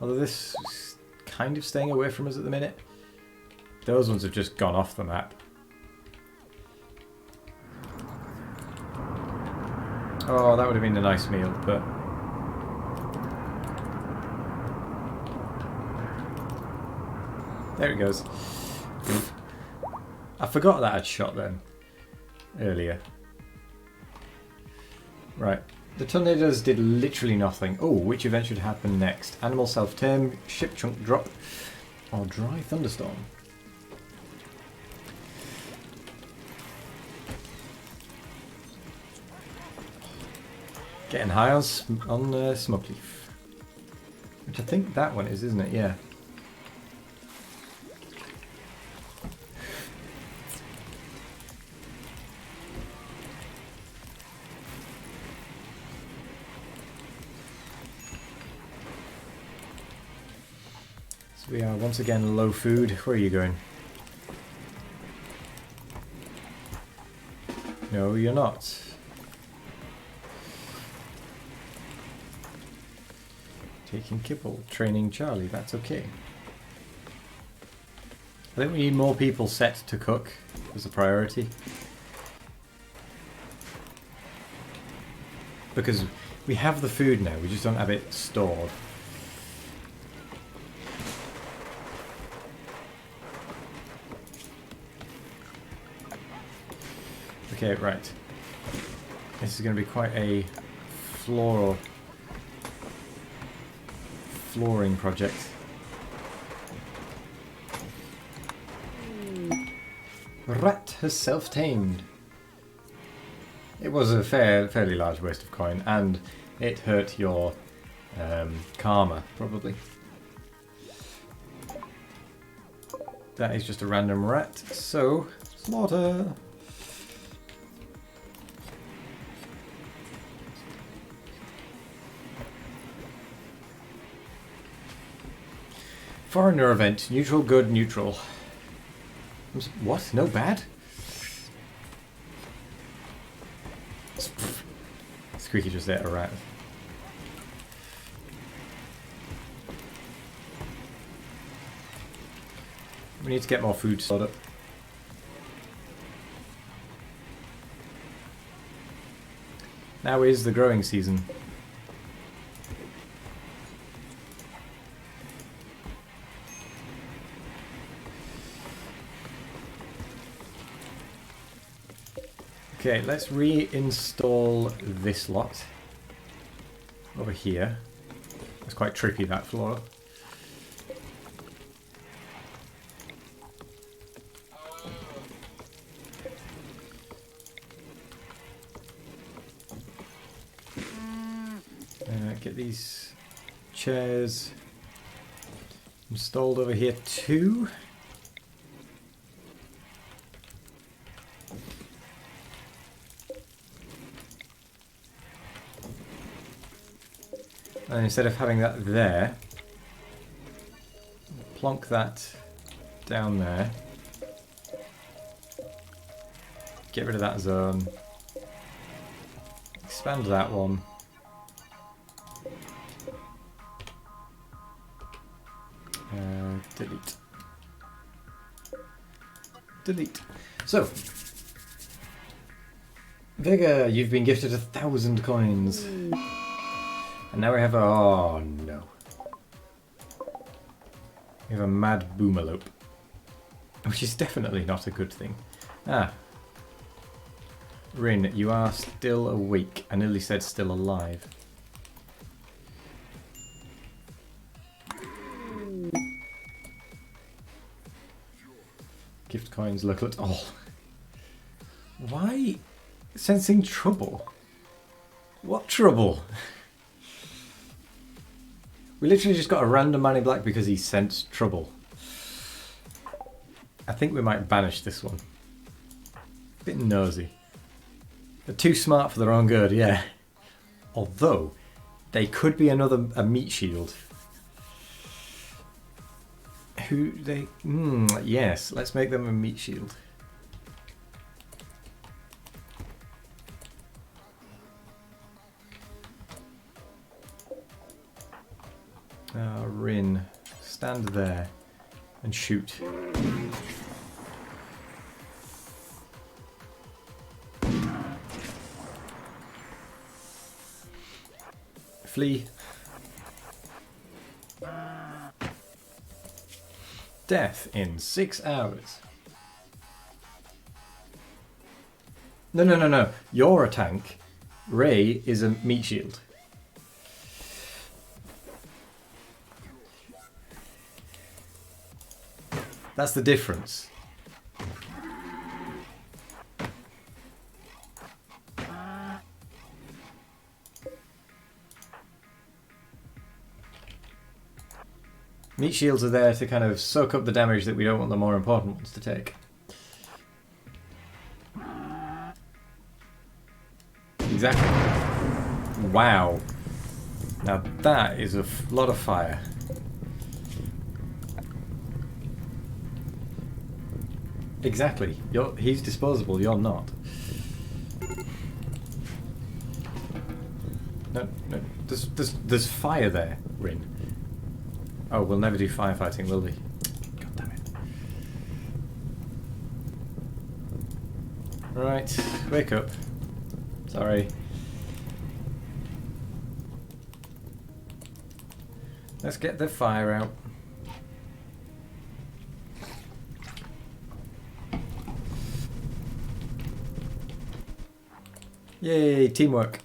Although this is kind of staying away from us at the minute. Those ones have just gone off the map. Oh, that would have been a nice meal, but... There it goes. I forgot that I'd shot them earlier. Right. The tornadoes did literally nothing. Oh, which event should happen next? Animal self-tame, ship chunk drop, or dry thunderstorm? Getting high on smoke leaf. Which I think that one is, isn't it? Yeah. So we are once again low food. Where are you going? No, you're not. Taking kibble, training Charlie, that's okay. I think we need more people set to cook as a priority. Because we have the food now, we just don't have it stored. Okay, right. This is going to be quite a flooring project. Rat has self-tamed. It was a fairly large waste of coin, and it hurt your karma, probably. That is just a random rat, so slaughter! Foreigner event, neutral, good, neutral. What? No bad? Squeaky just ate a rat. We need to get more food stored up. Now is the growing season. Okay, let's reinstall this lot over here. It's quite trippy, that floor. Get these chairs installed over here too. And instead of having that there, plonk that down there. Get rid of that zone. Expand that one. Delete. Delete. So, Vigor, you've been gifted 1,000 coins. And now we have a... oh no. We have a mad boomalope. Which is definitely not a good thing. Ah. Rin, you are still awake. I nearly said still alive. Gift coins, look at... oh. Why? Sensing trouble? What trouble? We literally just got a random man in black because he sensed trouble. I think we might banish this one. Bit nosy. They're too smart for their own good, yeah. Although, they could be a meat shield. Who they... yes, let's make them a meat shield. Rin, stand there and shoot. Flee. Death in 6 hours. No. You're a tank. Ray is a meat shield. That's the difference. Meat shields are there to kind of soak up the damage that we don't want the more important ones to take. Exactly. Wow. Now that is a lot of fire. Exactly. He's disposable, you're not. No. There's fire there. Rin. Oh, we'll never do firefighting, will we? God damn it. Right, wake up. Sorry. Let's get the fire out. Yay, teamwork.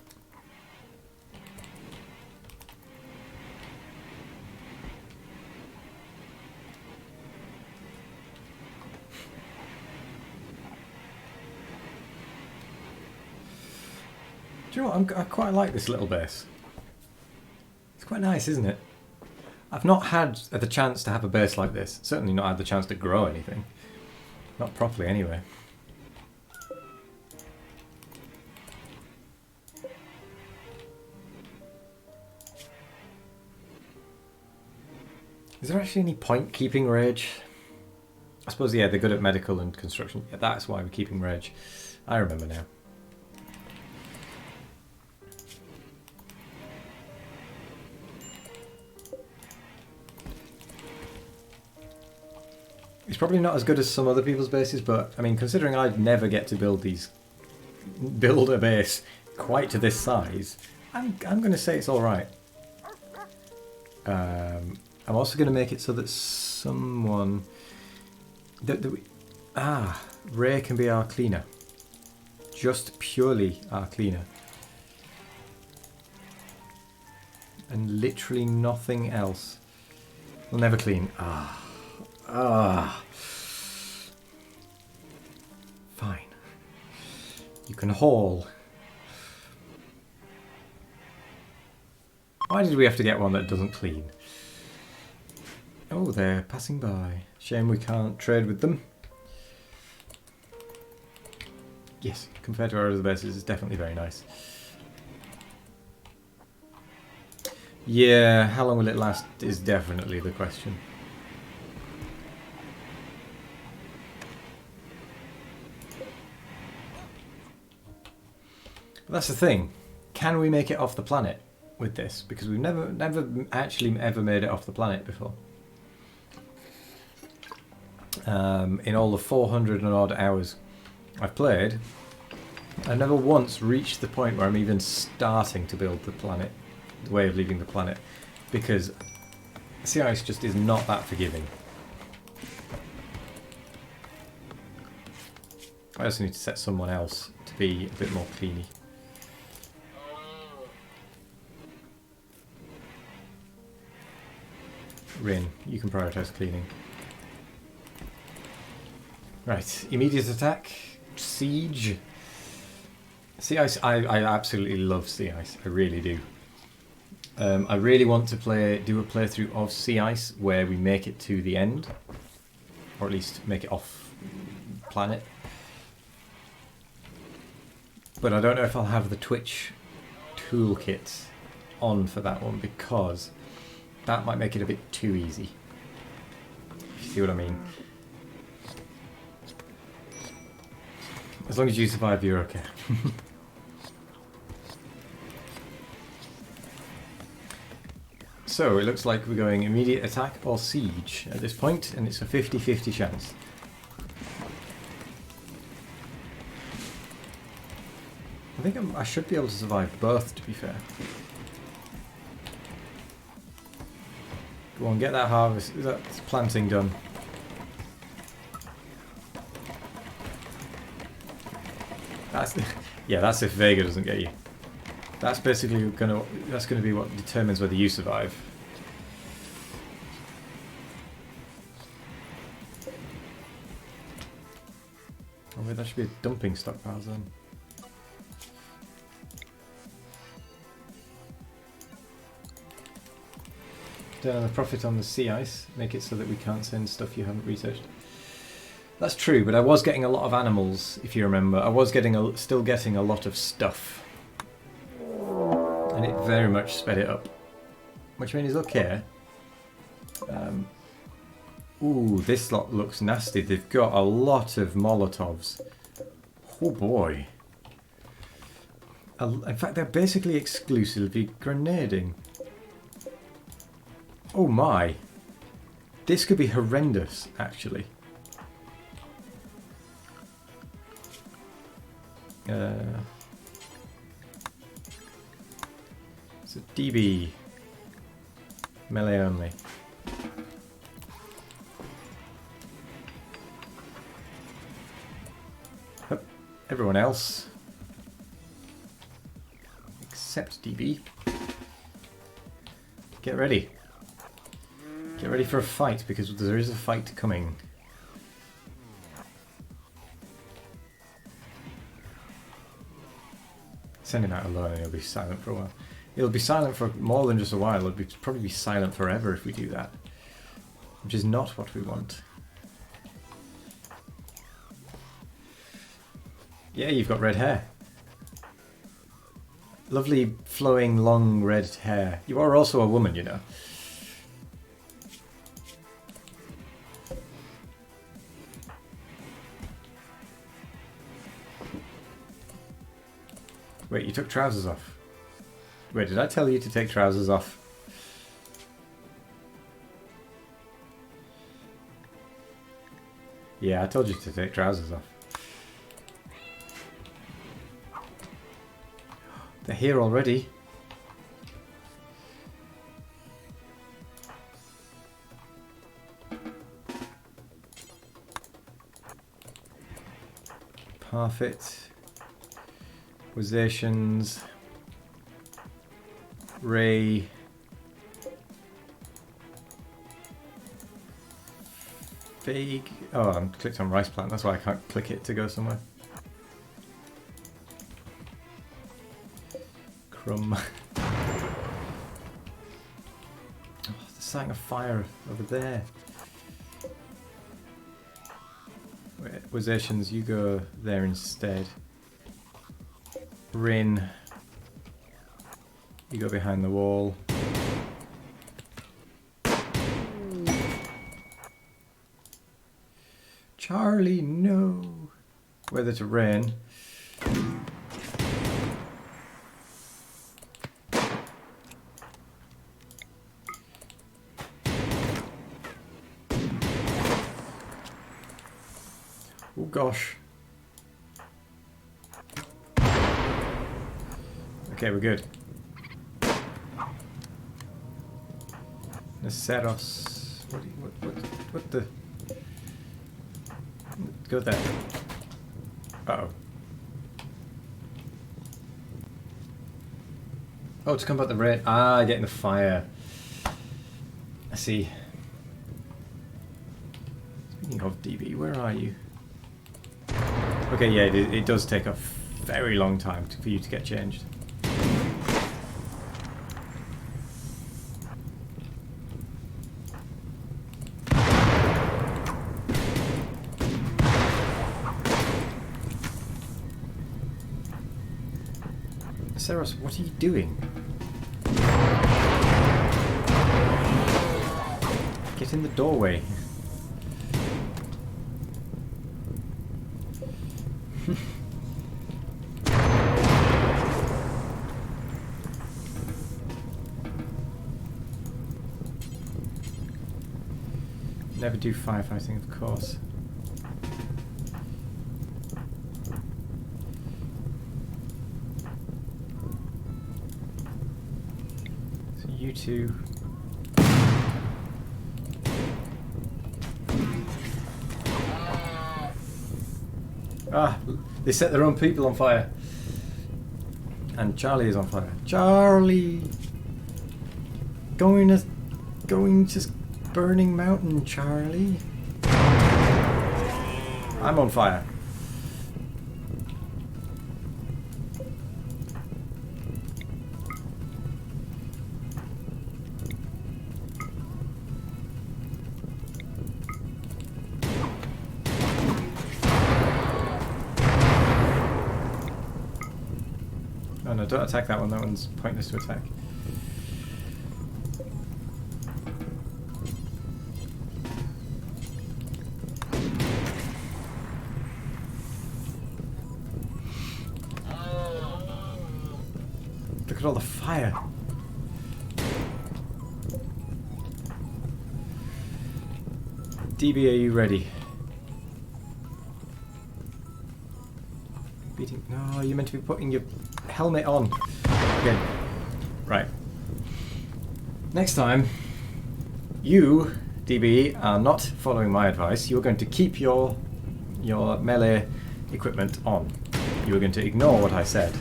Do you know what? I quite like this little base. It's quite nice, isn't it? I've not had the chance to have a base like this. Certainly not had the chance to grow anything. Not properly, anyway. Is there actually any point keeping rage? I suppose, yeah, they're good at medical and construction. Yeah, that's why we're keeping rage. I remember now. It's probably not as good as some other people's bases, but I mean, considering I'd never get to build a base quite to this size, I'm going to say it's all right. I'm also going to make it so that someone Ray can be our cleaner, just purely our cleaner, and literally nothing else. We'll never clean. Fine. You can haul. Why did we have to get one that doesn't clean? Oh, they're passing by. Shame we can't trade with them. Yes, compared to our other bases, it's definitely very nice. Yeah, how long will it last is definitely the question. But that's the thing. Can we make it off the planet with this? Because we've never actually ever made it off the planet before. In all the 400 and odd hours I've played, I never once reached the point where I'm even starting to build the planet, the way of leaving the planet, because sea ice just is not that forgiving. I also need to set someone else to be a bit more cleany. Rin, you can prioritise cleaning. Right, immediate attack, siege. Sea ice, I absolutely love sea ice, I really do. I really want to do a playthrough of sea ice where we make it to the end, or at least make it off planet. But I don't know if I'll have the Twitch toolkit on for that one, because that might make it a bit too easy. If you see what I mean. As long as you survive, you're okay. So, it looks like we're going immediate attack or siege at this point, and it's a 50-50 chance. I think I should be able to survive both, to be fair. Go on, get that harvest, that planting done. That's if Vega doesn't get you. That's basically gonna be what determines whether you survive. Oh wait, that should be a dumping stockpile zone. The profit on the sea ice, make it so that we can't send stuff you haven't researched. That's true, but I was getting a lot of animals, if you remember. I was still getting a lot of stuff. And it very much sped it up. Which means it's okay. Ooh, this lot looks nasty. They've got a lot of Molotovs. Oh boy. In fact, they're basically exclusively grenading. Oh my. This could be horrendous, actually. So DB. Melee only. Hup. Everyone else. Except DB. Get ready. Get ready for a fight, because there is a fight coming. Send him out alone and he'll be silent for a while. He'll be silent for more than just a while. He'll probably be silent forever if we do that. Which is not what we want. Yeah, you've got red hair. Lovely, flowing, long red hair. You are also a woman, you know. Wait, you took trousers off. Wait, did I tell you to take trousers off? Yeah, I told you to take trousers off. They're here already. Parfit. Acquisitions. Ray. Vague. Oh, I'm clicked on rice plant. That's why I can't click it to go somewhere. Crumb. Oh, there's something of fire over there. Wait, Acquisitions, you go there instead. Rin. You go behind the wall. Charlie, no. Whether to Rin. Oh gosh. Okay, we're good. Neceros. What the? Go there. Uh-oh. Oh, to combat the red. Ah, getting the fire. I see. Speaking of DB, where are you? Okay, yeah, it does take a very long time for you to get changed. Seros, what are you doing? Get in the doorway. Never do firefighting, of course. So you two. Ah, they set their own people on fire. And Charlie is on fire. Charlie! Going to Burning Mountain, Charlie. I'm on fire. Oh no, don't attack that one. That one's pointless to attack. Look at all the fire. DB, are you ready? Beating. No, you're meant to be putting your helmet on. Okay. Right. Next time, you, DB, are not following my advice. You're going to keep your melee equipment on. You are going to ignore what I said.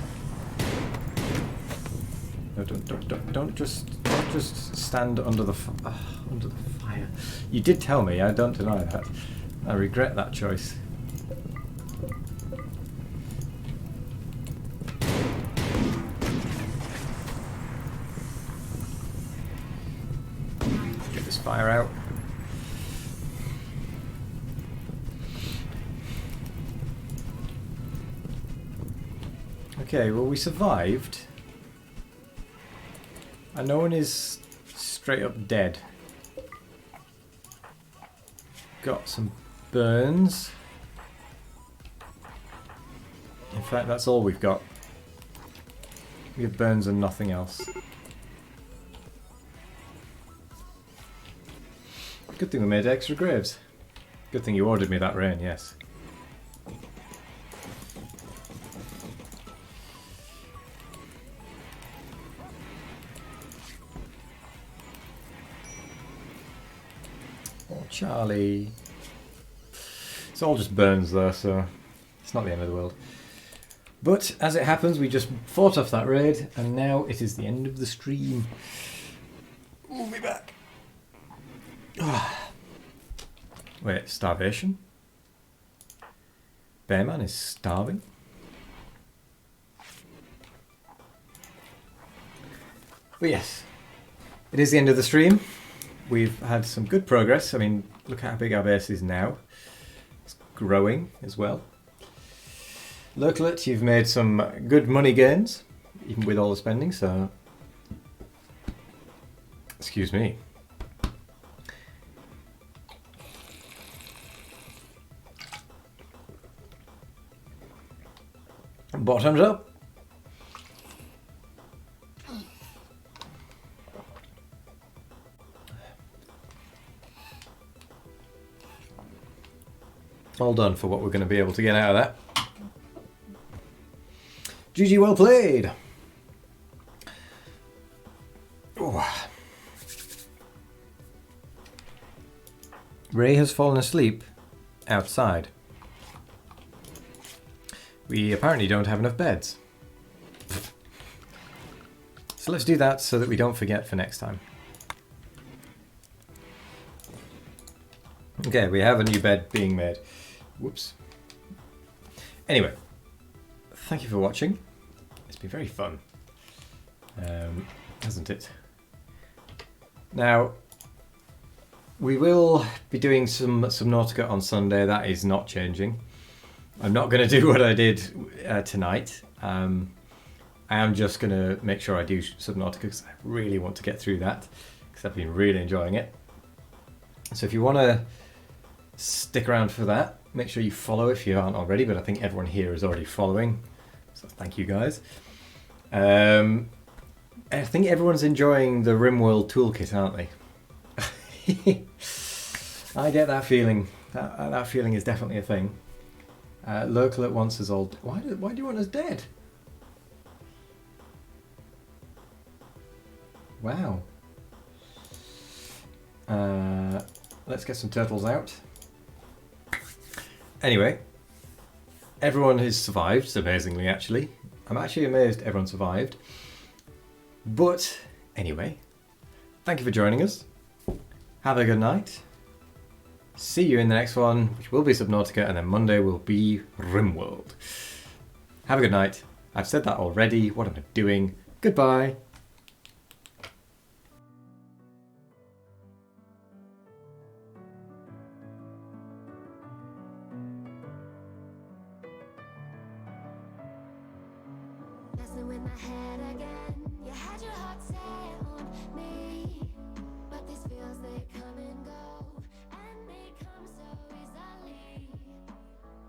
No, don't just stand under the fire. You did tell me. I don't deny that. I regret that choice. Get this fire out. Okay, well, we survived. And no one is straight up dead. Got some burns. In fact, that's all we've got. We have burns and nothing else. Good thing we made extra graves. Good thing you ordered me that rain, yes. Oh, Charlie. It's all just burns though, so it's not the end of the world. But as it happens, we just fought off that raid, and now it is the end of the stream. We'll be back. Wait, starvation? Bearman is starving? But yes, it is the end of the stream. We've had some good progress. I mean, look how big our base is now. It's growing as well. Lurklet, you've made some good money gains, even with all the spending, so... Excuse me. Bottoms up. All done for what we're going to be able to get out of that. GG, well played. Oh. Ray has fallen asleep outside. We apparently don't have enough beds. So let's do that so that we don't forget for next time. Okay, we have a new bed being made. Whoops. Anyway, thank you for watching. It's been very fun, hasn't it? Now, we will be doing some Subnautica on Sunday. That is not changing. I'm not going to do what I did tonight. I am just going to make sure I do Subnautica because I really want to get through that because I've been really enjoying it. So if you want to stick around for that, make sure you follow if you aren't already, but I think everyone here is already following. So thank you guys. I think everyone's enjoying the Rimworld Toolkit, aren't they? I get that feeling. That feeling is definitely a thing. Local at once is old. Why do you want us dead? Wow. Let's get some turtles out. Anyway, everyone has survived, amazingly actually. I'm actually amazed everyone survived. But anyway, thank you for joining us. Have a good night. See you in the next one, which will be Subnautica, and then Monday will be Rimworld. Have a good night. I've said that already. What am I doing? Goodbye. Messing with my head again. You had your heart set on me, but these feels, they come and go, and they come so easily.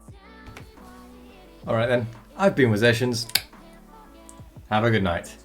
Tell me why. Alright then, I've been Wazations. Have a good night.